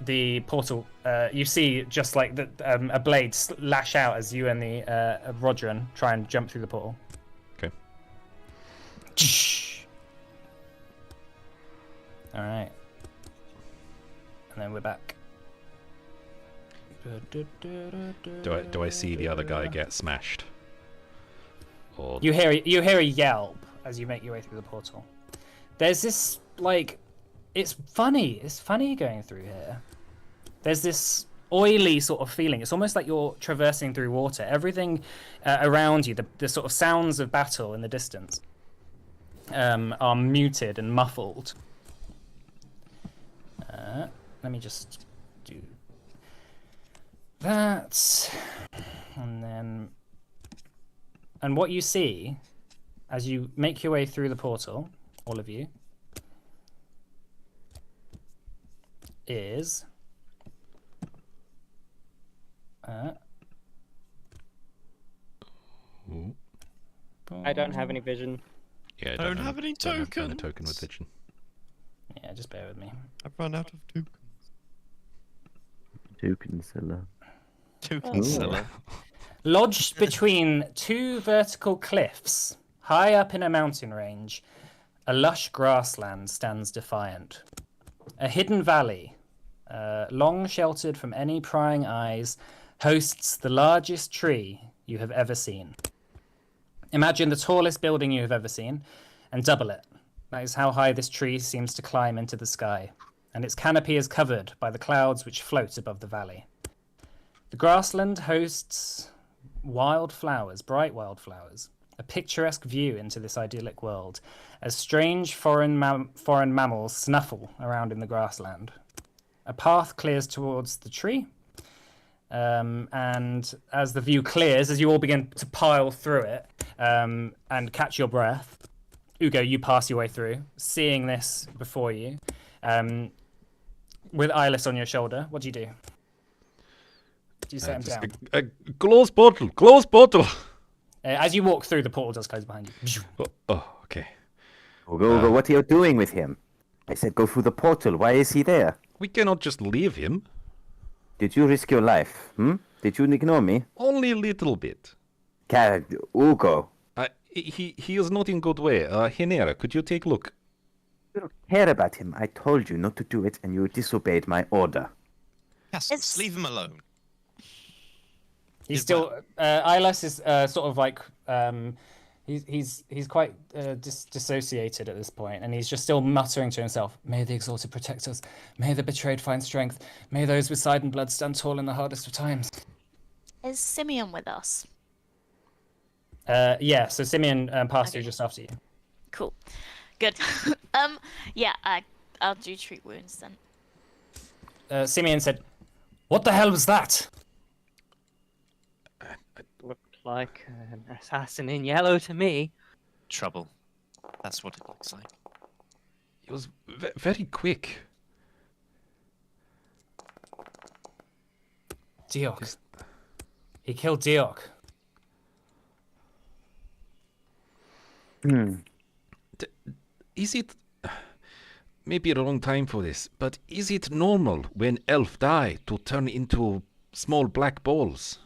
the portal, you see just like a blade lash out as you and the Rodron try and jump through the portal. Okay. All right. And then we're back. Do I see the other guy get smashed? Or You hear a yelp as you make your way through the portal. There's this like, it's funny going through here. There's this oily sort of feeling. It's almost like you're traversing through water. Everything around you, the sort of sounds of battle in the distance, are muted and muffled. Let me just do that, and what you see as you make your way through the portal, all of you, is I don't have any vision. yeah, I don't have any don't have a tokens. token with vision. Yeah, just bear with me. I've run out of tokens. Token seller. Token seller. Lodged between two vertical cliffs, high up in a mountain range, a lush grassland stands defiant. A hidden valley, long sheltered from any prying eyes, hosts the largest tree you have ever seen. Imagine the tallest building you have ever seen, and double it. That is how high this tree seems to climb into the sky, and its canopy is covered by the clouds which float above the valley. The grassland hosts wildflowers, bright wildflowers, a picturesque view into this idyllic world, as strange foreign mammals snuffle around in the grassland. A path clears towards the tree, and as the view clears, as you all begin to pile through it and catch your breath, Ugo, you pass your way through, seeing this before you. With Eyeless on your shoulder, what do you do? Do you set him down? Close portal! Close portal! As you walk through, the portal does close behind you. Okay. Ugo, what are you doing with him? I said go through the portal. Why is he there? We cannot just leave him. Did you risk your life? Did you ignore me? Only a little bit. Ugo. He is not in good way. Henera, could you take a look? You don't care about him. I told you not to do it, and you disobeyed my order. Yes, leave him alone. He's still. Eyeless is sort of like. He's quite dissociated at this point, and he's just still muttering to himself, "May the Exalted protect us. May the betrayed find strength. May those with side and blood stand tall in the hardest of times." Is Simeon with us? Yeah, so Simeon passed through just after you. Cool. Good. Yeah, I'll do treat wounds then. Simeon said, "What the hell was that?" Looked like an assassin in yellow to me. Trouble. That's what it looks like. It was very quick. Diok. He killed Diok. Is it... Maybe the wrong time for this, but is it normal when elf die to turn into small black balls?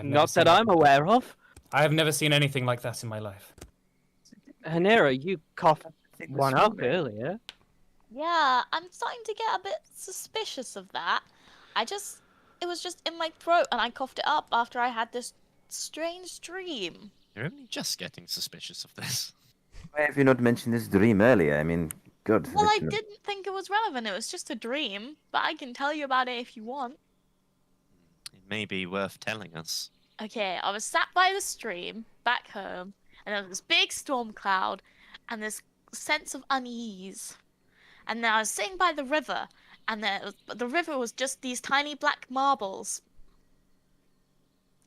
Not that I'm aware of. I have never seen anything like that in my life. Hanera, you coughed one up earlier. Yeah, I'm starting to get a bit suspicious of that. It was just in my throat and I coughed it up after I had this strange dream. You're only just getting suspicious of this. Why have you not mentioned this dream earlier? I mean, good. Well, I didn't think it was relevant. It was just a dream, but I can tell you about it if you want. It may be worth telling us. Okay, I was sat by the stream back home, and there was this big storm cloud and this sense of unease. And then I was sitting by the river, and the river was just these tiny black marbles.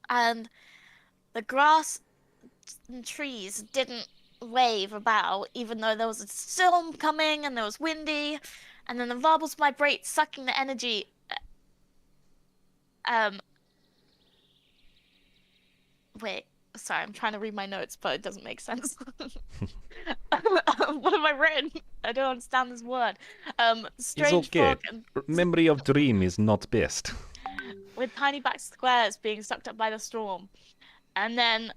And the grass and trees didn't wave about, even though there was a storm coming and there was windy. And then the marbles vibrate, sucking the energy. Wait, sorry, I'm trying to read my notes, but it doesn't make sense. What have I written? I don't understand this word. Strange It's okay. fog and Memory of dream is not best. with tiny black squares being sucked up by the storm. And then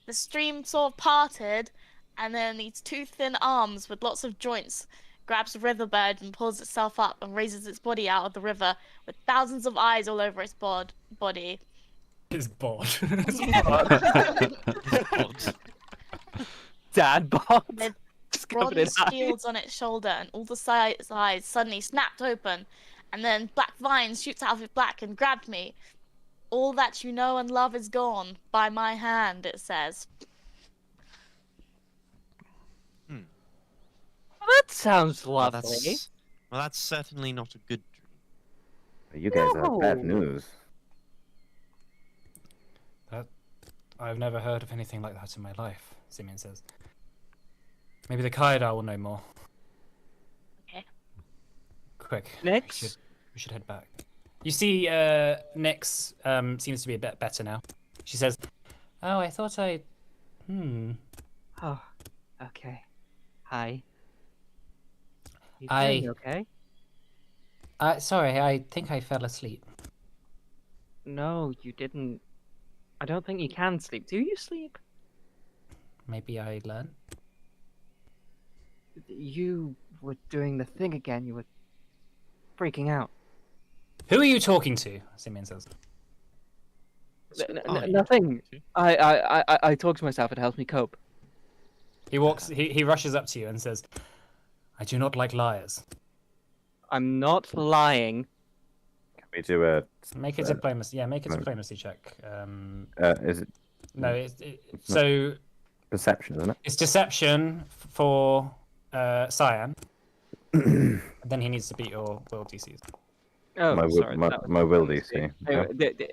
the stream sort of parted, and then these two thin arms with lots of joints grabs the riverbed and pulls itself up and raises its body out of the river with thousands of eyes all over its body. His bod. Dad bod. With Just covered in bronze eyes. shields on its shoulder, and all the eyes suddenly snapped open, and then black vines shoots out of it black and grabbed me. All that you know and love is gone by my hand, it says. That sounds Well, lovely. that's certainly not a good dream. You guys have bad No. news. I've never heard of anything like that in my life, Simeon says. Maybe the Kaidar will know more. Okay. Quick. Next. We should head back. You see, Nyx seems to be a bit better now. She says, "Oh, I thought I... Oh, okay. Hi. You I- doing okay? Sorry, I think I fell asleep." No, you didn't. I don't think you can sleep. Do you sleep? Maybe I learned. You were doing the thing again. You were freaking out. Who are you talking to? Simeon says. Nothing. I talk to myself. It helps me cope. He walks. He rushes up to you and says, "I do not like liars. I'm not lying. Can we do a... Make a diplomacy. Yeah, make a diplomacy check. is it No, so perception, isn't it? it's deception for Cyan. Then he needs to beat your will DCs. Oh, my sorry. my will DC. Yeah.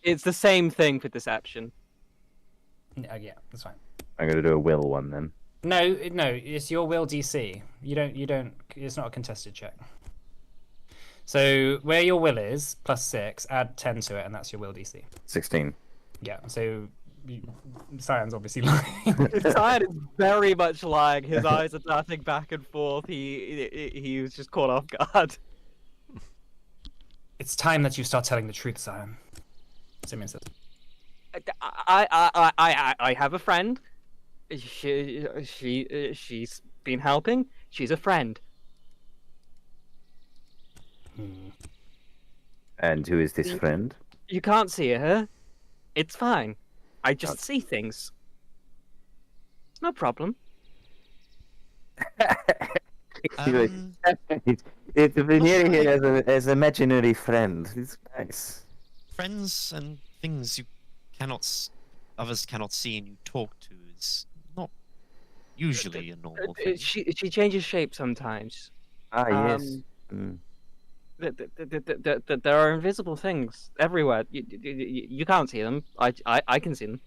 It's the same thing for deception. Yeah, that's fine. I'm gonna do a will one then. No, it's your will DC. You don't. It's not a contested check. So where your will is +6, add 10 to it, and that's your will DC. 16. Yeah. So Cyan's obviously lying. Cyan is very much lying. His eyes are darting back and forth. He was just caught off guard. It's time that you start telling the truth, Cyan. Simeon says. I have a friend. She's been helping. She's a friend. And who is this friend? You can't see her. It's fine. I just see things. It's no problem. It's been here as an imaginary friend. It's nice. Friends and things others cannot see and you talk to is not usually a normal thing. She changes shape sometimes. Ah, yes. There are invisible things everywhere. You can't see them. I can see them.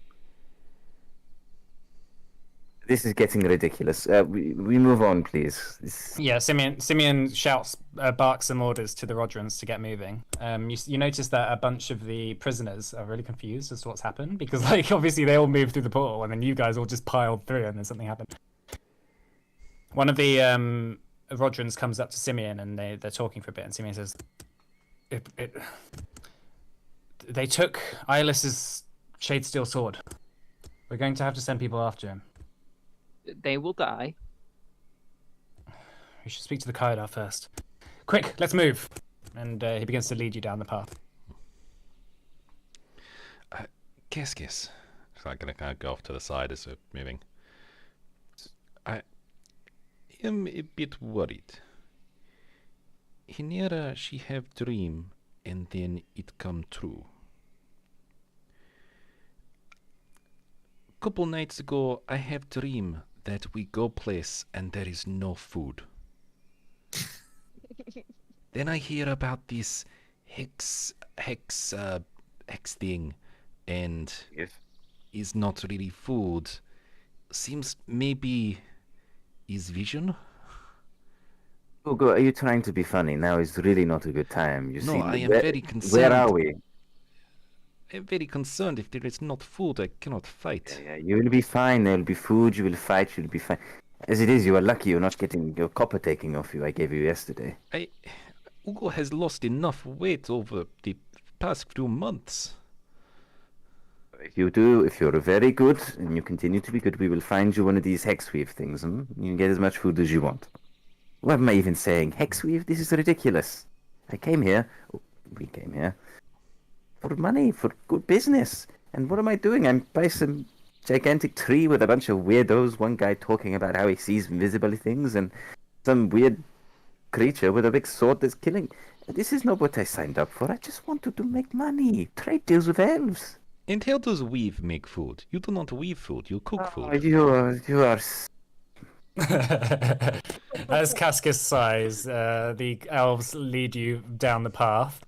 This is getting ridiculous. We move on, please. Yeah, Simeon shouts, barks some orders to the Rodrans to get moving. You notice that a bunch of the prisoners are really confused as to what's happened because, like, obviously they all moved through the portal and then you guys all just piled through and then something happened. One of the Rodrans comes up to Simeon and they're talking for a bit, and Simeon says, "They took Ilis's Shadesteel sword. We're going to have to send people after him. They will die. We should speak to the Kaidar first. Quick, let's move." And he begins to lead you down the path. Kiss. So I'm gonna kind of go off to the side as we're moving. I am a bit worried. Hinera, she have dream, and then it come true. Couple nights ago, I have dream that we go place and there is no food. Then I hear about this hex thing, and Yes. is not really food. Seems maybe is vision. Hugo, are you trying to be funny? Now is really not a good time. You No, see, I am very concerned. Where are we? I'm very concerned. If there is not food, I cannot fight. Yeah, you will be fine. There will be food. You will fight. You'll be fine. As it is, you are lucky you're not getting your copper taken off you. I gave you yesterday. Hugo has lost enough weight over the past few months. If you do, if you're very good and you continue to be good, we will find you one of these hexweave things. You can get as much food as you want. What am I even saying? Hexweave? This is ridiculous. We came here for money, for good business. And what am I doing? I'm by some gigantic tree with a bunch of weirdos. One guy talking about how he sees invisible things, and some weird creature with a big sword that's killing. This is not what I signed up for. I just wanted to make money. Trade deals with elves. And how does weave make food? You do not weave food, you cook food. You are. As Cascus sighs, the elves lead you down the path.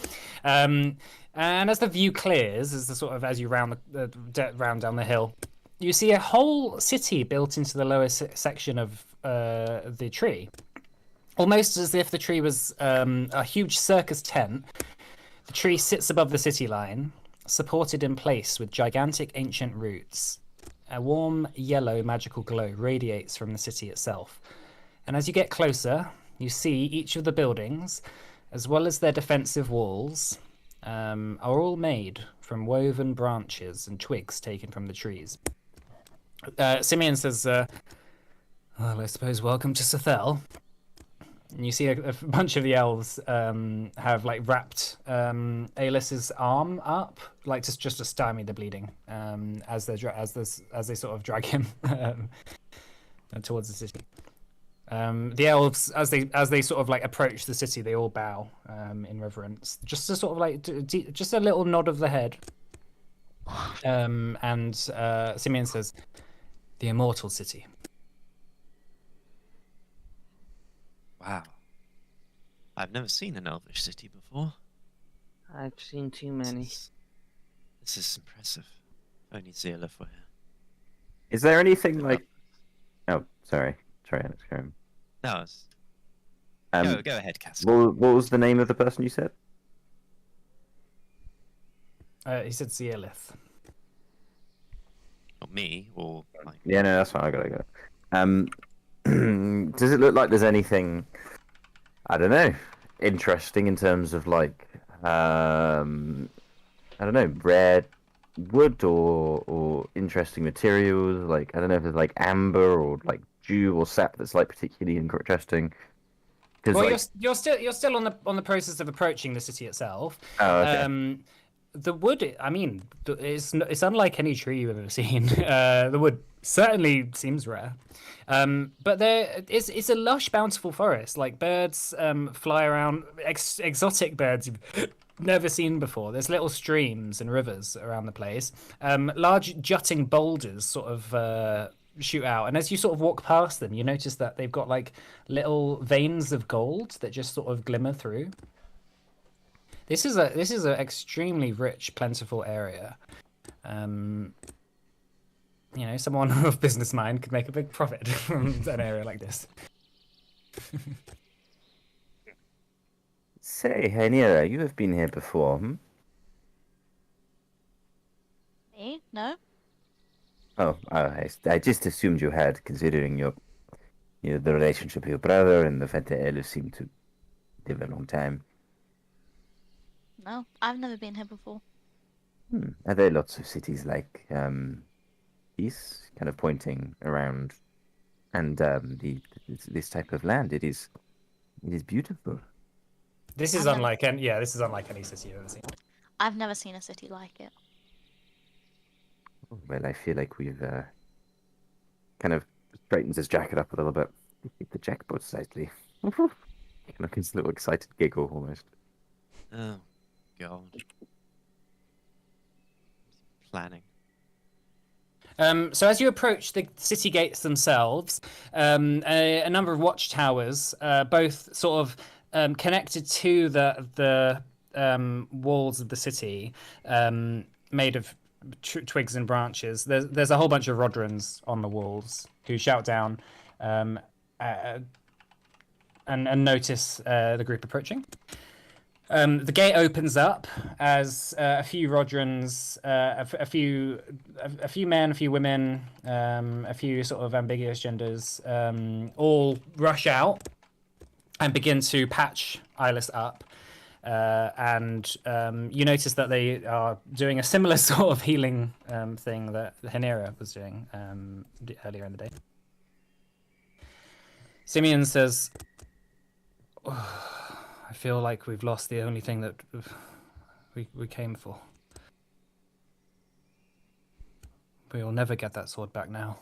And as the view clears, as you round down the hill, you see a whole city built into the lower section of the tree. Almost as if the tree was a huge circus tent. The tree sits above the city line, supported in place with gigantic ancient roots. A warm yellow magical glow radiates from the city itself. And as you get closer, you see each of the buildings, as well as their defensive walls, are all made from woven branches and twigs taken from the trees. Simeon says, well, I suppose welcome to Sethel. And you see a bunch of the elves have wrapped Alis's arm up, just to stymie the bleeding, as they sort of drag him towards the city. The elves, as they sort of approach the city, they all bow in reverence, just to sort of just a little nod of the head. And Simeon says, "The immortal city." Wow. I've never seen an elvish city before. I've seen too many. This is impressive. Only Zealous were here. Is there anything like? Oh, sorry. Sorry, Alex. Go on. No, go ahead, Cass. What was the name of the person you said? He said Zealith. Not me, or like... Yeah, no, that's fine. I got it. Does it look like there's anything? I don't know. Interesting in terms of like, I don't know, rare wood or interesting materials. Like I don't know if there's like amber or like dew or sap that's like particularly interesting. Well, Like... you're still on the process of approaching the city itself. Oh, okay. The wood, I mean, it's unlike any tree you've ever seen. The wood certainly seems rare, but it's a lush, bountiful forest. Like birds fly around, exotic birds you've never seen before. There's little streams and rivers around the place. Large jutting boulders sort of shoot out, and as you sort of walk past them, you notice that they've got like little veins of gold that just sort of glimmer through. This is a extremely rich, plentiful area. You know, someone of business mind could make a big profit from an area like this. Say, Hainira, you have been here before, hmm? Me? No? Oh, I just assumed you had, considering the relationship with your brother and the fact that Ellis seemed to live a long time. No, I've never been here before. Are there lots of cities like this, kind of pointing around, and this type of land? It is beautiful. This is unlike any city you've ever seen. I've never seen a city like it. Well, I feel like we've kind of straightens his jacket up a little bit. Hit the jackpot slightly. Kind of his little excited giggle almost. Oh, God. Planning. So as you approach the city gates themselves, a number of watchtowers, both sort of connected to the walls of the city, made of twigs and branches. There's a whole bunch of Rodrons on the walls who shout down and notice the group approaching. The gate opens up as a few Rodrons, a few men, a few women, a few sort of ambiguous genders, all rush out and begin to patch Eyeless up. And you notice that they are doing a similar sort of healing thing that Hainira was doing earlier in the day. Simeon says, I feel like we've lost the only thing that we came for. We will never get that sword back now.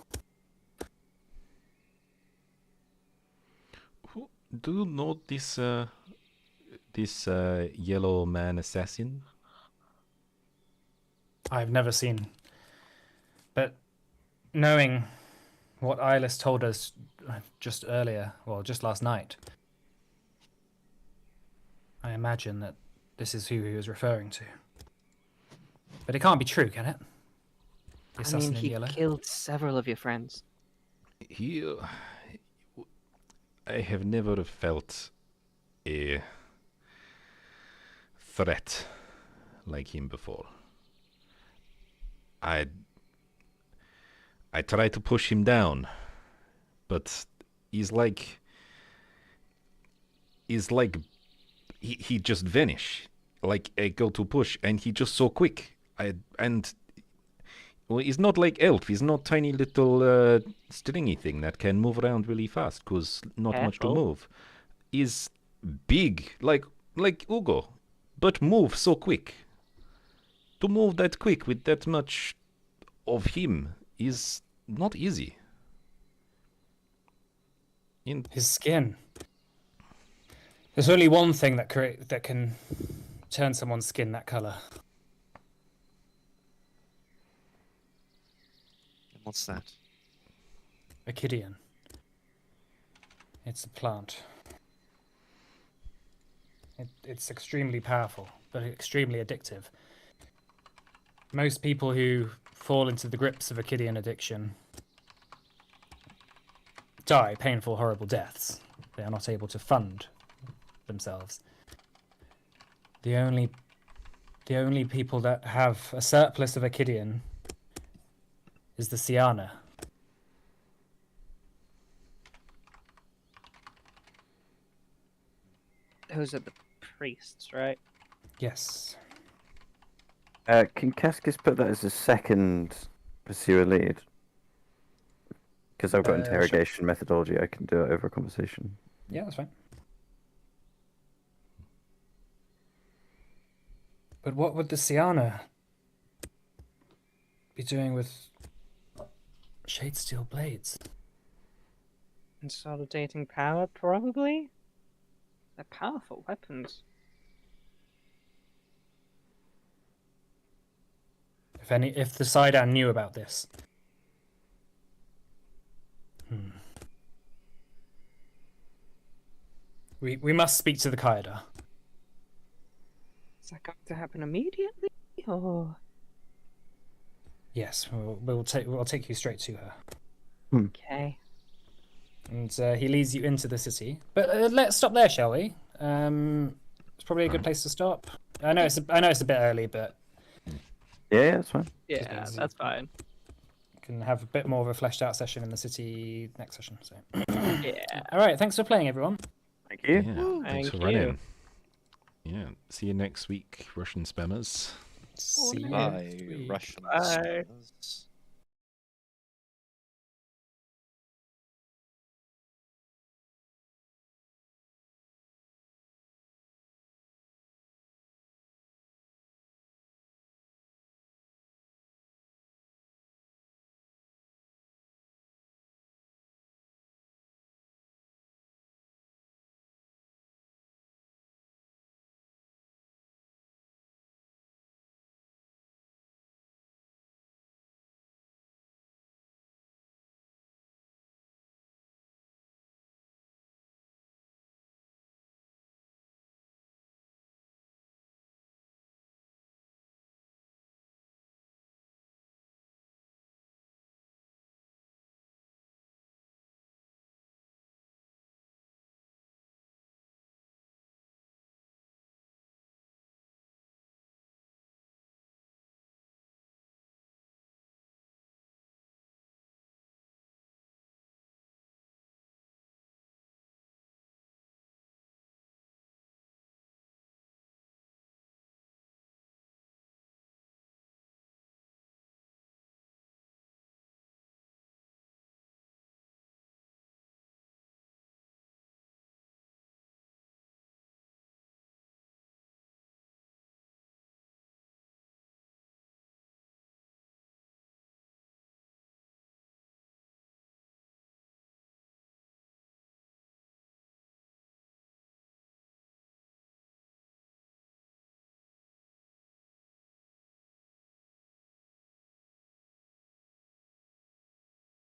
Do you know this yellow man assassin? I've never seen. But knowing what Eyeless told us just earlier, well, just last night, I imagine that this is who he was referring to. But it can't be true, can it? The I mean, assassin in he yellow. killed several of your friends. I have never felt a threat like him before. I try to push him down, but he's like he just vanish. Like I go to push and he just so quick. Well, he's not like elf. He's not tiny little stringy thing that can move around really fast because not much to move. He's big, like Ugo, but move so quick. To move that quick with that much of him is not easy. His skin. There's only one thing that can turn someone's skin that color. What's that? Acidian. It's a plant. It's extremely powerful. but extremely addictive. Most people who fall into the grips of Acidian addiction die painful, horrible deaths. They are not able to fund themselves. The only people that have a surplus of Acidian is the Siana. Those are the priests, right? Yes. Can Cascus put that as a second pursuer lead? Because I've got Sure. interrogation methodology, I can do it over a conversation. Yeah, that's fine. But what would the Siana be doing with Shadesteel blades? Consolidating power, probably? They're powerful weapons. If the Sidan knew about this. We must speak to the Kaida. Is that going to happen immediately? Or Yes, we'll take you straight to her. okay. And he leads you into the city. But let's stop there, shall we? It's probably a good place to stop. I know it's a bit early, but Yeah, that's fine. Yeah, easy. that's fine. can have a bit more of a fleshed out session in the city next session. So, Yeah. all right, thanks for playing, everyone. Thank you. Yeah, thanks Thank for you. running. Yeah, see you next week, Russian spammers. See you Bye, next week. Russian Bye. spammers.